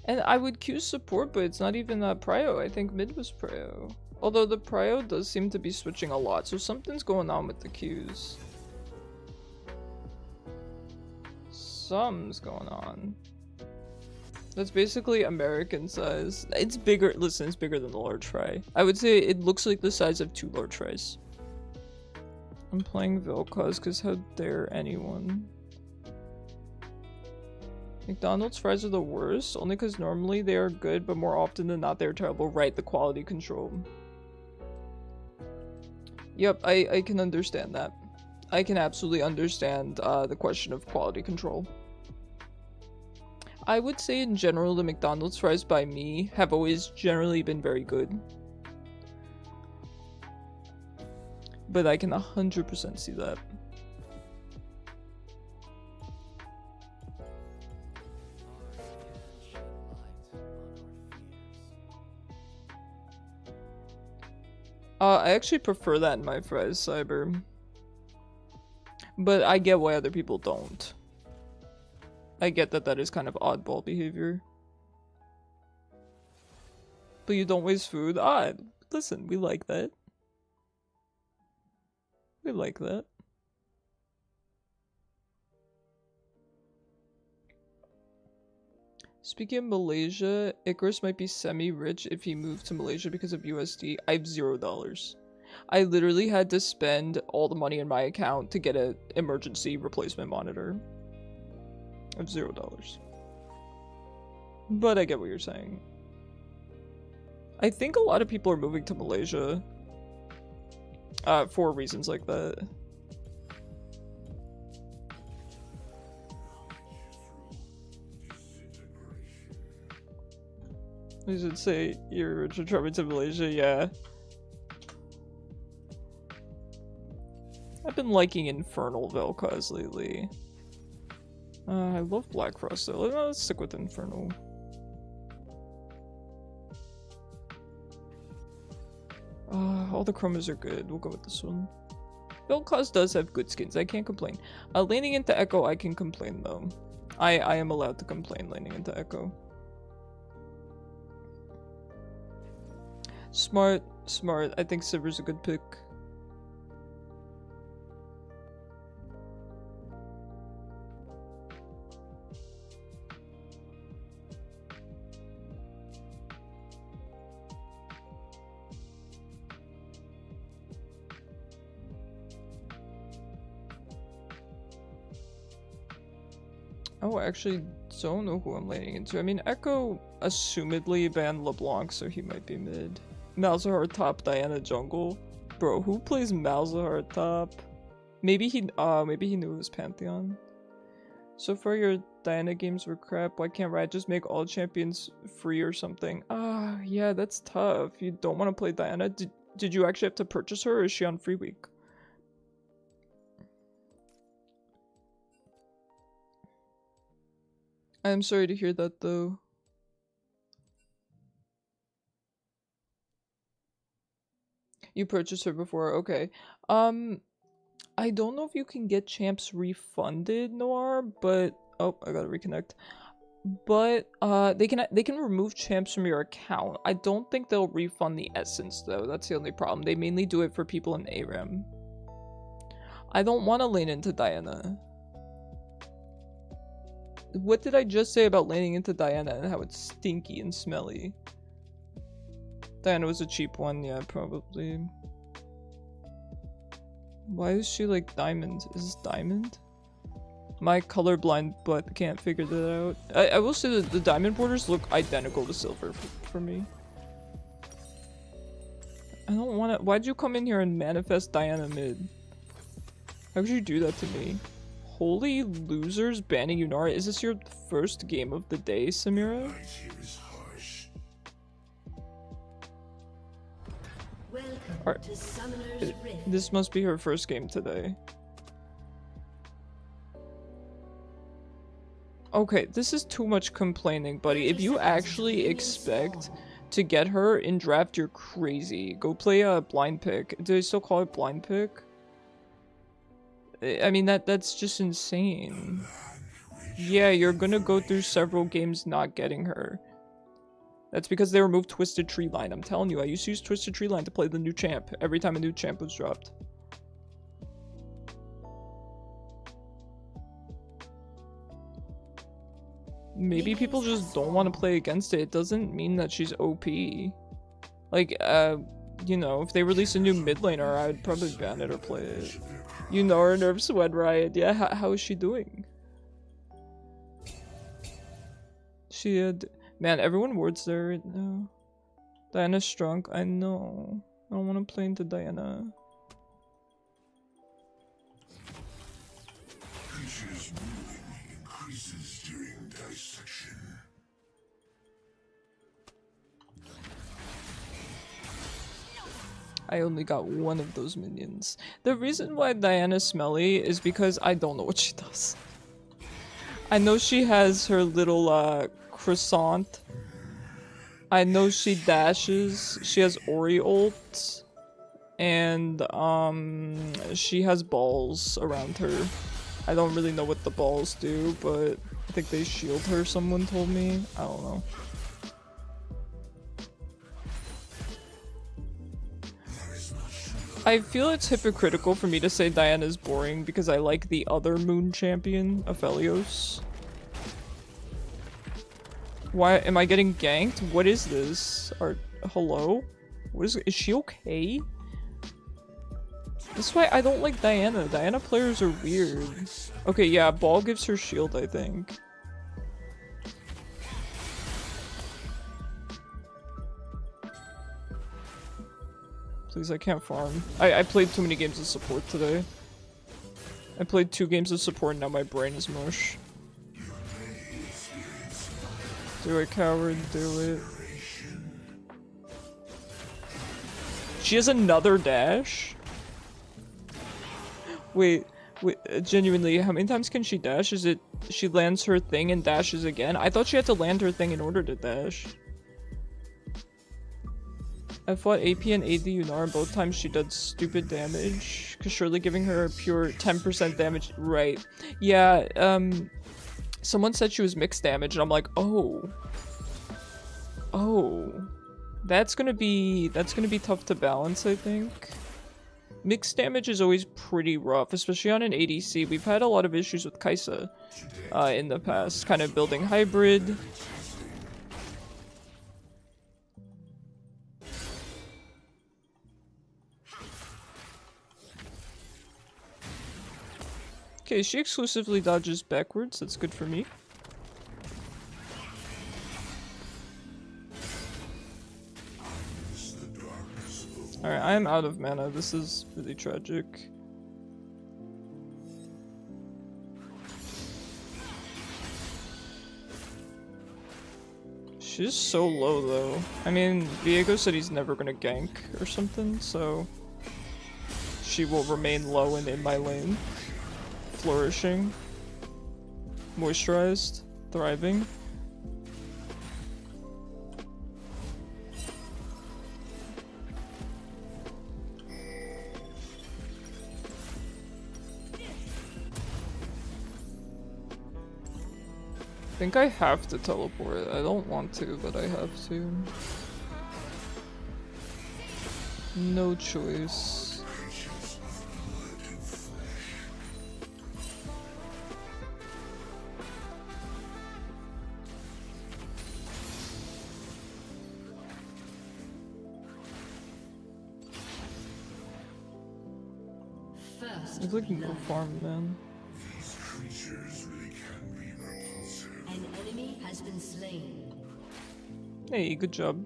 And I would queue support, but it's not even prio. I think mid was prio. Although the prio does seem to be switching a lot, so something's going on with the queues. Something's going on. That's basically American size. It's bigger. Listen, it's bigger than the large fry. I would say it looks like the size of 2 large fries. I'm playing Vel'koz because how dare anyone? McDonald's fries are the worst, only because normally they are good, but more often than not they're terrible. Right, the quality control. Yep, I can understand that. I can absolutely understand the question of quality control. I would say in general the McDonald's fries by me have always generally been very good. But I can 100% see that. I actually prefer that in my fries, Cyber. But I get why other people don't. I get that that is kind of oddball behavior. But you don't waste food? Ah, listen, we like that. We like that. Speaking of Malaysia, Icarus might be semi-rich if he moved to Malaysia because of USD. I have $0. I literally had to spend all the money in my account to get an emergency replacement monitor. I have $0. But I get what you're saying. I think a lot of people are moving to Malaysia. For reasons like that. You should say you're traveling to Malaysia, yeah. I've been liking Infernal Vel'koz lately. I love Black Frost though. Let's stick with Infernal. All the chromas are good. We'll go with this one. Vel'koz does have good skins. I can't complain. Laning into Echo, I can complain though. I am allowed to complain laning into Echo. Smart. I think Sivir's a good pick. Oh, I actually don't know who I'm laning into. I mean, Echo assumedly banned LeBlanc, so he might be mid. Malzahar top, Diana jungle. Bro, who plays Malzahar top? Maybe he knew it was Pantheon. So far your Diana games were crap. Why can't Riot just make all champions free or something? Yeah, that's tough. You don't want to play Diana. Did you actually have to purchase her, or is she on free week? I'm sorry to hear that though. You purchased her before, okay. I don't know if you can get champs refunded, Noir, but oh, I gotta reconnect. But they can remove champs from your account. I don't think they'll refund the essence though. That's the only problem. They mainly do it for people in ARAM. I don't want to lane into Diana. What did I just say about laning into Diana and how it's stinky and smelly? Diana was a cheap one, yeah, probably. Why is she like diamond? Is this diamond? My colorblind butt can't figure that out. I will say that the diamond borders look identical to silver for me. I don't want to. Why'd you come in here and manifest Diana mid? How could you do that to me? Holy losers banning Yunara. Is this your first game of the day, Samira? Welcome to Summoner's Rift. This must be her first game today. Okay, this is too much complaining, buddy. If you actually expect to get her in draft, you're crazy. Go play a blind pick. Do they still call it blind pick? I mean, that's just insane. Yeah, you're gonna go through several games not getting her. That's because they removed Twisted Tree Line. I'm telling you, I used to use Twisted Tree Line to play the new champ every time a new champ was dropped. maybe people just don't want to play against it. It doesn't mean that she's OP. Like, you know, if they release a new mid laner, I'd probably ban it or play it. You know her nerfs when Riot. Yeah, how is she doing? She had... Man, everyone wards there right now. Diana's strong. I know. I don't want to play into Diana. Creatures moving increases during dissection. I only got one of those minions. The reason why Diana's smelly is because I don't know what she does. I know she has her little croissant. I know she dashes. She has Ori ult. And she has balls around her. I don't really know what the balls do, but I think they shield her, someone told me. I don't know. I feel it's hypocritical for me to say Diana's boring because I like the other moon champion, Vel'koz. Why am I getting ganked? What is this? Hello? What is she okay? That's why I don't like Diana. Diana players are weird. Okay, yeah, Ball gives her shield, I think. Please, I can't farm. I played too many games of support today. I played 2 games of support and now my brain is mush. Do it, coward, do it. She has another dash? Wait, genuinely, how many times can she dash? Is it she lands her thing and dashes again? I thought she had to land her thing in order to dash. I fought AP and AD Yunar both times she did stupid damage. Cause surely giving her a pure 10% damage, right. Yeah, someone said she was mixed damage and I'm like, oh. Oh. That's gonna be tough to balance, I think. Mixed damage is always pretty rough, especially on an ADC. We've had a lot of issues with Kai'Sa in the past, kind of building hybrid. Okay, she exclusively dodges backwards. That's good for me. Alright, I am out of mana. This is really tragic. She's so low though. I mean, Viego said he's never gonna gank or something, so she will remain low and in my lane. Flourishing. Moisturized. Thriving. I think I have to teleport. I don't want to, but I have to. No choice. It's like no farm, man. These creatures really can be repulsive. An enemy has been slain. Hey, good job.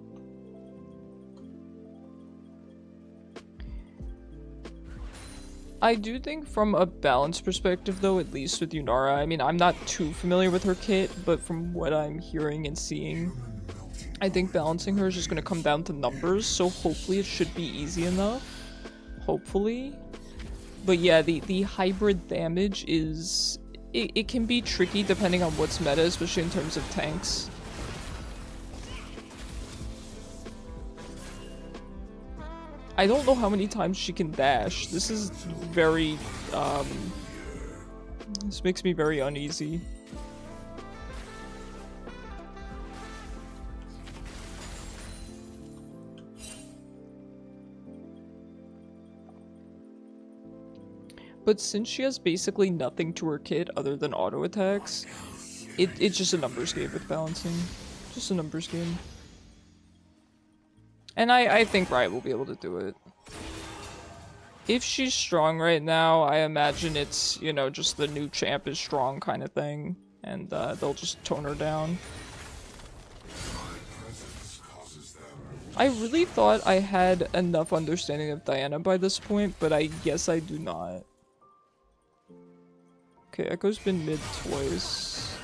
I do think from a balance perspective though, at least with Yunara, I mean, I'm not too familiar with her kit, but from what I'm hearing and seeing, I think balancing her is just going to come down to numbers, so hopefully it should be easy enough. Hopefully. But yeah, the hybrid damage is... It can be tricky depending on what's meta, especially in terms of tanks. I don't know how many times she can dash. This is very... This makes me very uneasy. But since she has basically nothing to her kit other than auto attacks, It's just a numbers game with balancing. Just a numbers game. And I think Riot will be able to do it. If she's strong right now, I imagine it's, you know, just the new champ is strong kind of thing. And they'll just tone her down. I really thought I had enough understanding of Diana by this point, but I guess I do not. Okay, Echo's been mid twice.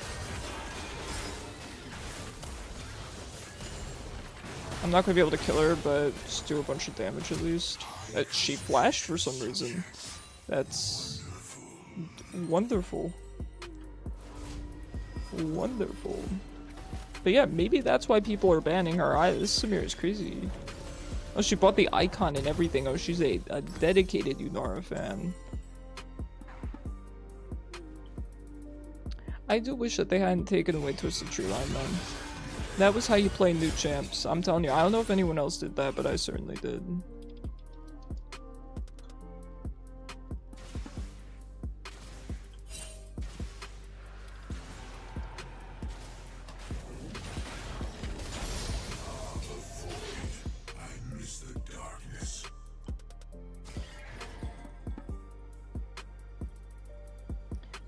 I'm not gonna be able to kill her, but just do a bunch of damage at least. She flashed for some reason. That's wonderful. Wonderful. But yeah, maybe that's why people are banning her. This Samira is crazy. Oh, she bought the icon and everything. Oh, she's a dedicated Yunara fan. I do wish that they hadn't taken away Twisted Tree Line then. That was how you play new champs. I'm telling you, I don't know if anyone else did that, but I certainly did.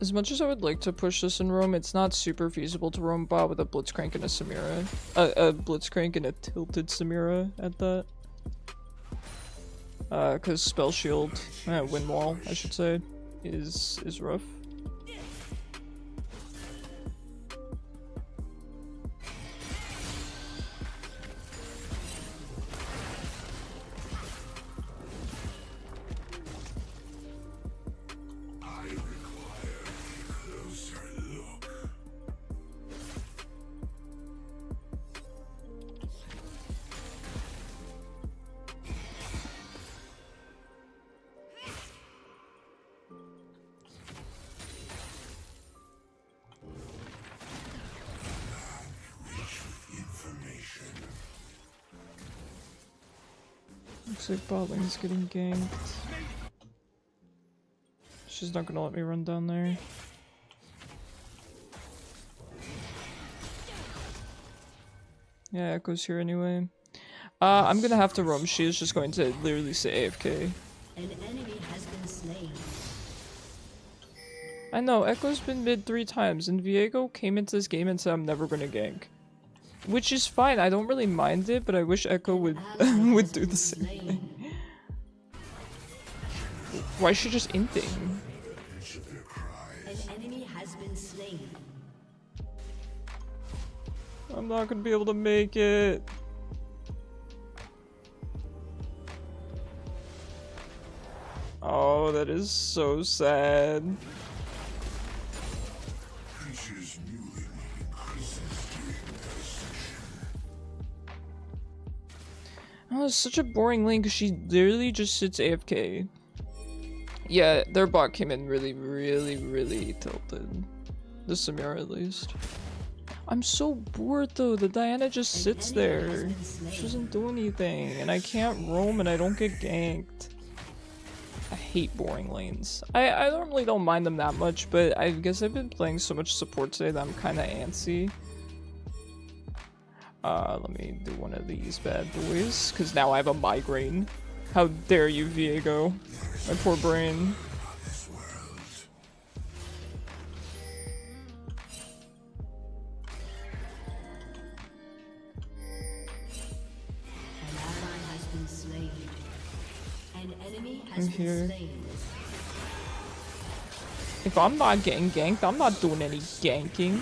As much as I would like to push this in roam, it's not super feasible to roam bot with a Blitzcrank and a Samira. A Blitzcrank and a tilted Samira at that. Cause Spell Shield, Wind Wall, I should say, is rough. Looks like bot lane's getting ganked. She's not gonna let me run down there. Yeah, Echo's here anyway. I'm gonna have to roam. She is just going to literally say AFK. An enemy has been slain. I know, Echo's been mid 3 times, and Viego came into this game and said I'm never gonna gank. Which is fine, I don't really mind it, but I wish Echo would would do the same thing. Why is she just inting? An enemy has been slain. I'm not gonna be able to make it. Oh, that is so sad. Oh, it's such a boring lane because she literally just sits AFK. Yeah, their bot came in really tilted. The Samira at least. I'm so bored though, the Diana just sits there. She doesn't do anything, and I can't roam and I don't get ganked. I hate boring lanes. I normally don't mind them that much, but I guess I've been playing so much support today that I'm kinda antsy. Let me do one of these bad boys, because now I have a migraine. How dare you, Viego? My poor brain. An ally has been slain. An enemy has I'm been here. slain. If I'm not getting ganked, I'm not doing any ganking.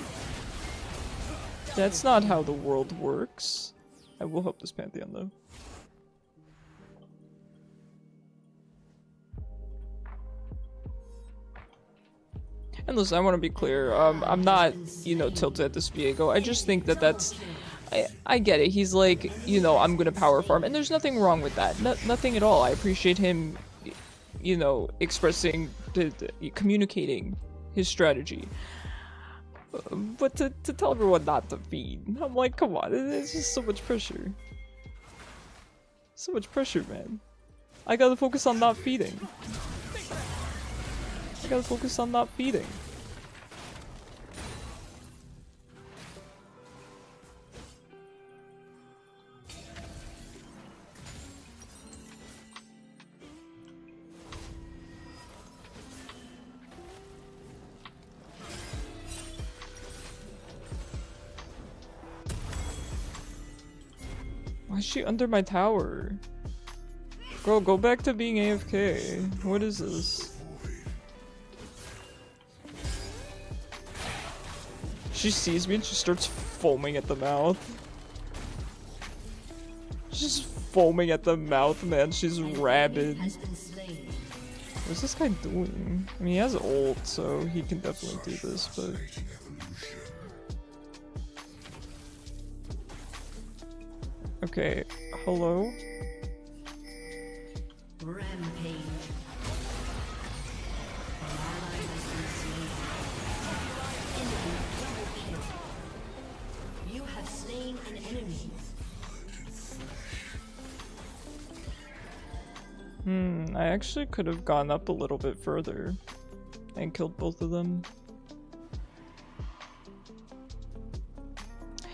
That's not how the world works. I will help this Pantheon though. And listen, I want to be clear. I'm not, you know, tilted at this Viego. I just think that that's... I get it. He's like, you know, I'm gonna power farm, and there's nothing wrong with that. Nothing at all. I appreciate him, you know, expressing, communicating his strategy. But to tell everyone not to feed, I'm like, come on, it's just so much pressure. So much pressure, man. I gotta focus on not feeding. I gotta focus on not feeding. is she under my tower? Girl, go back to being AFK. What is this? She sees me and she starts foaming at the mouth. She's foaming at the mouth, man. She's rabid. What's this guy doing? I mean, he has ult, so he can definitely do this, but... Okay, hello? Rampage. An ally has been slain. Enemy double kill. You have slain an enemy. I actually could have gone up a little bit further and killed both of them.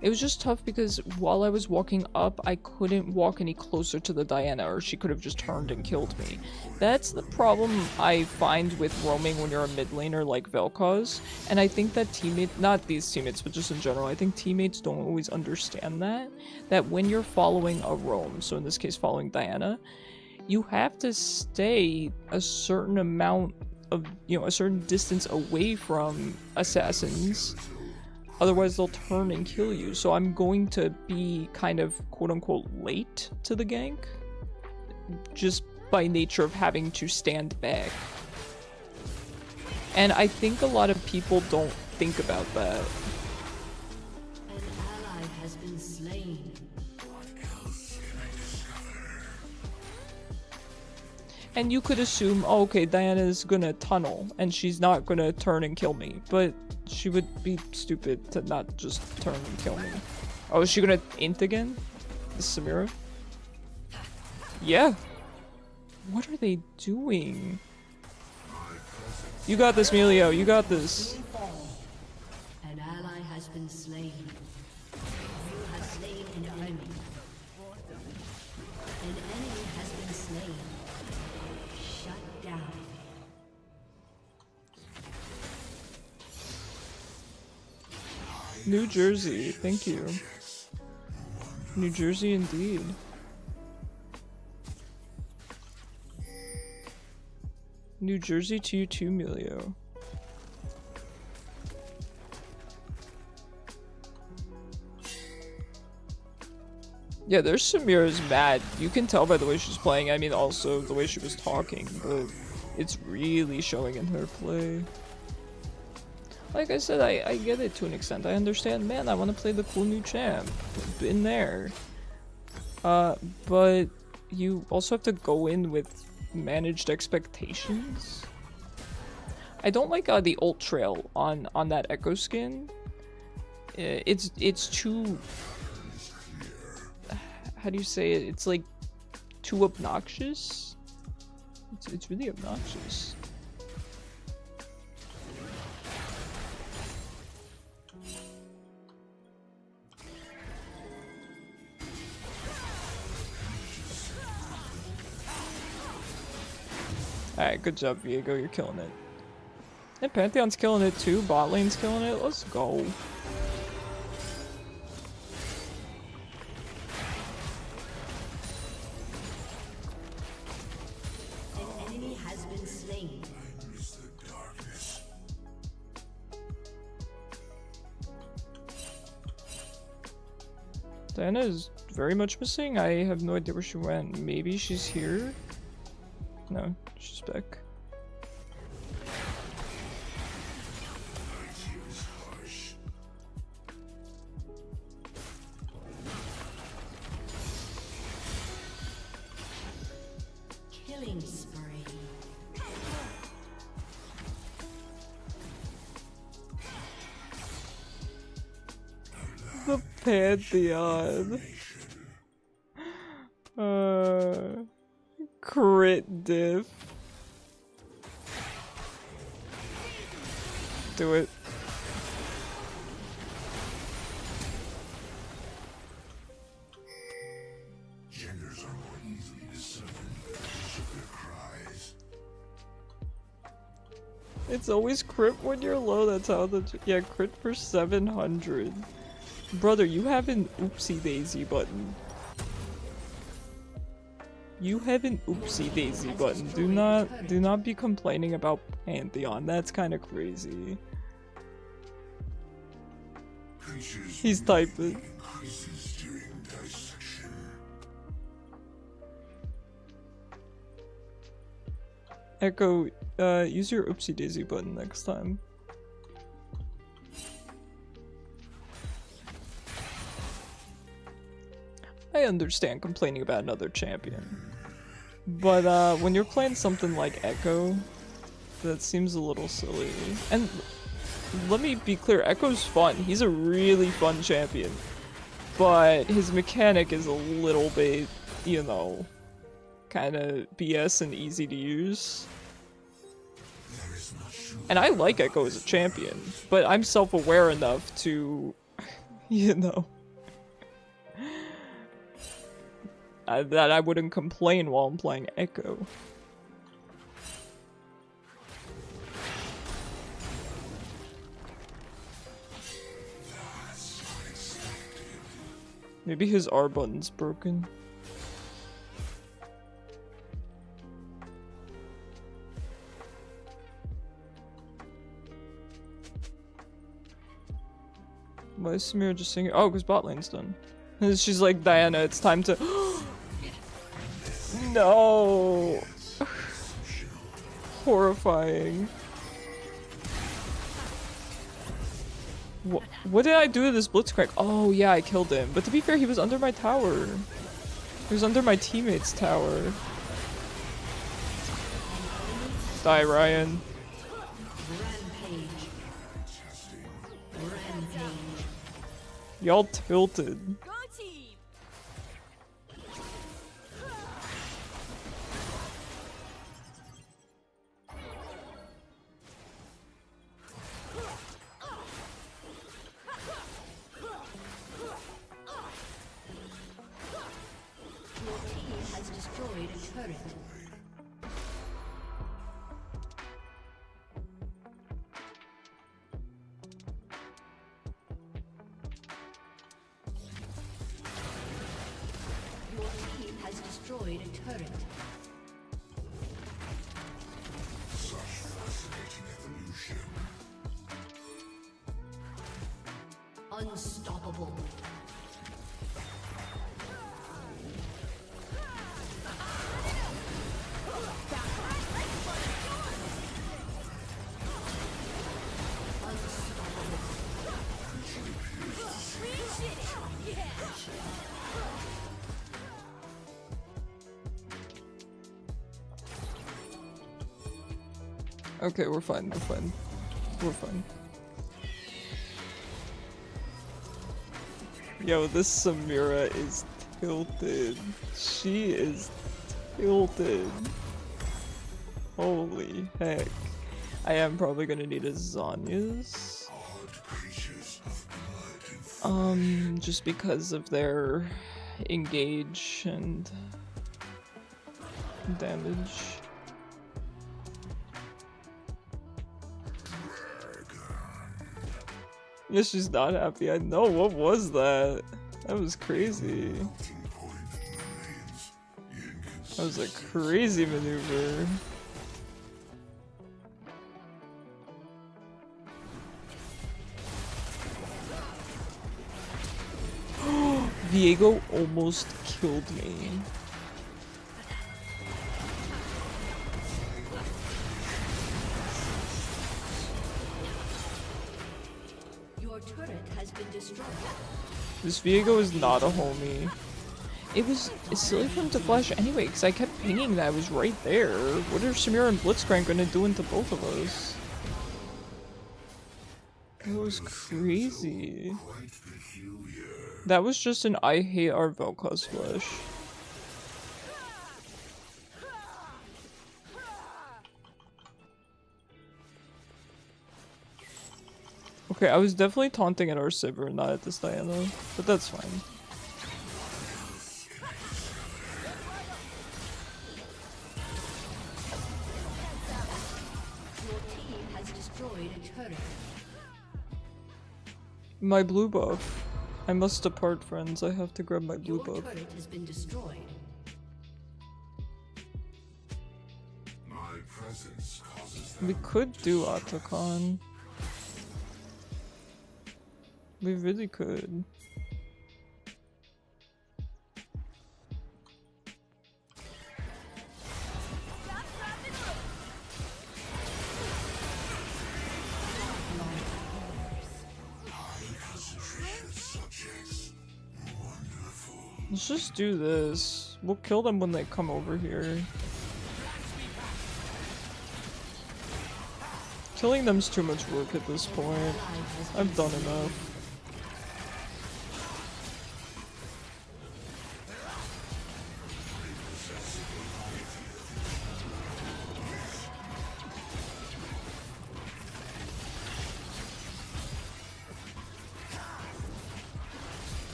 It was just tough because while I was walking up, I couldn't walk any closer to the Diana, or she could have just turned and killed me. That's the problem I find with roaming when you're a mid laner like Vel'koz, and I think that not these teammates, but just in general, I think teammates don't always understand that when you're following a roam, so in this case following Diana, you have to stay a certain amount of, a certain distance away from assassins. Otherwise they'll turn and kill you. So I'm going to be kind of quote-unquote late to the gank, just by nature of having to stand back. And I think a lot of people don't think about that. An ally has been slain. And you could assume, oh, okay, Diana's gonna tunnel, and she's not gonna turn and kill me. But she would be stupid to not just turn and kill me. Oh, is she gonna int again? This Samira? Yeah. What are they doing? You got this, Melio. You got this. An ally has been slain. You have slain an enemy. An enemy has been slain. Shut down. New Jersey, thank you. New Jersey indeed. New Jersey to you too, Melio. Yeah, there's Samira's mad. You can tell by the way she's playing. I mean, also the way she was talking, but it's really showing in her play. Like I said, I get it to an extent. I understand, man, I want to play the cool new champ. Been there. But you also have to go in with managed expectations. I don't like the ult trail on that Echo skin. It's too... How do you say it? It's like too obnoxious. It's really obnoxious. Alright, good job, Viego. You're killing it. And Pantheon's killing it too. Bot lane's killing it. Let's go. An enemy has been slain. Diana is very much missing. I have no idea where she went. Maybe she's here? No, she's back. Killing spree. The Pantheon. Crit diff. Do it. Genders are more easily discerned because of their cries. It's always crit when you're low. That's how the yeah, crit for 700. Brother, you have an oopsie daisy button. You have an oopsie daisy button. Do not be complaining about Pantheon. That's kind of crazy. He's typing. Echo, use your oopsie daisy button next time. I understand complaining about another champion. But when you're playing something like Echo, that seems a little silly. And let me be clear, Echo's fun. He's a really fun champion. But his mechanic is a little bit, you know, kind of BS and easy to use. And I like Echo as a champion, but I'm self-aware enough to, you know, that I wouldn't complain while I'm playing Echo. Maybe his R button's broken. Why is Samira just singing? Oh, because bot lane's done. And she's like, Diana, it's time to. No! Horrifying. What did I do to this Blitzcrank? Oh yeah, I killed him. But to be fair, he was under my tower. He was under my teammate's tower. Die, Ryan. Y'all tilted. Go team! Your team has destroyed a turret. Destroyed a turret. Such fascinating evolution. Unstoppable. Okay, we're fine, we're fine. We're fine. Yo, this Samira is tilted. She is tilted. Holy heck. I am probably gonna need a Zanya's. Just because of their engage and damage. Yeah, she's not happy. I know. What was that? That was crazy. That was a crazy maneuver. Viego almost killed me. This Viego is not a homie. It's silly for him to flash anyway, because I kept pinging that I was right there. What are Samira and Blitzcrank gonna do into both of us? That was crazy. That was just an I hate our Vel'koz flash. Okay, I was definitely taunting at our Sivir, not at this Diana, but that's fine. Your team has destroyed a turret. My blue buff. I must depart, friends. I have to grab my blue Your buff. turret has been destroyed. We could do Otacon. We really could. Let's just do this. We'll kill them when they come over here. Killing them's too much work at this point. I've done enough.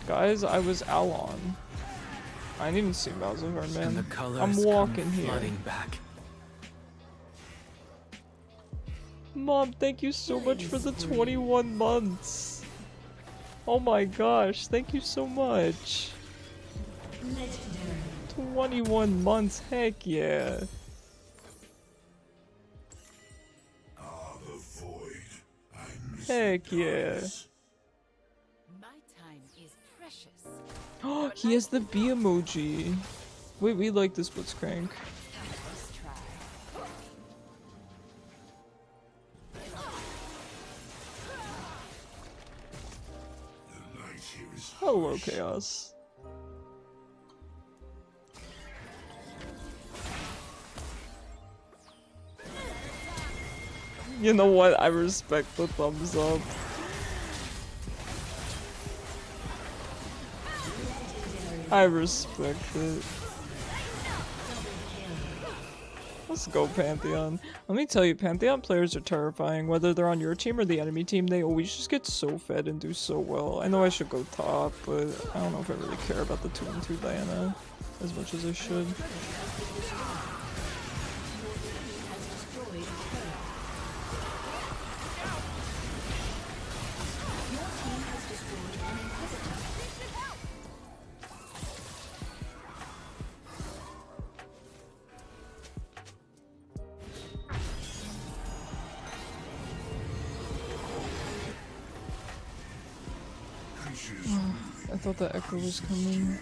Guys, I was Alon. I didn't even see Malzahar, And man. the colors I'm come walking here. flooding back. Mom, thank you so much for the 21 months. Oh my gosh, thank you so much. Legendary. 21 months, heck yeah. The void. I miss Heck yeah. My time is precious. Oh, he has the bee emoji. Wait, we like this Blitzcrank. Let's try. the light here is Hello, Chaos. You know what? I respect the thumbs up. I respect it. Let's go, Pantheon. Let me tell you, Pantheon players are terrifying. Whether they're on your team or the enemy team, they always just get so fed and do so well. I know I should go top, but I don't know if I really care about the 2-2 Diana as much as I should. I thought that Echo was coming.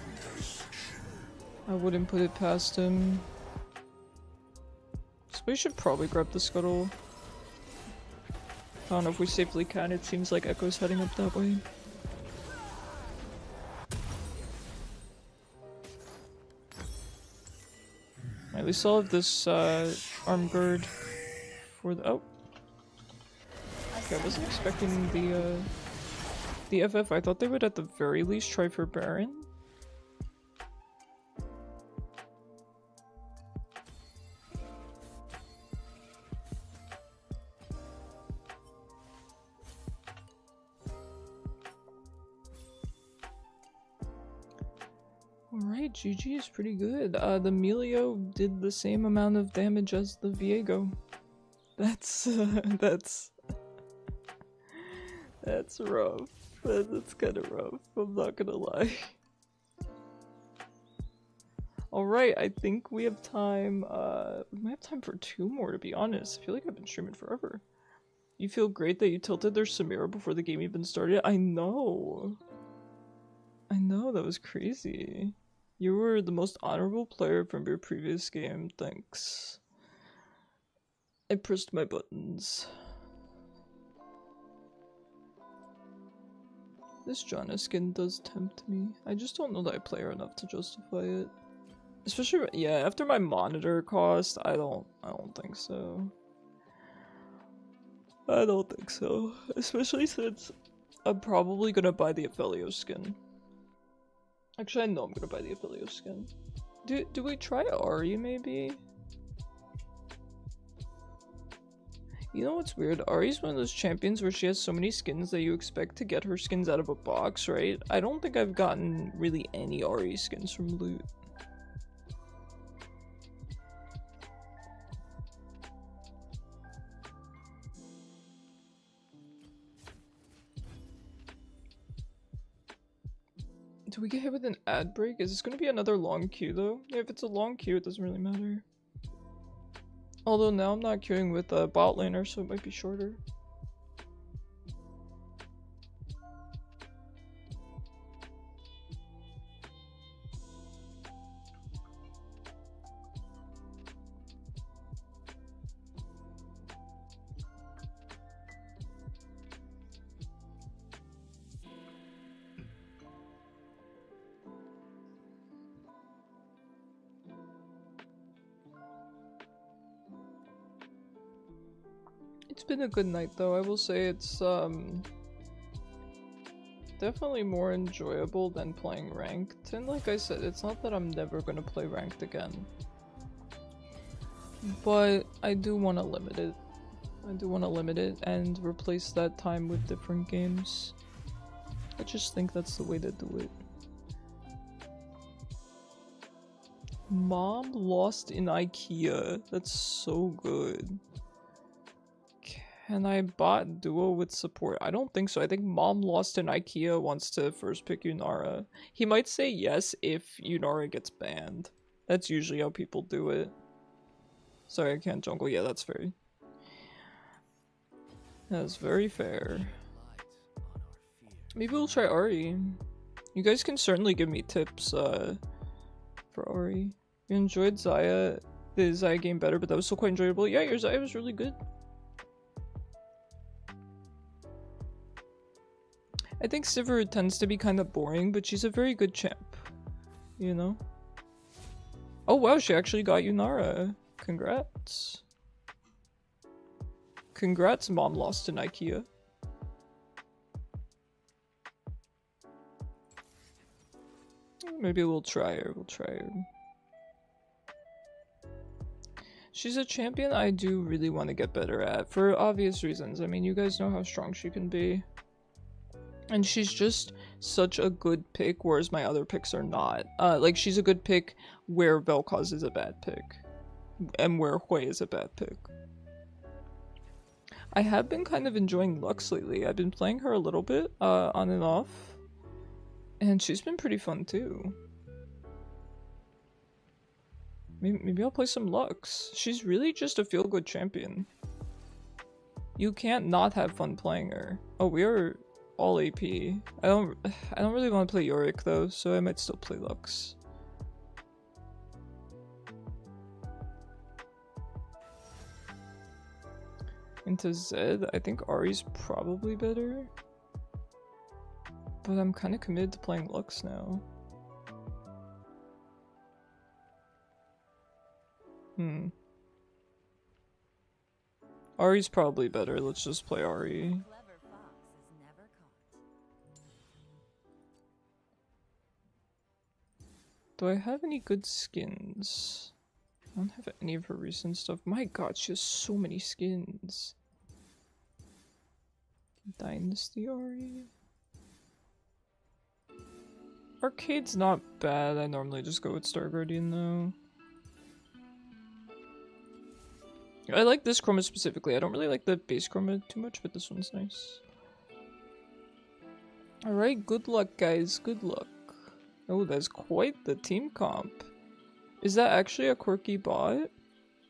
I wouldn't put it past him. So we should probably grab the scuttle. I don't know if we safely can. It seems like Echo's heading up that way. At least I'll have this arm guard for the— oh. Okay, I wasn't expecting the FF. I thought they would at the very least try for Baron. Alright, GG is pretty good. The Melio did the same amount of damage as the Viego. That's that's rough. That's kind of rough, I'm not gonna lie. Alright, I think we have time, we might have time for 2 more, to be honest. I feel like I've been streaming forever. You feel great that you tilted their Samira before the game even started? I know, that was crazy. You were the most honorable player from your previous game, thanks. I pressed my buttons. This Janna skin does tempt me. I just don't know that I play her enough to justify it. Especially, yeah, after my monitor cost, I don't think so. I don't think so. Especially since I'm probably gonna buy the Vel'koz skin. Actually, I know I'm gonna buy the Vel'koz skin. Do we try Ahri maybe? You know what's weird? Ahri's one of those champions where she has so many skins that you expect to get her skins out of a box, right? I don't think I've gotten really any Ahri skins from loot. Do we get hit with an ad break? Is this going to be another long queue though? Yeah, if it's a long queue, it doesn't really matter. Although now I'm not queuing with a bot laner, so it might be shorter. It's been a good night though. I will say it's definitely more enjoyable than playing ranked. And like I said, it's not that I'm never gonna play ranked again. But I do want to limit it. I do want to limit it and replace that time with different games. I just think that's the way to do it. Mom lost in IKEA. That's so good. Can I bot duo with support? I don't think so. I think Mom lost in IKEA wants to first pick Yunara. He might say yes if Yunara gets banned. That's usually how people do it. Sorry, I can't jungle. Yeah, that's fair. That's very fair. Maybe we'll try Ahri. You guys can certainly give me tips for Ahri. You enjoyed Xayah, the Xayah game better, but that was still quite enjoyable. Yeah, your Xayah was really good. I think Sivir tends to be kind of boring, but she's a very good champ. You know? Oh wow, she actually got Yunara. Congrats. Congrats, Mom lost in IKEA. Maybe we'll try her, She's a champion I do really want to get better at, for obvious reasons. I mean, you guys know how strong she can be. And she's just such a good pick, whereas my other picks are not. Like, she's a good pick where Vel'koz is a bad pick. And where Hui is a bad pick. I have been kind of enjoying Lux lately. I've been playing her a little bit, on and off. And she's been pretty fun too. Maybe I'll play some Lux. She's really just a feel-good champion. You can't not have fun playing her. Oh, we are all AP. I don't really want to play Yorick though, so I might still play Lux. Into Zed, I think Ahri's probably better. But I'm kind of committed to playing Lux now. Ahri's probably better. Let's just play Ahri. Do I have any good skins? I don't have any of her recent stuff. My god, she has so many skins. Dynasty Ahri. Arcade's not bad. I normally just go with Star Guardian though. I like this chroma specifically. I don't really like the base chroma too much, but this one's nice. Alright, good luck guys, good luck. Oh, that's quite the team comp. Is that actually a quirky bot?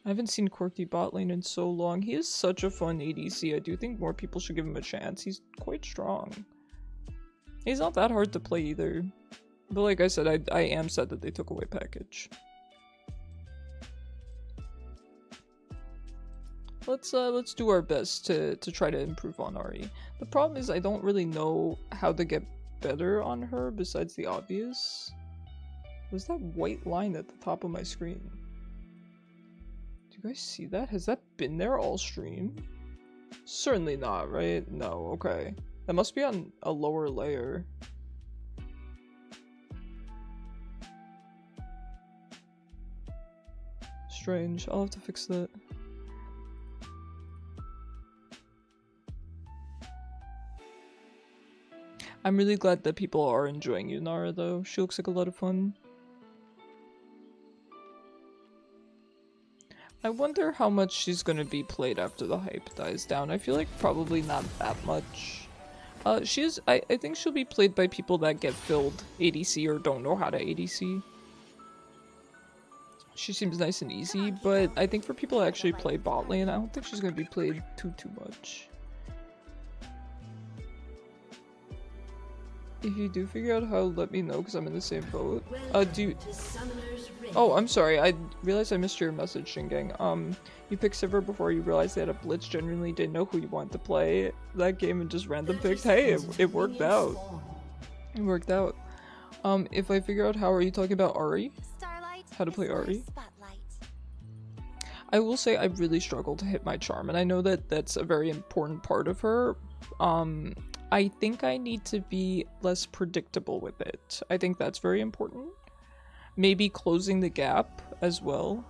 I haven't seen quirky bot lane in so long. He is such a fun ADC. I do think more people should give him a chance. He's quite strong. He's not that hard to play either. But like I said, I am sad that they took away package. Let's do our best to try to improve on Ahri. The problem is I don't really know how to get better on her besides the obvious. Was that white line at the top of my screen? Do you guys see that? Has that been there all stream? Certainly not, right? No, okay. That must be on a lower layer. Strange. I'll have to fix that. I'm really glad that people are enjoying Yunara though. She looks like a lot of fun. I wonder how much she's gonna be played after the hype dies down. I feel like probably not that much. I think she'll be played by people that get filled ADC or don't know how to ADC. She seems nice and easy, but I think for people that actually play bot lane, I don't think she's gonna be played too much. If you do figure out how, let me know, because I'm in the same boat. Oh, I'm sorry, I realized I missed your message, Shingang. You picked Sivir before you realized they had a blitz, genuinely didn't know who you wanted to play that game and just random picked. Hey, it worked out. It worked out. If I figure out how, are you talking about Ahri? How to play Ahri? I will say I really struggle to hit my charm, and I know that that's a very important part of her. I think I need to be less predictable with it. I think that's very important. Maybe closing the gap as well.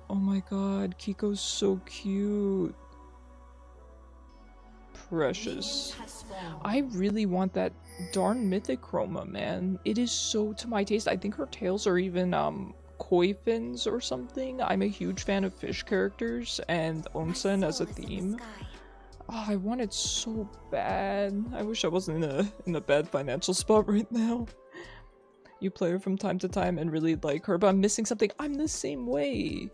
Oh my god, Kiko's so cute. Precious. I really want that darn mythic chroma, man. It is so to my taste. I think her tails are even koi fins or something. I'm a huge fan of fish characters and onsen as a theme. Oh, I want it so bad. I wish I wasn't in a bad financial spot right now. You play her from time to time and really like her, but I'm missing something. I'm the same way.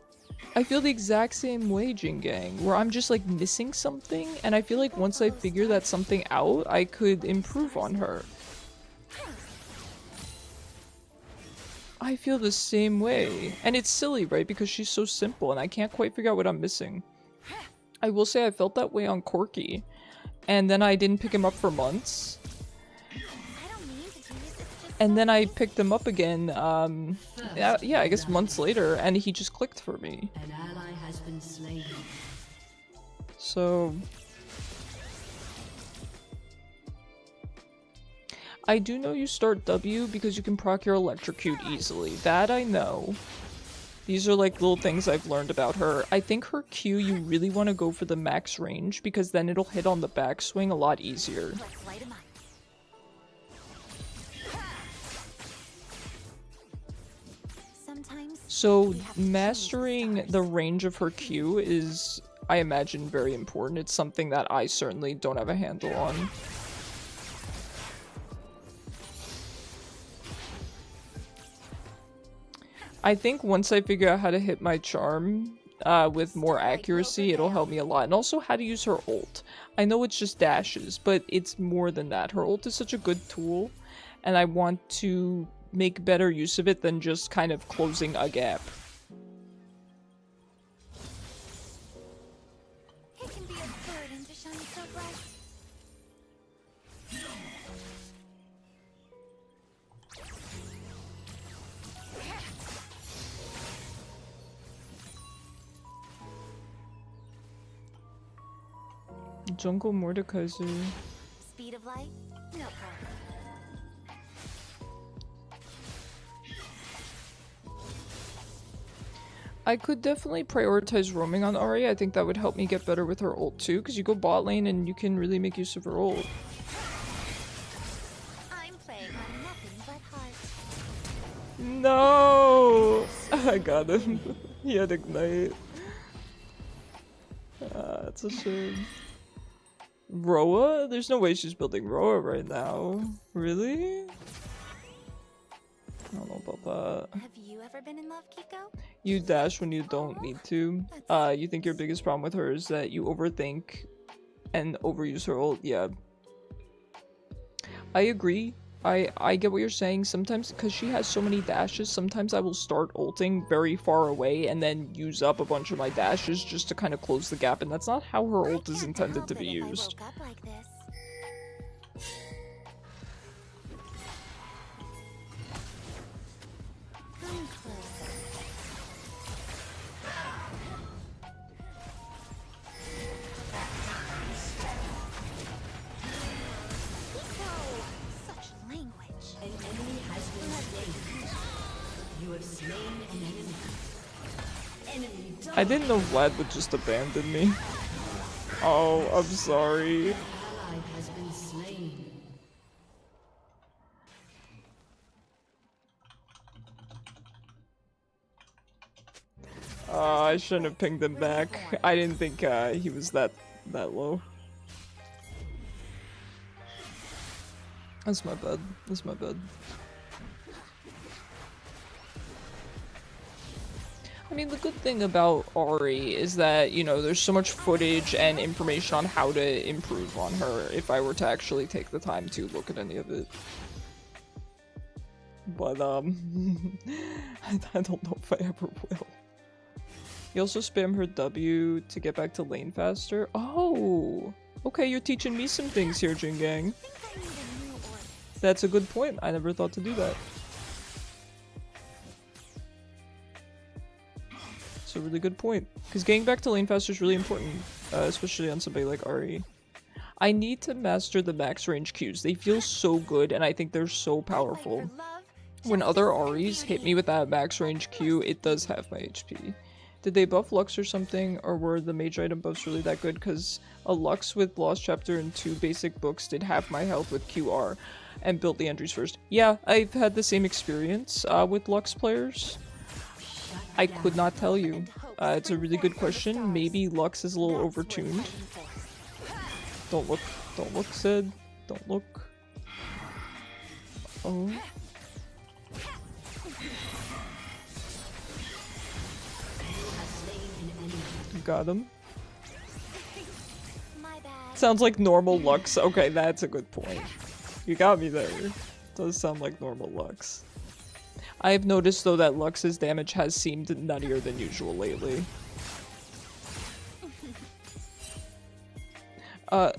I feel the exact same way, Jingang, where I'm just like missing something, and I feel like once I figure that something out, I could improve on her. I feel the same way. And it's silly, right? Because she's so simple and I can't quite figure out what I'm missing. I will say I felt that way on Corky. And then I didn't pick him up for months. And then I picked him up again, yeah, I guess months later, and he just clicked for me. An ally has been slain. So... I do know you start W because you can proc your electrocute easily. That I know. These are like little things I've learned about her. I think her Q, you really want to go for the max range because then it'll hit on the backswing a lot easier. So mastering the range of her Q is, I imagine, very important. It's something that I certainly don't have a handle on. I think once I figure out how to hit my charm with more accuracy, it'll help me a lot. And also how to use her ult. I know it's just dashes, but it's more than that. Her ult is such a good tool, and I want to make better use of it than just kind of closing a gap. It can be a burden to shine so bright. Jungle Mordekaiser. Speed of light? No problem. I could definitely prioritize roaming on Ahri. I think that would help me get better with her ult too, because you go bot lane and you can really make use of her ult. I'm playing on nothing but heart. No! I got him. He had Ignite. It's a shame. Roa? There's no way she's building Roa right now. Really? I don't know about that. Have you ever been in love, Kiko? You dash when you don't need to. You think your biggest problem with her is that you overthink and overuse her ult. Yeah. I agree. I get what you're saying. Sometimes, because she has so many dashes, sometimes I will start ulting very far away and then use up a bunch of my dashes just to kind of close the gap, and that's not how her ult is intended to be used. I woke up like this. Come closer. Such language. An enemy has been slain. You have slain an enemy. Enemy I didn't know Vlad would just abandon me. Oh, I'm sorry. ally has been slain. I shouldn't have pinged him back. I didn't think he was that low. That's my bad. That's my bad. I mean, the good thing about Ahri is that, you know, there's so much footage and information on how to improve on her if I were to actually take the time to look at any of it. But, I don't know if I ever will. You also spam her W to get back to lane faster? Oh! Okay, you're teaching me some things here, Jingang. That's a good point. I never thought to do that. It's a really good point. Because getting back to lane faster is really important, especially on somebody like Ahri. I need to master the max range Qs. They feel so good, and I think they're so powerful. When other Ahris hit me with that max range Q, it does have my HP. Did they buff Lux or something, or were the mage item buffs really that good? Because a Lux with Lost Chapter and 2 basic books did half my health with QR, and built the entries first. Yeah, I've had the same experience with Lux players. I could not tell you. It's a really good question. Maybe Lux is a little overtuned. Don't look, Sid. Don't look. Oh. Got him. Sounds like normal Lux. Okay, that's a good point. You got me there. Does sound like normal Lux. I've noticed though that Lux's damage has seemed nuttier than usual lately.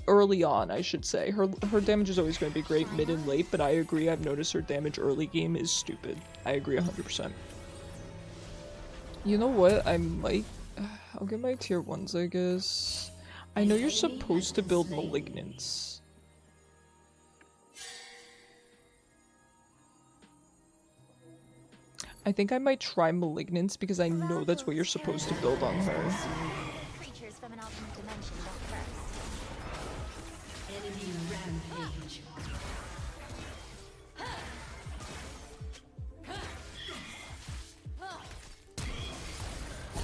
Early on, I should say. Her damage is always going to be great mid and late, but I agree, I've noticed her damage early game is stupid. I agree 100%. You know what? I might... I'll get my tier 1s, I guess. I know you're supposed to build Malignance. I think I might try Malignance because I know that's what you're supposed to build on her. Creatures from an alternate dimension go first. Enemy rampage.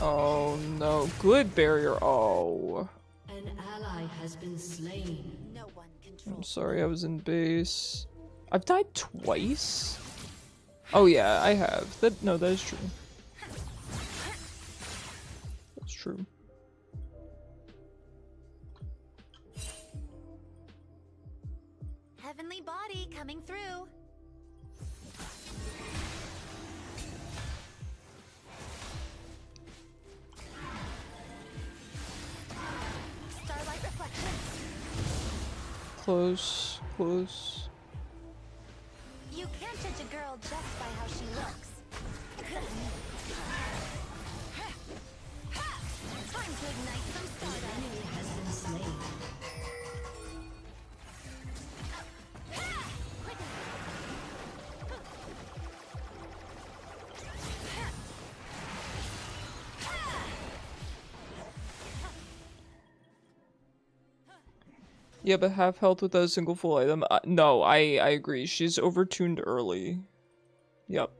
Oh no, good barrier. Oh. An ally has been slain. No one controls. I'm sorry, I was in base. I've died twice? Oh yeah, I have. No, that is true. That's true. Heavenly body coming through. Starlight reflection. Close, close. You can't judge a girl just by how she looks. Time to ignite some stardust. Enemy has been slain. Yeah, but half health without a single full item. No, I agree. She's overtuned early. Yep.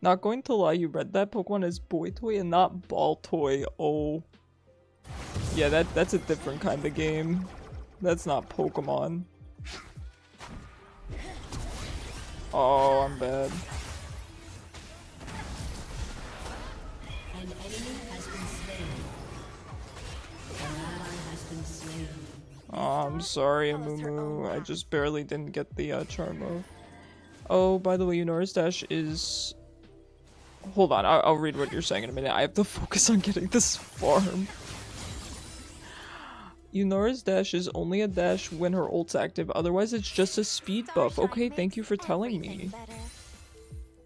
Not going to lie, you read that Pokemon as Boy Toy and not Ball Toy. Oh. Yeah, that's a different kind of game. That's not Pokemon. Oh, I'm bad. An enemy has been slain. An ally has been slain. Oh, I'm sorry, Amumu. I just barely didn't get the charm off. Oh, by the way, Yunora's dash is... Hold on, I'll read what you're saying in a minute. I have to focus on getting this farm. Yunora's dash is only a dash when her ult's active, otherwise it's just a speed buff. Okay, thank you for telling me.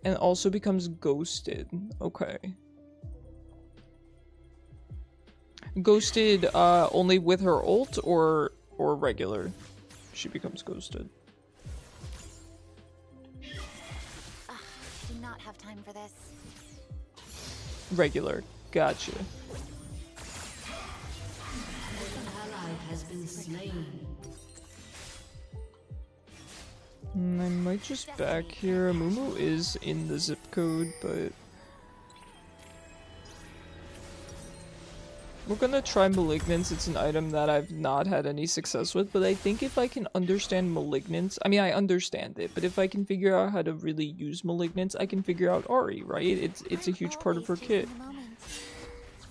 And also becomes ghosted. Okay. Ghosted only with her ult or regular? She becomes ghosted. Do not have time for this. Regular. Gotcha. An ally has been slain. I might just back here. Amumu is in the zip code, but... We're gonna try Malignance. It's an item that I've not had any success with, but I think if I can understand Malignance, I mean, I understand it, but if I can figure out how to really use Malignance, I can figure out Ahri, right? It's a huge part of her kit.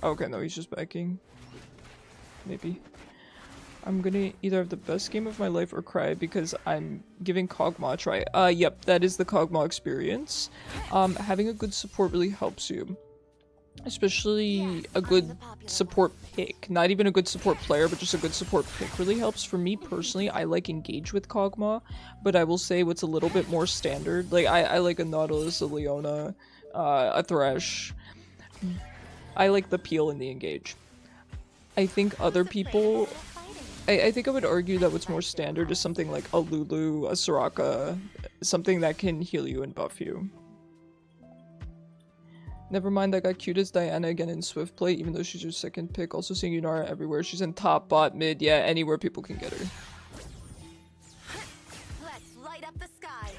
Okay, no, he's just backing. Maybe. I'm gonna either have the best game of my life or cry because I'm giving Kog'Maw a try. Yep, that is the Kog'Maw experience. Having a good support really helps you. Especially a good support pick. Not even a good support player, but just a good support pick really helps. For me personally, I like Engage with Kog'Maw, but I will say what's a little bit more standard. Like, I like a Nautilus, a Leona, a Thresh. I like the peel and the Engage. I think other people... I think I would argue that what's more standard is something like a Lulu, a Soraka, something that can heal you and buff you. Never mind, I got cute as Diana again in Swift Play, even though she's your second pick. Also seeing Yunara everywhere. She's in top, bot, mid, yeah, anywhere people can get her. Let's light up the sky.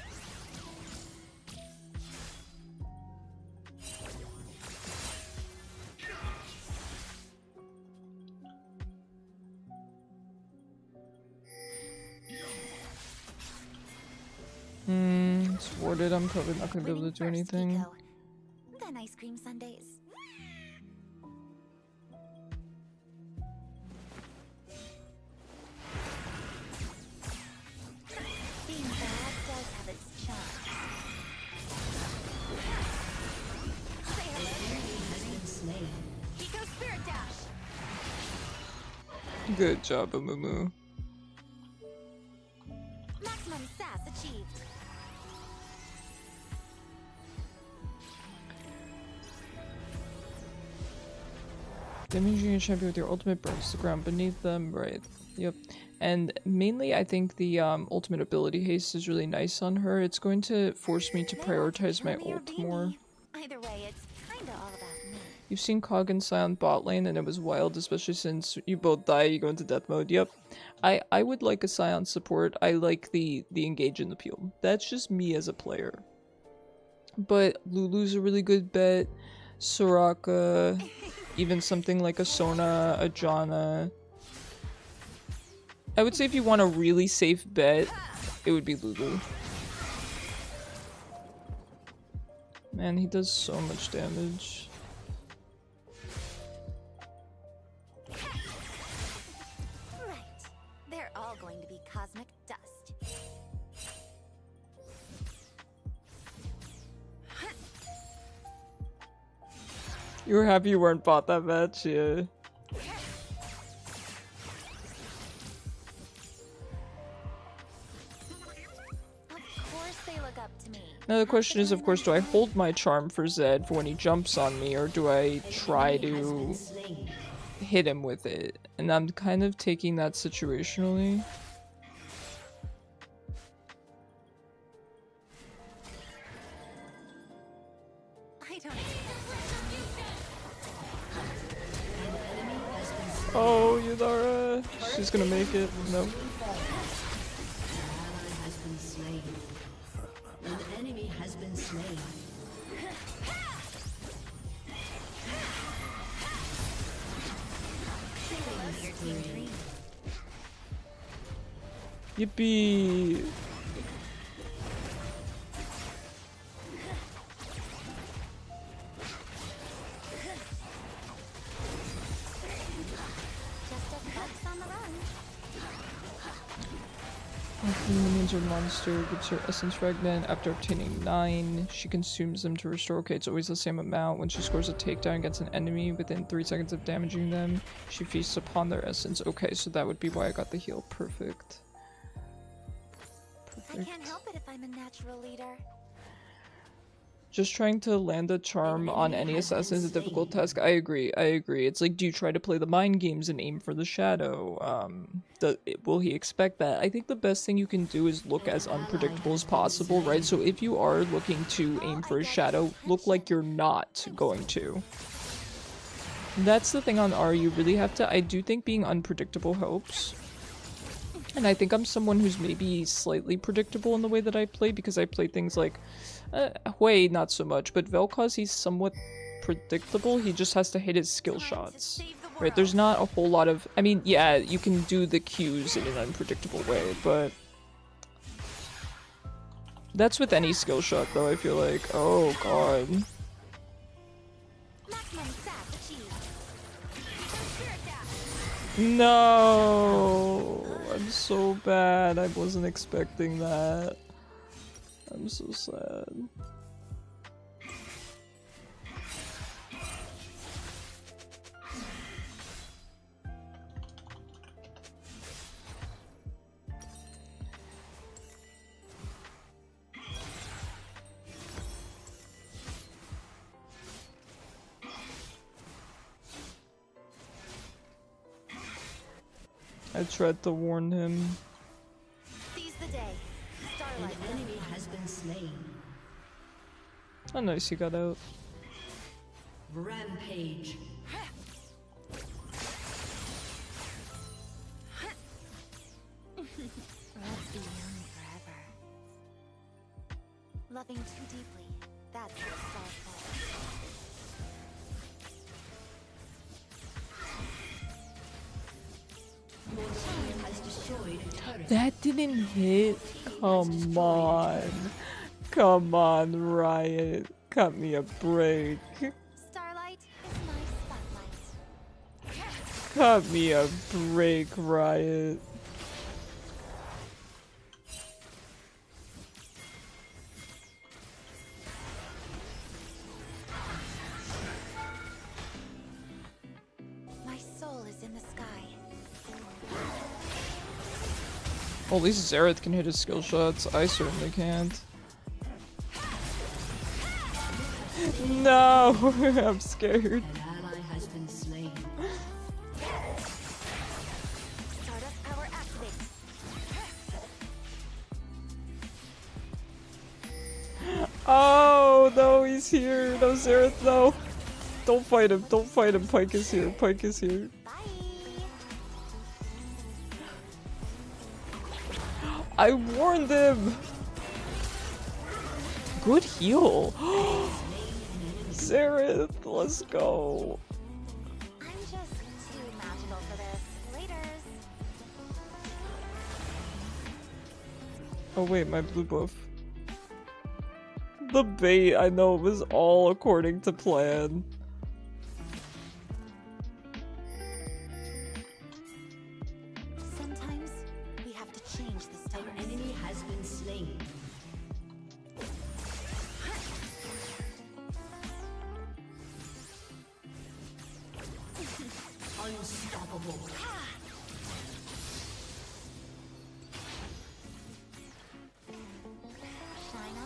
It's warded. I'm probably not gonna be able to do anything. Then ice cream sundaes. Being bad does have its charm. Eco Spirit Dash. Good job, Amumu. Maximum sass achieved. Damaging a champion with your ultimate breaks the ground beneath them, right? Yep. And mainly I think the ultimate ability haste is really nice on her. It's going to force me to prioritize my ult more. Either way, it's kinda all about me. You've seen Kog and Sion bot lane and it was wild, especially since you both die, you go into death mode. Yep. I would like a Sion support. I like the engage in the peel. That's just me as a player. But Lulu's a really good bet. Soraka, even something like a Sona, a Janna. I would say if you want a really safe bet, it would be Lulu. Man, he does so much damage. Right. They're all going to be cosmic dust. You were happy you weren't bought that match, yeah. Of course they look up to me. Now the question is, of course, do I hold my charm for Zed for when he jumps on me, or do I try to hit him with it? And I'm kind of taking that situationally. I don't. Oh, Yudara! She's gonna make it. Nope. Has been slain. An enemy has been slain. Yippee! Minions or monster gives her essence fragment after obtaining 9. She consumes them to restore. Okay, it's always the same amount. When she scores a takedown against an enemy within 3 seconds of damaging them, she feasts upon their essence. Okay, so that would be why I got the heal. Perfect. I can't help it if I'm a natural leader. Just trying to land a charm on any assassin is a difficult task. I agree. It's like, do you try to play the mind games and aim for the shadow? Will he expect that? I think the best thing you can do is look as unpredictable as possible, right? So if you are looking to aim for a shadow, look like you're not going to. That's the thing on R, you really have to... I do think being unpredictable helps. And I think I'm someone who's maybe slightly predictable in the way that I play, because I play things like... Hui, not so much, but Vel'koz, he's somewhat predictable. He just has to hit his skill shots. Right, there's not a whole lot of... I mean, yeah, you can do the Qs in an unpredictable way, but... That's with any skill shot, though, I feel like. Oh, God. No! I'm so bad. I wasn't expecting that. I'm so sad. I tried to warn him. Seize the day. An enemy has been slain. Oh, nice, he got out. Rampage. Let's be young forever. Loving too deeply. That's what's sorrowful. Your team has destroyed a turret. That didn't hit? Come on. Come on, Riot. Cut me a break. Starlight is my spotlight. Cut me a break, Riot. My soul is in the sky. Well, at least Xerath can hit his skill shots. I certainly can't. No! I'm scared. An ally has been slain. Stardust power activated. Oh, no, he's here. No, Xerath, no. Don't fight him. Don't fight him. Pike is here. Pike is here. Bye. I warned him. Good heal. Xerath, let's go. I'm just too magical for this. Laters. Oh wait, my blue buff. The bait, I know, it was all according to plan. Sometimes we have to change the An stars. enemy has been slain. Unstoppable. Shine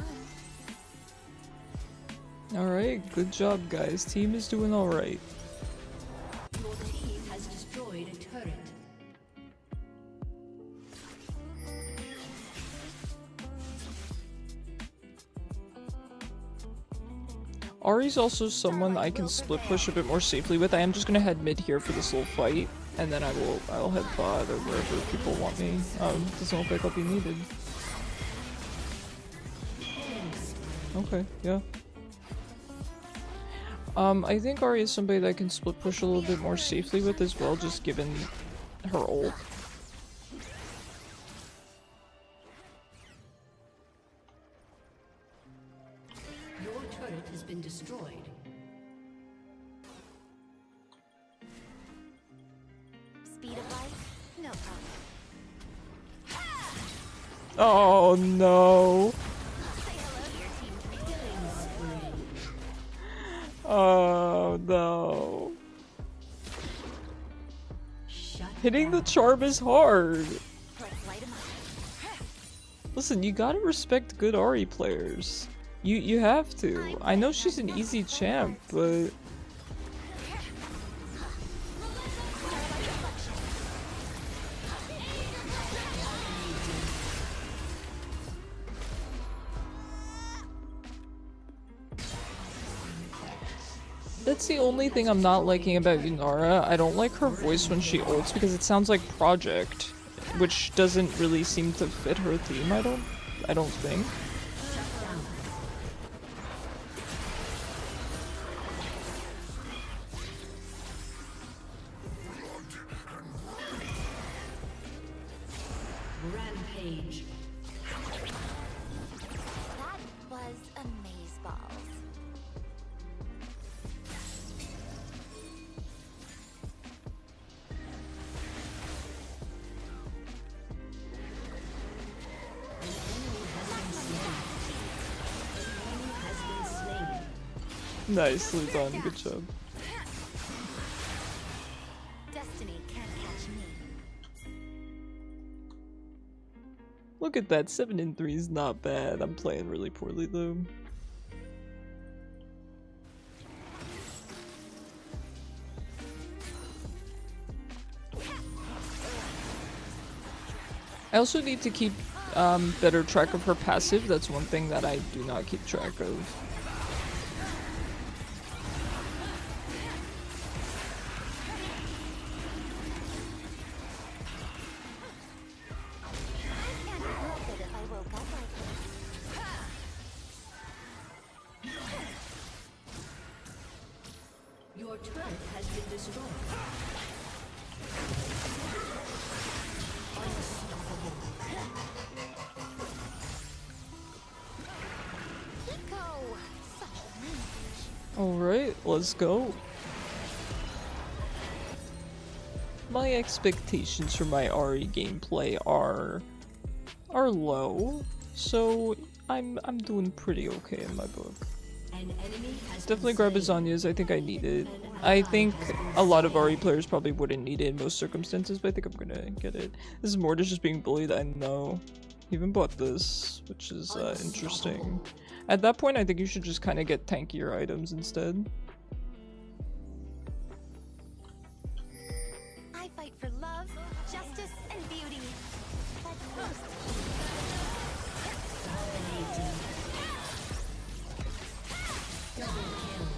on. Alright, good job guys. Team is doing alright. Your team has destroyed a turret. Ahri's also someone I can split push a bit more safely with. I am just gonna head mid here for this little fight, and then I'll head bot or wherever people want me. Doesn't look like I'll be needed. Okay, yeah. I think Ahri is somebody that I can split push a little bit more safely with as well, just given her ult. Your turret has been destroyed. Speed of light? No problem. Oh no! Say hello to your team. Killing spree. Oh no! Shut Hitting the down. charm is hard! Let's light 'em up. Listen, you gotta respect good Ahri players. You have to. I know she's an easy champ, but... That's the only thing I'm not liking about Yunara. I don't like her voice when she ults because it sounds like Project, which doesn't really seem to fit her theme, I don't think. Rampage. That was amazeballs. Nicely done, good job. Destiny can't catch me. Look at that, 7 and 3 is not bad. I'm playing really poorly though. I also need to keep better track of her passive. That's one thing that I do not keep track of. Your turret has been destroyed. Alright, let's go. My expectations for my Ahri gameplay are low, so I'm doing pretty okay in my book. An enemy has Definitely grab a Zanya's, I think I need it. I think a lot of Ahri players probably wouldn't need it in most circumstances, but I think I'm gonna get it. This is Mortis just being bullied, I know. He even bought this, which is interesting. At that point, I think you should just kind of get tankier items instead. I fight for love, justice, and beauty. But first, double kill.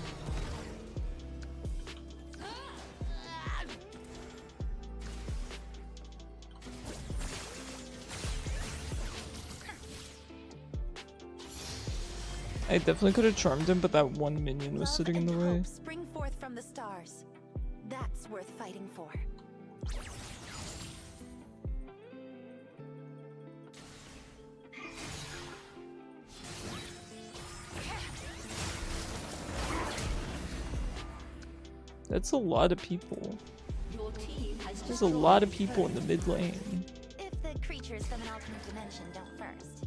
I definitely could have charmed him, but that one minion was love sitting in the and way. hope spring forth from the stars. That's worth fighting for. That's a lot of people. Your team has There's a lot of people in the mid lane. If the creatures from an alternate dimension don't first.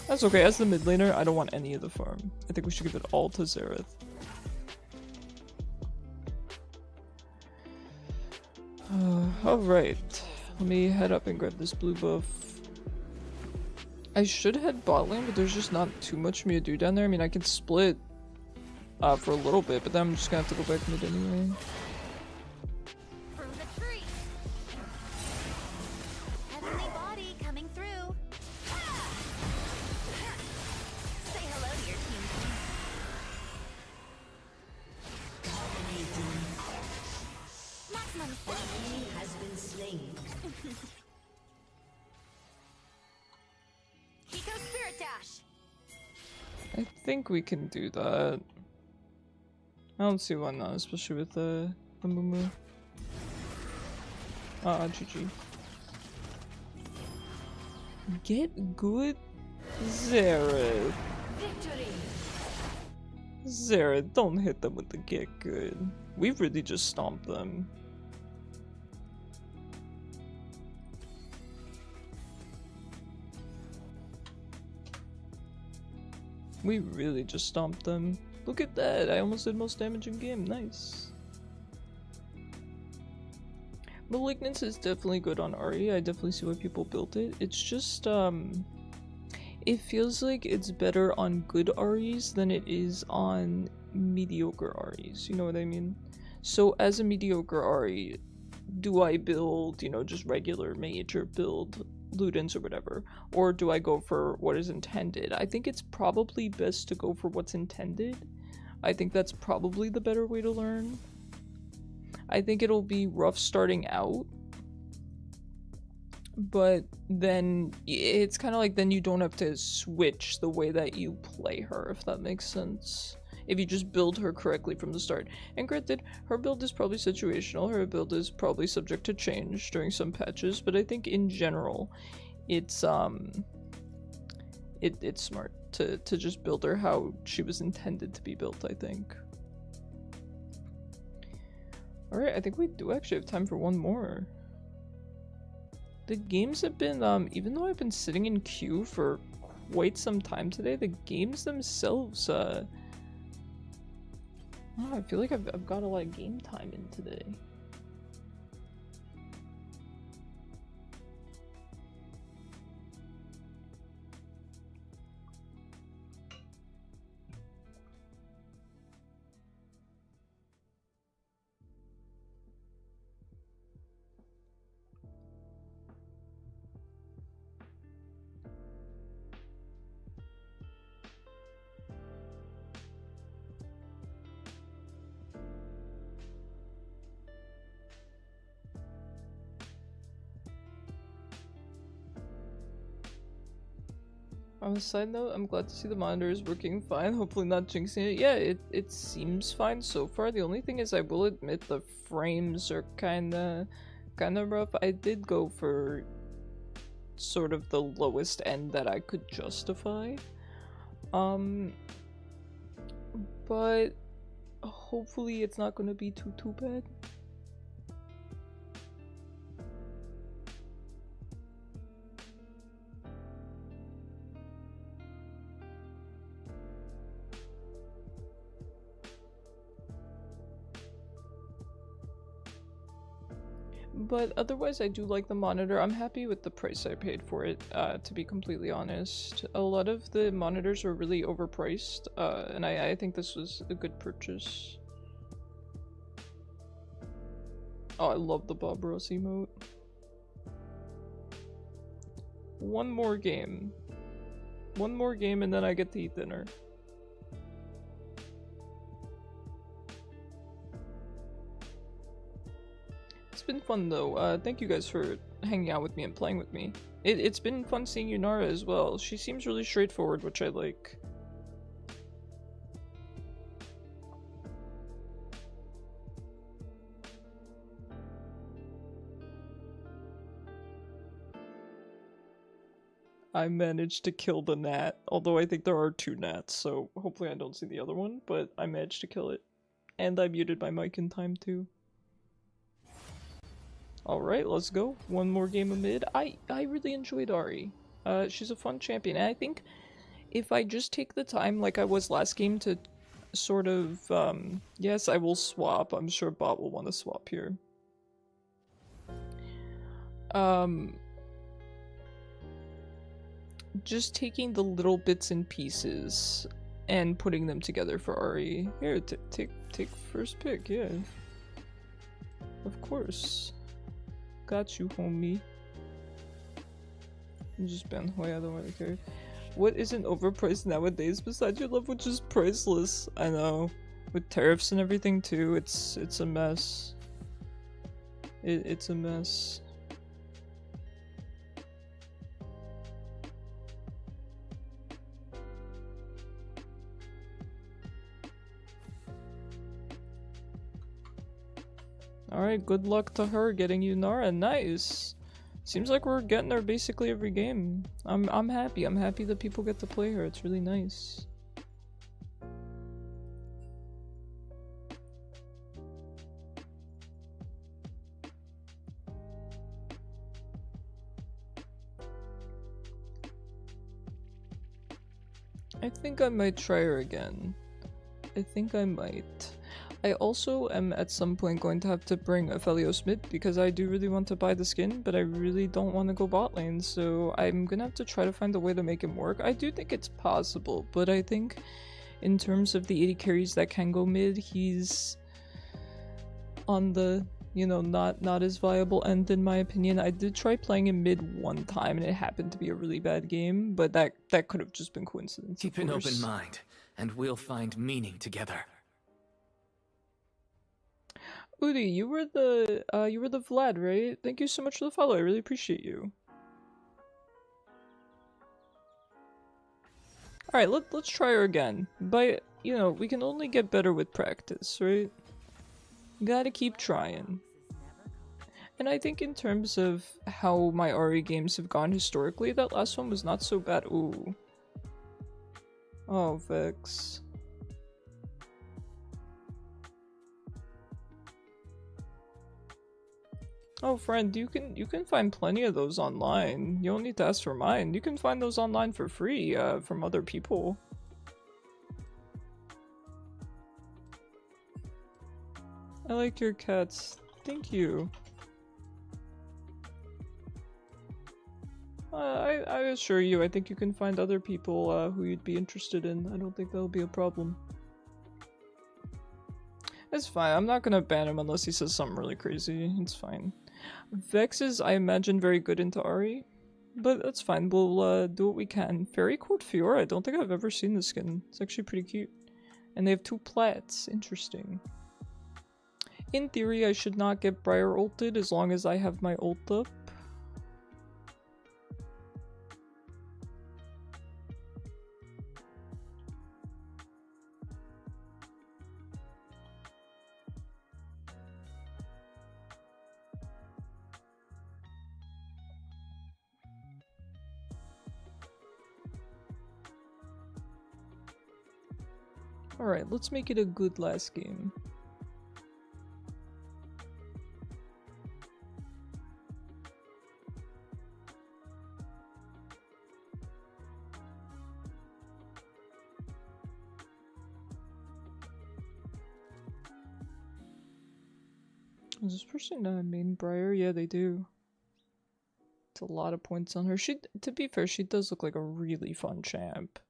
That's okay, as the mid laner, I don't want any of the farm. I think we should give it all to Xerath. Alright, let me head up and grab this blue buff. I should head bot lane, but there's just not too much for me to do down there. I mean, I can split for a little bit, but then I'm just gonna have to go back mid anyway. Through the tree. Heavenly body coming through. Say hello to your team. Maximum enemy has been slain. Eco Spirit Dash. I think we can do that. I don't see why not, especially with the Mumu. GG. Get good, Xerath. Victory. Xerath, don't hit them with the get good. We really just stomped them. We really just stomped them. Look at that, I almost did most damage in game, nice. Malignance is definitely good on Ahri, I definitely see why people built it. It's just, it feels like it's better on good Ahris than it is on mediocre Ahris, you know what I mean? So as a mediocre Ahri, do I build, you know, just regular mage or build Ludens or whatever, or do I go for what is intended? I think it's probably best to go for what's intended. I think that's probably the better way to learn. I think it'll be rough starting out, but then it's kind of like then you don't have to switch the way that you play her, if that makes sense. if you just build her correctly from the start. And granted, her build is probably situational, her build is probably subject to change during some patches, but I think in general, it's it's smart to just build her how she was intended to be built, I think. Alright, I think we do actually have time for one more. The games have been, even though I've been sitting in queue for quite some time today, the games themselves, I feel like I've got a lot of game time in today. On a side note, I'm glad to see the monitor is working fine, hopefully not jinxing it. Yeah, it seems fine so far. The only thing is I will admit the frames are kinda rough. I did go for sort of the lowest end that I could justify. But hopefully it's not gonna be too bad. But otherwise, I do like the monitor. I'm happy with the price I paid for it, to be completely honest. A lot of the monitors are really overpriced, and I think this was a good purchase. Oh, I love the Bob Ross emote. One more game. One more game and then I get to eat dinner. It's been fun though. Thank you guys for hanging out with me and playing with me. It's been fun seeing Yunara as well. She seems really straightforward, which I like. I managed to kill the gnat, although I think there are 2 gnats, so hopefully I don't see the other one, but I managed to kill it. And I muted my mic in time too. Alright, let's go. One more game of mid. I really enjoyed Ahri. She's a fun champion, and I think if I just take the time like I was last game to sort of, yes, I will swap. I'm sure bot will want to swap here. Just taking the little bits and pieces and putting them together for Ahri. Here, take first pick, yeah. Of course. Got you, homie. Just ban Hoi, I don't really care. What isn't overpriced nowadays besides your love, which is priceless? I know. With tariffs and everything too, it's a mess. It's a mess. Alright, good luck to her getting Yunara. Nice! Seems like we're getting her basically every game. I'm happy. I'm happy that people get to play her. It's really nice. I think I might try her again. I think I might. I also am at some point going to have to bring a Vel'koz mid because I do really want to buy the skin, but I really don't want to go bot lane, so I'm gonna have to try to find a way to make him work. I do think it's possible, but I think in terms of the 80 carries that can go mid, he's on the, you know, not as viable end in my opinion. I did try playing him mid one time and it happened to be a really bad game, but that could have just been coincidence. Keep an open mind, and we'll find meaning together. Udi, you were the Vlad, right? Thank you so much for the follow. I really appreciate you. All right, let's try her again. By you know, we can only get better with practice, right? Gotta keep trying. And I think in terms of how my Ahri games have gone historically, that last one was not so bad. Ooh. Oh, Vex. Oh, friend, you can find plenty of those online. You don't need to ask for mine. You can find those online for free from other people. I like your cats. Thank you. I assure you, I think you can find other people who you'd be interested in. I don't think that'll be a problem. It's fine. I'm not gonna ban him unless he says something really crazy. It's fine. Vex is, I imagine, very good into Ahri. But that's fine. We'll do what we can. Fairy Court Fiora. I don't think I've ever seen the skin. It's actually pretty cute. And they have 2 plats. Interesting. In theory, I should not get Briar ulted as long as I have my ult up. Alright, let's make it a good last game. Does this person main Briar? Yeah, they do. It's a lot of points on her. She, to be fair, she does look like a really fun champ.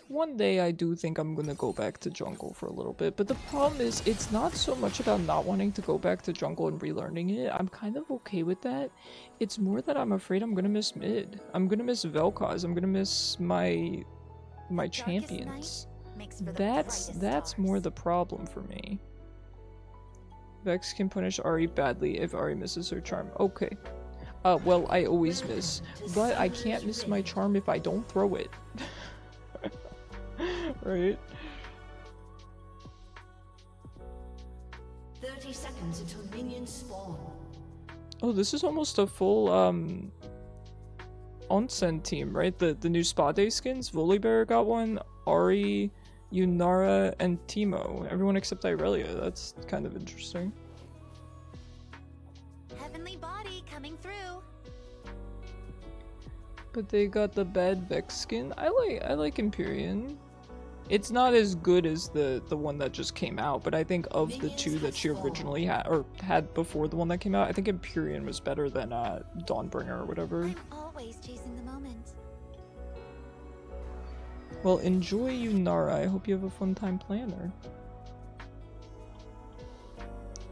One day I do think I'm gonna go back to jungle for a little bit, but the problem is it's not so much about not wanting to go back to jungle and relearning it. I'm kind of okay with that. It's more that I'm afraid I'm gonna miss mid. I'm gonna miss Vel'koz. I'm gonna miss my champions. That's more the problem for me. Vex can punish Ahri badly if Ahri misses her charm. Okay. Well, I always miss, but I can't miss my charm if I don't throw it. Right? 30 seconds until minions spawn. Oh, this is almost a full onsen team, right? The new spa day skins. Volibear got one, Ahri, Yunara, and Teemo. Everyone except Irelia. That's kind of interesting. Heavenly body coming through. But they got the bad Vex skin. I like Empyrean. It's not as good as the one that just came out, but I think of the 2 that she originally had before the one that came out, I think Empyrean was better than Dawnbringer or whatever. I'm always chasing the moment. Well, enjoy Yunara. I hope you have a fun time playing her.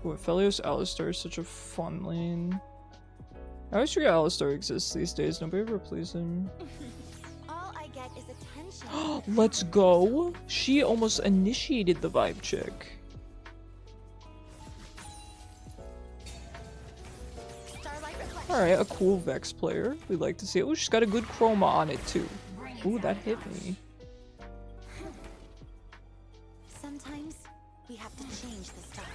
Oh, Aphelios Alistar is such a fun lane. I always forget Alistar exists these days. Nobody ever plays him. All I get is attention. Let's go! She almost initiated the vibe check. Alright, a cool Vex player. We'd like to see it. Oh, she's got a good chroma on it too. Ooh, that hit me. Sometimes we have to change the stars.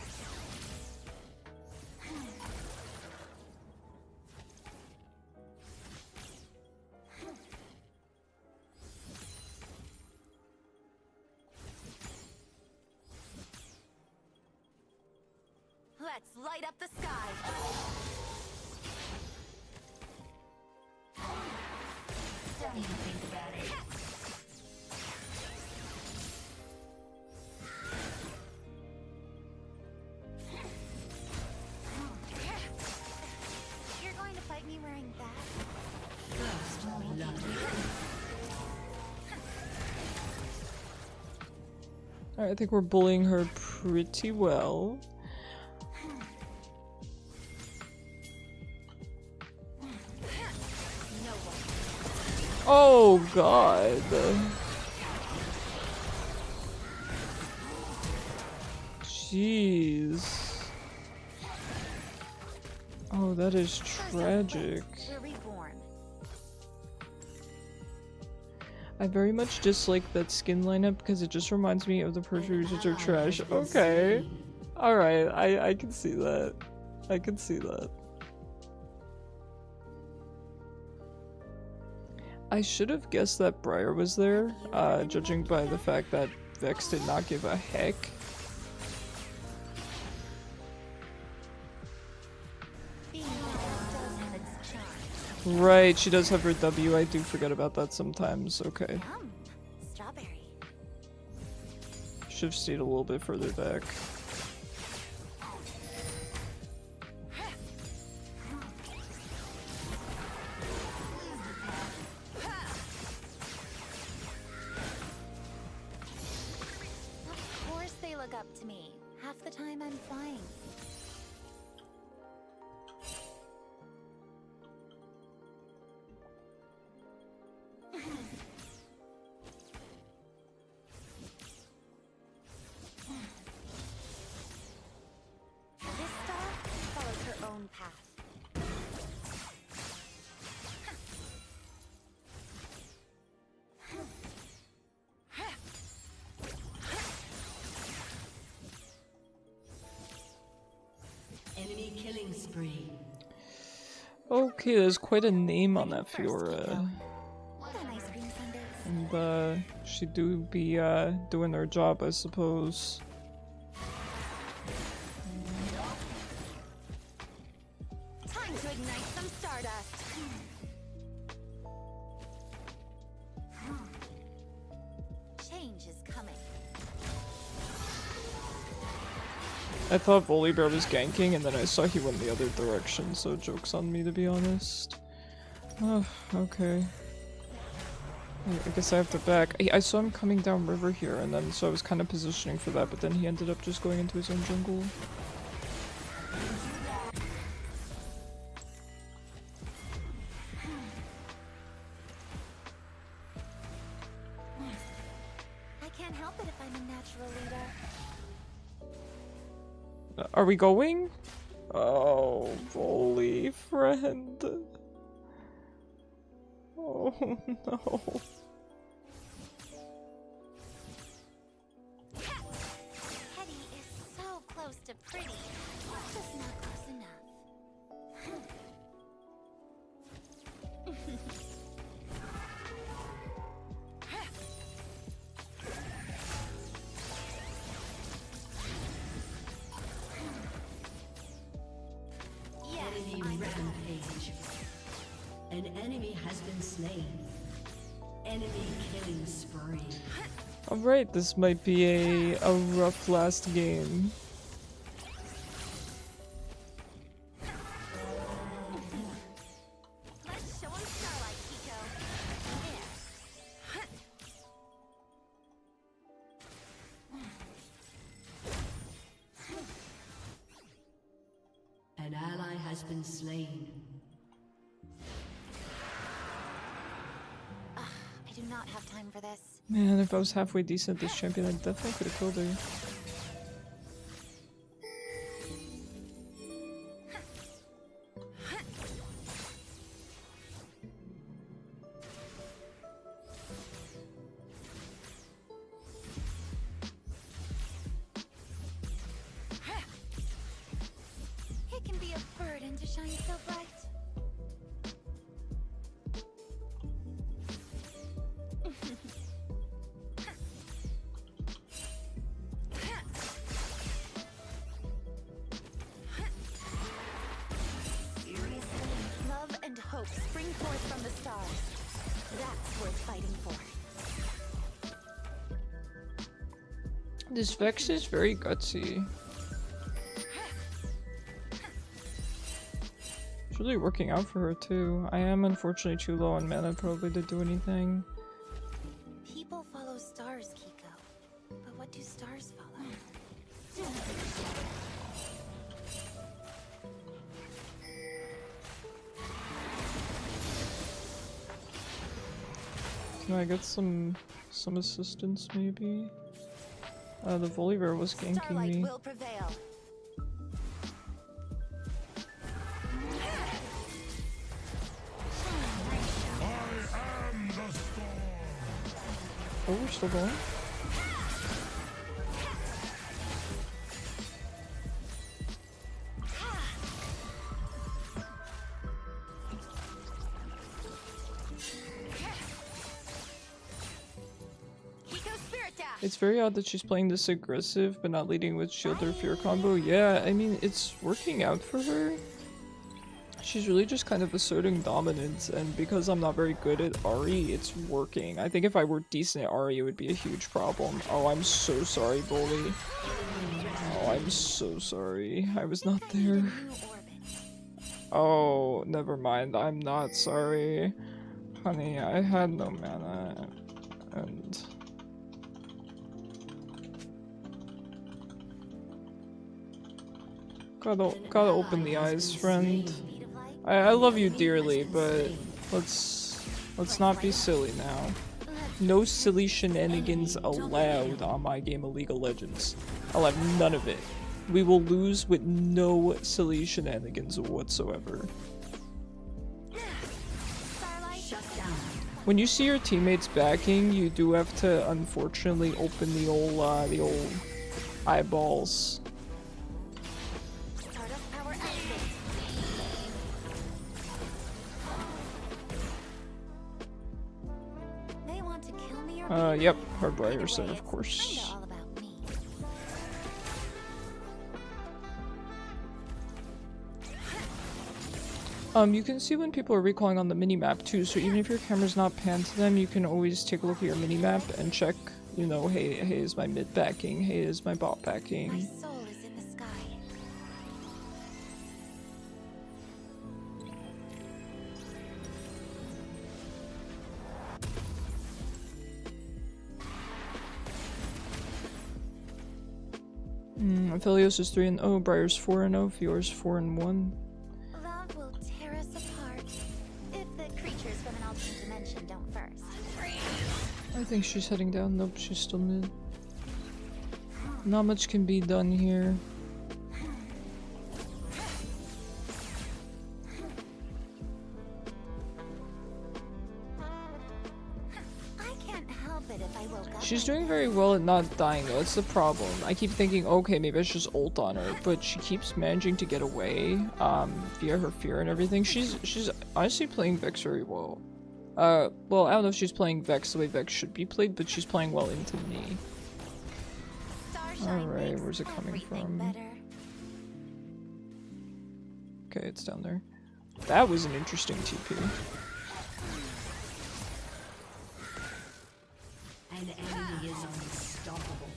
Let's light up the sky. Don't even think about it. You're going to fight me wearing that? First blood. Alright, I think we're bullying her pretty well. Oh god. Jeez. Oh, that is tragic. We're reborn. I very much dislike that skin lineup because it just reminds me of the perfumes which are trash. Okay. Alright, I can see that. I can see that. I should have guessed that Briar was there, judging by the fact that Vex did not give a heck. Right, she does have her W. I do forget about that sometimes. Okay. Strawberry. Should have stayed a little bit further back. Of course they look up to me. Half the time I'm flying. This star follows her own path. Enemy killing spree. Okay, there's quite a name on that Fiora. What an ice cream sundae. And, she do be, doing their job, I suppose. Time to ignite some stardust. Change is coming. I thought Volibear was ganking, and then I saw he went the other direction, so joke's on me, to be honest. Oh, okay. I guess I have to back. I saw him coming down river here, and then so I was kind of positioning for that, but then he ended up just going into his own jungle. I can't help it if I'm a natural leader. Are we going? Oh, Volley friend. Oh no. Hetty is so close to pretty, just not close enough. Enemy rampage. An enemy has been slain. Enemy killing spree. Alright, this might be a rough last game. Let's show 'em starlight, Kiko. An ally has been slain. I do not have time for this. Man, if I was halfway decent at this champion, I definitely could have killed her. It can be a burden to shine so bright. Love and hope spring forth from the stars. That's worth fighting for. This Vex is very gutsy. It's really working out for her too. I am unfortunately too low on mana probably to do anything. People follow stars, Kiko. But what do stars follow? Can I get some assistance maybe? The Volibear was ganking Starlight me. will prevail. Oh, we're still going? It's very odd that she's playing this aggressive, but not leading with shield or fear combo. Yeah, I mean, it's working out for her. She's really just kind of asserting dominance, and because I'm not very good at Ahri, it's working. I think if I were decent at Ahri, it would be a huge problem. Oh, I'm so sorry, Bully. Oh, I'm so sorry. I was not there. Oh, never mind. I'm not sorry. Honey, I had no mana, and... Gotta open the eyes, friend. I love you dearly, but let's not be silly now. No silly shenanigans allowed on my game of League of Legends. I'll have none of it. We will lose with no silly shenanigans whatsoever. When you see your teammates backing, you do have to unfortunately open the old eyeballs. Yep, Hardwire said, of course. You can see when people are recalling on the minimap too, so even if your camera's not panned to them, you can always take a look at your minimap and check, you know, hey, is my mid backing? Hey, is my bot backing? My soul is in the sky. Vel'koz is 3-0, Briar's 4-0, Fior's 4-1. Love will tear us apart if the creatures from an alternate dimension don't first. I think she's heading down. Nope, she's still mid. Not much can be done here. She's doing very well at not dying though, that's the problem. I keep thinking, okay, maybe I should just ult on her, but she keeps managing to get away, via her fear and everything. She's honestly playing Vex very well. Well, I don't know if she's playing Vex the way Vex should be played, but she's playing well into me. Alright, where's it coming from? Okay, it's down there. That was an interesting TP. An enemy is unstoppable.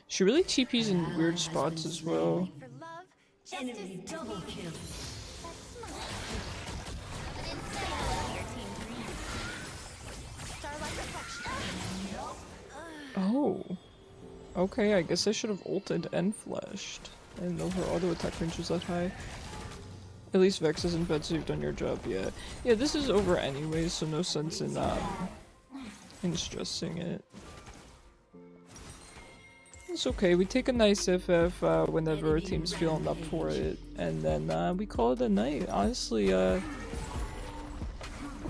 She really TPs in weird spots as well. Enemy double kill. Oh. Okay, I guess I should have ulted and flashed. I didn't know her auto attack range was that high. At least Vex isn't bad, so you've done your job yet. Yeah, this is over anyway, so no sense in stressing it. It's okay, we take a nice FF whenever our team's feeling up for it, and then we call it a night. Honestly, okay,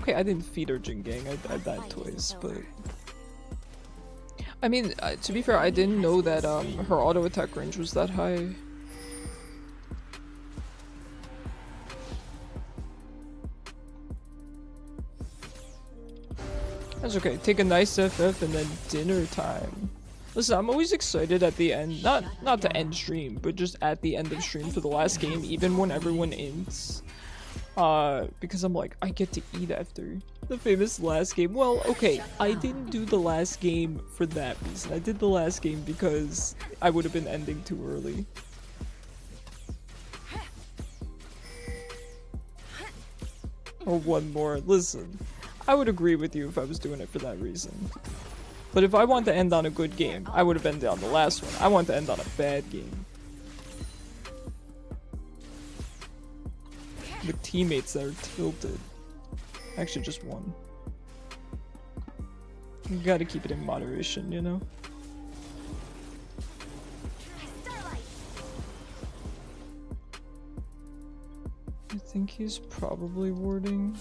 I didn't feed her Jingang, I died twice, but... I mean, to be fair, I didn't know that her auto attack range was that high. That's okay, take a nice FF and then dinner time. Listen, I'm always excited at the end, not to end stream, but just at the end of stream for the last game, even when everyone ends. Because I'm like, I get to eat after the famous last game. Well, okay, I didn't do the last game for that reason. I did the last game because I would have been ending too early. Or one more, listen. I would agree with you if I was doing it for that reason. But if I want to end on a good game, I would have ended on the last one. I want to end on a bad game. With teammates that are tilted. Actually, just one. You gotta keep it in moderation, you know? I think he's probably warding.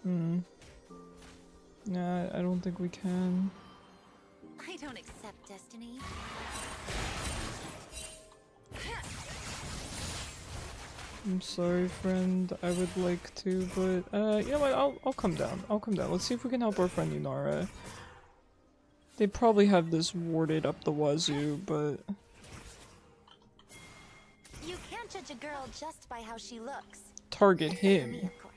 Nah, I don't think we can. I don't accept destiny. I'm sorry, friend. I would like to, but you know what? I'll come down. I'll come down. Let's see if we can help our friend Yunara. They probably have this warded up the wazoo, but You can't judge a girl just by how she looks. target Me, him. of course.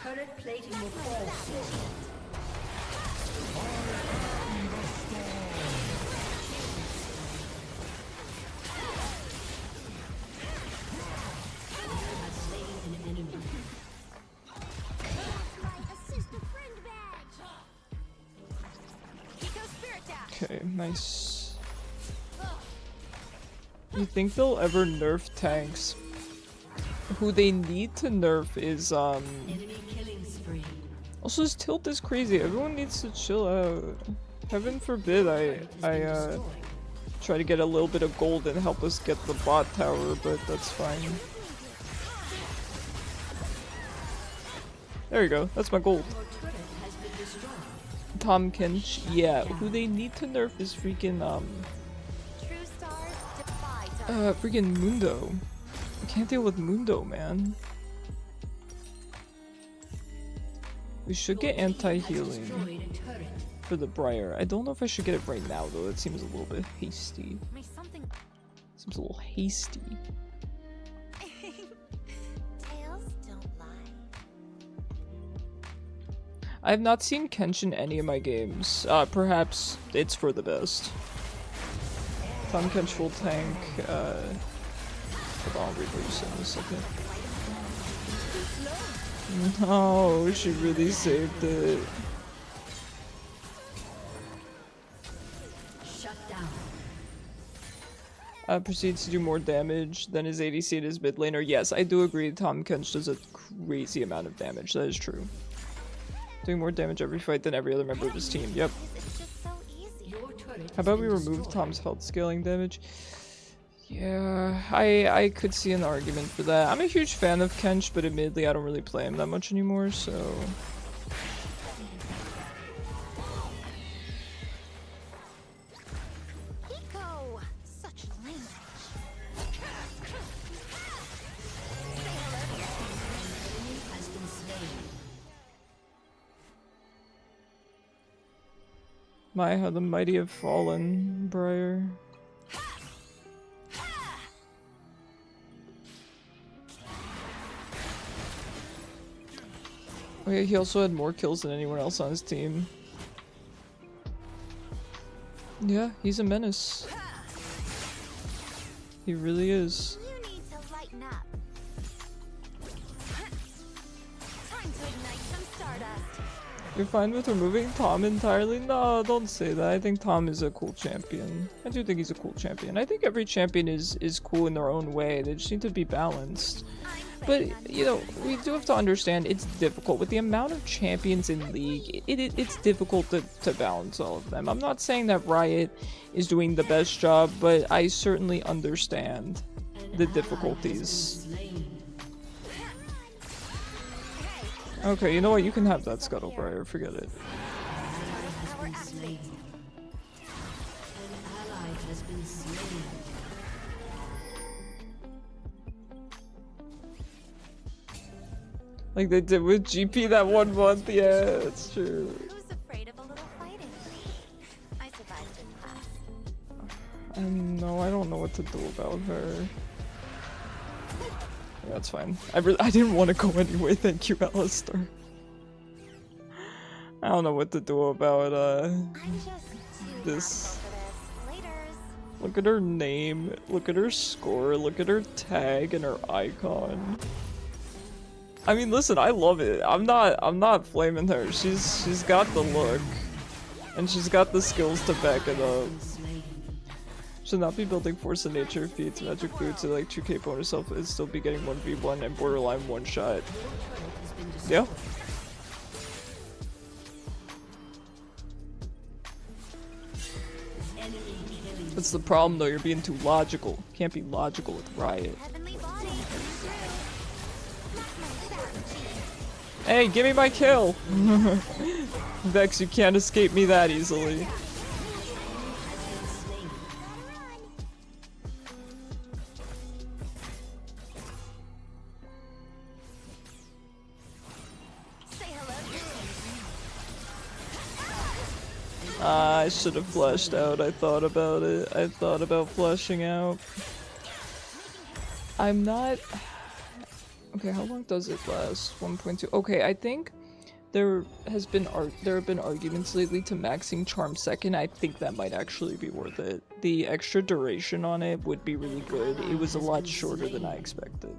Turret plating will fall soon. Has slain an enemy. Eco Spirit Dash. Okay, nice. You think they'll ever nerf tanks? Who they need to nerf is Enemy killing spree. also this tilt is crazy. Everyone needs to chill out. Heaven forbid I try to get a little bit of gold and help us get the bot tower, but that's fine. There you go. That's my gold. Your turret has been destroyed. Tom Kench. Yeah, who they need to nerf is freaking True stars defy dark. freaking Mundo. I can't deal with Mundo, man. We should get anti-healing Destroyed a turret. for the Briar. I don't know if I should get it right now though. It seems a little bit hasty. May something Seems a little hasty. Tales don't lie. I have not seen Kench in any of my games. Perhaps it's for the best. Tom Kench full tank. Hold on, I'll read what you said in a second. No, she really saved it. Shut down. Proceeds to do more damage than his ADC and his mid laner. Yes, I do agree. Tom Kench does a crazy amount of damage. That is true. Doing more damage every fight than every other member of his team. Yep. It's just so easy. Your turret How about we remove Tom's health scaling damage? Yeah, I could see an argument for that. I'm a huge fan of Kench, but admittedly I don't really play him that much anymore, so... Eco! Such language. has been slain. My, how the mighty have fallen, Briar. Oh yeah, he also had more kills than anyone else on his team. Yeah, he's a menace. He really is. You need to lighten up. Time to ignite some stardust. You're fine with removing Tom entirely? No, don't say that. I think Tom is a cool champion. I do think he's a cool champion. I think every champion is cool in their own way. They just need to be balanced. But, you know, we do have to understand it's difficult. With the amount of champions in League, it's difficult to balance all of them. I'm not saying that Riot is doing the best job, but I certainly understand the difficulties. Okay, you know what? You can have that Scuttle Briar. Forget it. Power activate. An ally has been slain. Like they did with GP that 1 month. Yeah, it's true. Who's afraid of a little fighting? I survived in class. I know. I don't know what to do about her. Yeah, that's fine. I didn't want to go anyway. Thank you, Alistair. I don't know what to do about I'm just too this. magical for this. Laters. Look at her name. Look at her score. Look at her tag and her icon. I mean, listen, I love it. I'm not flaming her. She's got the look, and she's got the skills to back it up. Should not be building Force of Nature feats, magic boots, or like 2k bonus self and still be getting 1v1 and borderline one shot. Yeah. That's the problem though, you're being too logical. Can't be logical with Riot. Heavenly body. Hey, give me my kill! Vex, you can't escape me that easily. I should have flashed out. I thought about it. I thought about flashing out. I'm not... Okay, how long does it last? 1.2. Okay, I think there have been arguments lately to maxing Charm second. I think that might actually be worth it. The extra duration on it would be really good. It was a lot shorter than I expected.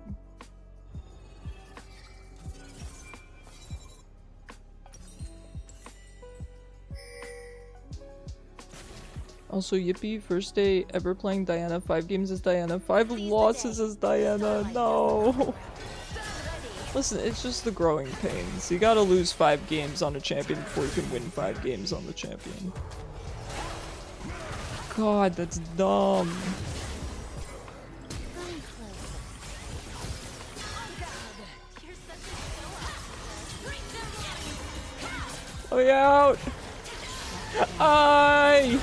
Also, yippee, first day ever playing Diana, 5 games as Diana, 5 losses as Diana, no! Listen, it's just the growing pains. You gotta lose 5 games on a champion before you can win 5 games on the champion. God, that's dumb. Oh, yeah, out! Aye!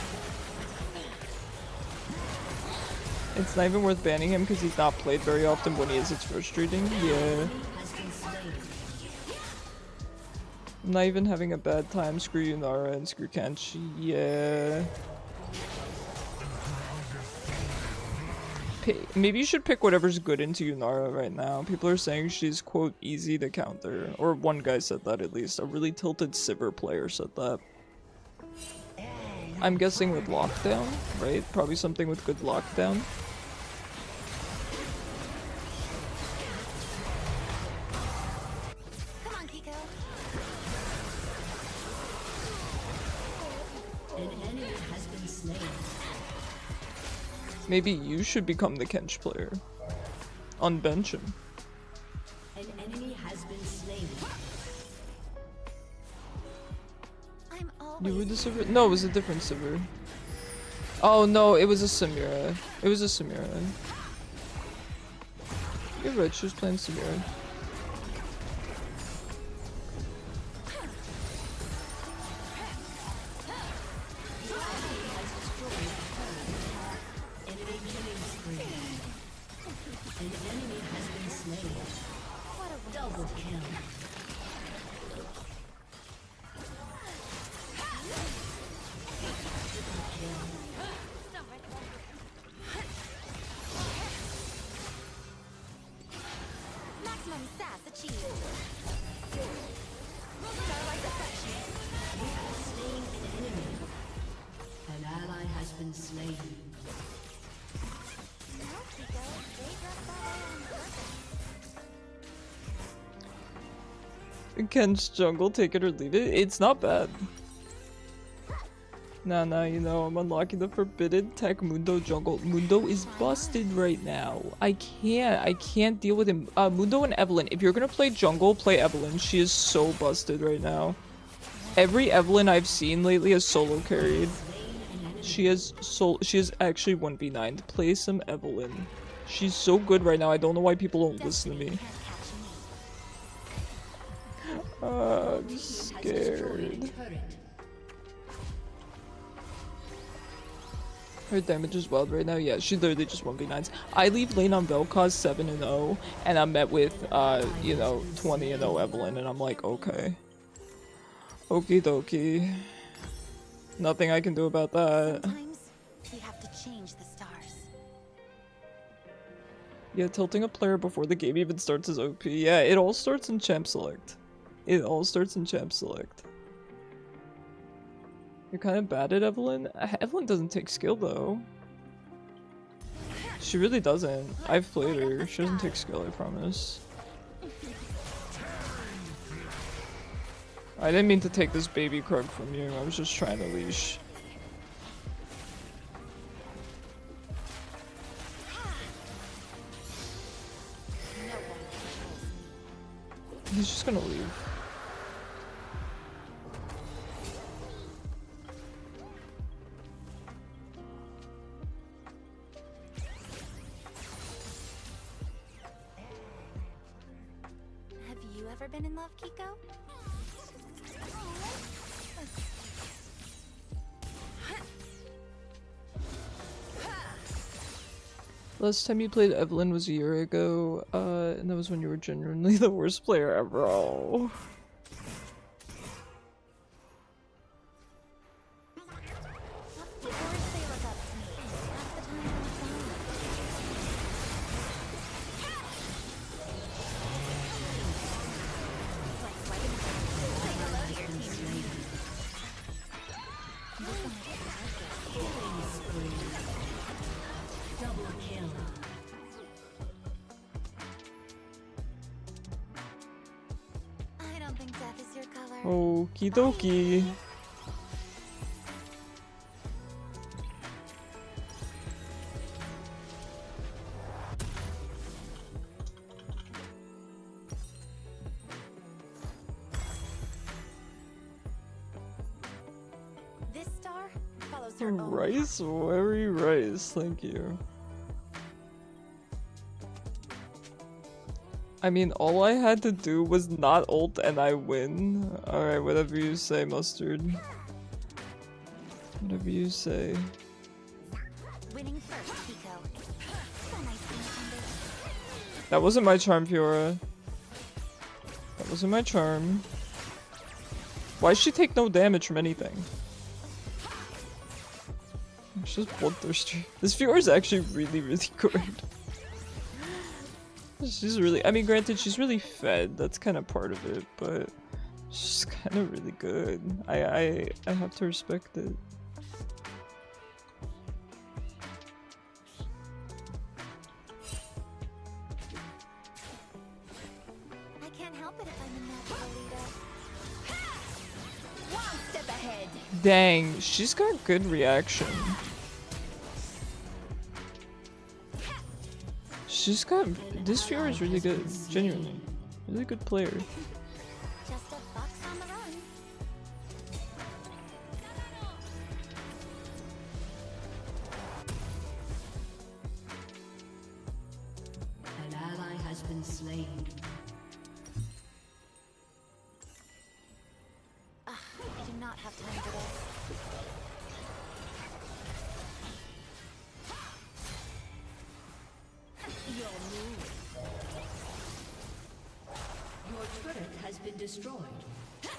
It's not even worth banning him because he's not played very often when he is. It's frustrating. Yeah. I'm not even having a bad time. Screw you, Nara, and screw Kenshi. Yeah. Maybe you should pick whatever's good into Yunara right now. People are saying she's, quote, easy to counter. Or one guy said that at least. A really tilted Sivir player said that. I'm guessing with lockdown, right? Probably something with good lockdown. Come on, Kiko. An enemy has been slain. Maybe you should become the Kench player. Unbench him. An enemy has been slain. I'm You were always the Sivir? No, it was a different Sivir. Oh no, it was a Samira. It was a Samira. You're right, she was playing Samira. Enemy killing spree. An enemy has been slain. Double kill. maximum sass achieved. Starlight affection. Slain an enemy. An ally has been slain. No, Kiko. They dropped that way on purpose. Ken's jungle, take it or leave it. It's not bad. Nah, you know, I'm unlocking the forbidden tech Mundo jungle. Mundo is busted right now. I can't deal with him. Mundo and Evelyn. If you're gonna play jungle, play Evelyn. She is so busted right now. Every Evelyn I've seen lately has solo carried. She has actually 1v9'd. Play some Evelyn. She's so good right now. I don't know why people don't listen to me. I'm scared. Her damage is wild right now. Yeah, she literally just 1v9s. I leave lane on Vel'koz 7-0, and I'm met with, you know, 20-0 Evelyn, and I'm like, okay. Okie dokie. Nothing I can do about that. Sometimes you have to change the stars. Yeah, tilting a player before the game even starts is OP. Yeah, it all starts in champ select. It all starts in champ select. You're kind of bad at Evelyn? Evelyn doesn't take skill though. She really doesn't. I've played her. She doesn't take skill, I promise. I didn't mean to take this baby Krug from you. I was just trying to leash. He's just gonna leave. Have you ever ever been in love, Kiko? Last time you played Evelyn was a year ago, and that was when you were genuinely the worst player ever. Oh. I don't think death is your color. Okie dokie. This star follows her own Rice? Very rice, thank you. I mean, all I had to do was not ult and I win. Alright, whatever you say, Mustard. Whatever you say. winning first, Kiko. So nice being funded. That wasn't my charm, Fiora. That wasn't my charm. Why does she take no damage from anything? She's just bloodthirsty. This Fiora is actually really, really good. She's really, I mean, granted, she's really fed. That's kind of part of it, but she's kind of really good. I have to respect it. I can't help it if I'm in that leader. One step ahead. Dang, she's got good reaction. She's got, this Fiora is really good, genuinely. Really good player. Just a fox on the run. An ally has been slain. I do not have time for this. Your turret has been destroyed. It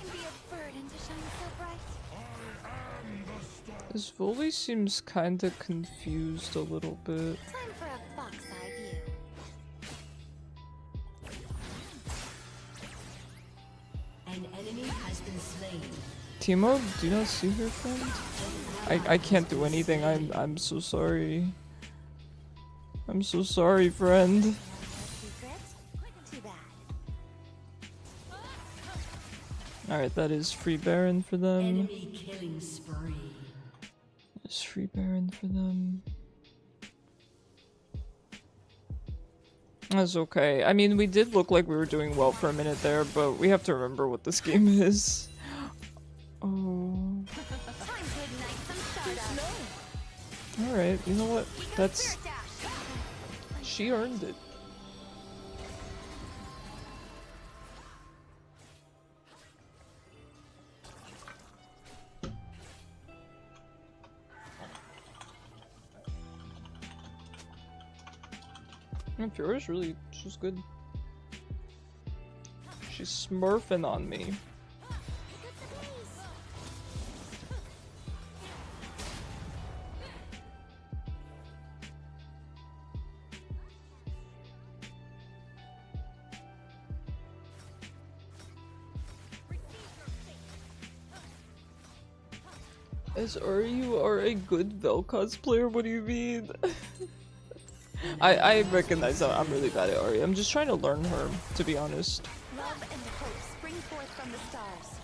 can be a burden to shine so bright. This Volley seems kinda confused a little bit. Time for a fox eye view. An enemy has been slain. Timo, do you not see her friend? I can't do anything. I'm so sorry. I'm so sorry, friend. No secret? Too bad. Alright, that is free Baron for them. Enemy killing spree. There's free Baron for them. That's okay. I mean, we did look like we were doing well for a minute there, but we have to remember what this game is. Oh. Time to ignite some stardust. Alright, you know what? Kiko's That's... spirit dash. She earned it. And Fiora's really, she's good. She's smurfing on me. As Ahri, you are a good Vel'koz player, what do you mean? I recognize that I'm really bad at Ahri. I'm just trying to learn her, to be honest. Love and hope spring forth from the stars.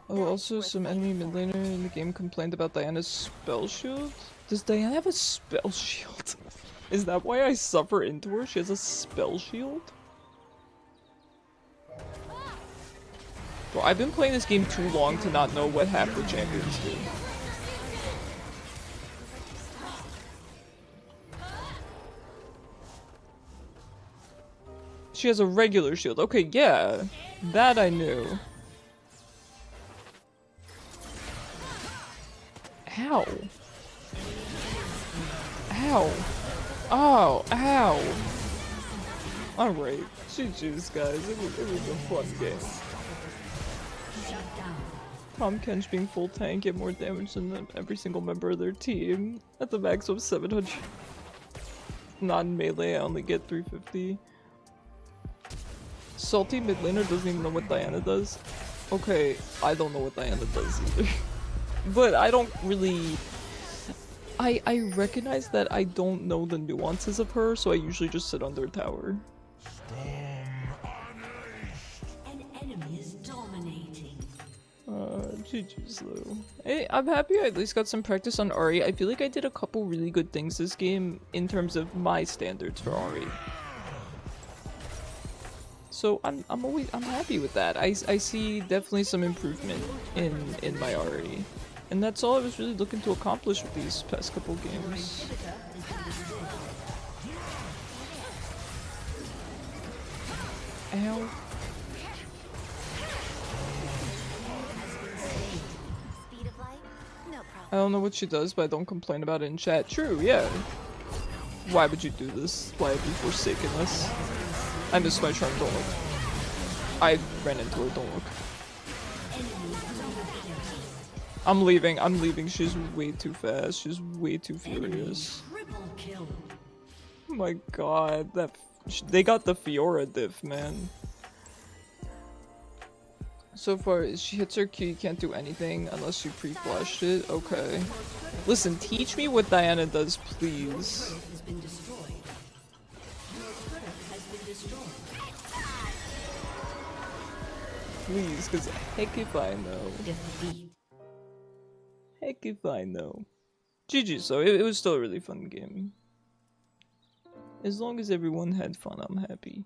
Oh, also some enemy mid laner in the game complained about Diana's spell shield. Does Diana have a spell shield? Is that why I suffer into her? She has a spell shield? Bro, I've been playing this game too long to not know what half the champions do. She has a regular shield. Okay, yeah. That I knew. Ow. Ow. Oh, ow. Alright. GG's, guys. It was a fun game. Tom Kench being full tank, get more damage than every single member of their team. At the max of 700. Non-melee, I only get 350. Salty mid laner doesn't even know what Diana does. Okay, I don't know what Diana does either. But I don't really... I recognize that I don't know the nuances of her, so I usually just sit under a tower. An enemy is dominating. GG's though. Hey, I'm happy I at least got some practice on Ahri. I feel like I did a couple really good things this game in terms of my standards for Ahri. So I'm happy with that. I see definitely some improvement in my Ahri. And that's all I was really looking to accomplish with these past couple games. Ow. Speed of light? No problem. I don't know what she does, but I don't complain about it in chat. True, yeah. Why would you do this? Why have you forsaken us? I missed my turn, don't look. I ran into her, don't look. I'm leaving, she's way too fast, she's way too furious. Oh my god, they got the Fiora diff, man. So far, she hits her Q, you can't do anything unless you pre-flashed it. Okay. Listen, teach me what Diana does, please. Please, because heck if I know. Heck if I know. GG, so it was still a really fun game. As long as everyone had fun, I'm happy.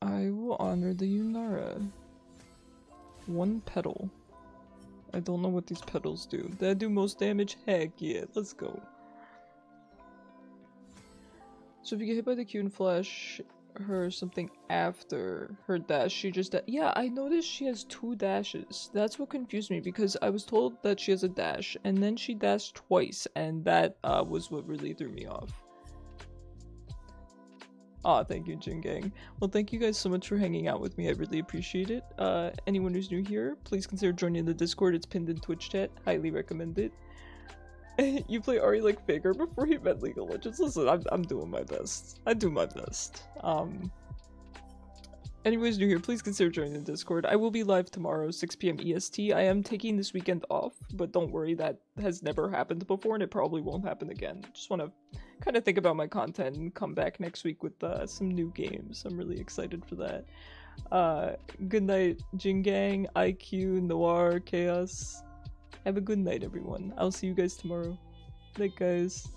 I will honor the Yunara. 1 petal. I don't know what these petals do. That do most damage? Heck yeah, let's go. So if you get hit by the Q and flash her something after her dash, she just yeah, I noticed she has 2 dashes. That's what confused me, because I was told that she has a dash and then she dashed twice, and that was what really threw me off. Aw, thank you, Jin Gang. Well, thank you guys so much for hanging out with me. I really appreciate it. Anyone who's new here, please consider joining the Discord. It's pinned in Twitch chat. Highly recommend it. You play Ahri like Faker before he met League of Legends. Listen, I'm doing my best. I do my best. Anyways new here, please consider joining the Discord. I will be live tomorrow, 6 PM EST. I am taking this weekend off, but don't worry, that has never happened before and it probably won't happen again. Just want to kind of think about my content and come back next week with some new games. I'm really excited for that. Good night, Jin Gang, IQ, Noir, Chaos. Have a good night, everyone. I'll see you guys tomorrow. Night, guys.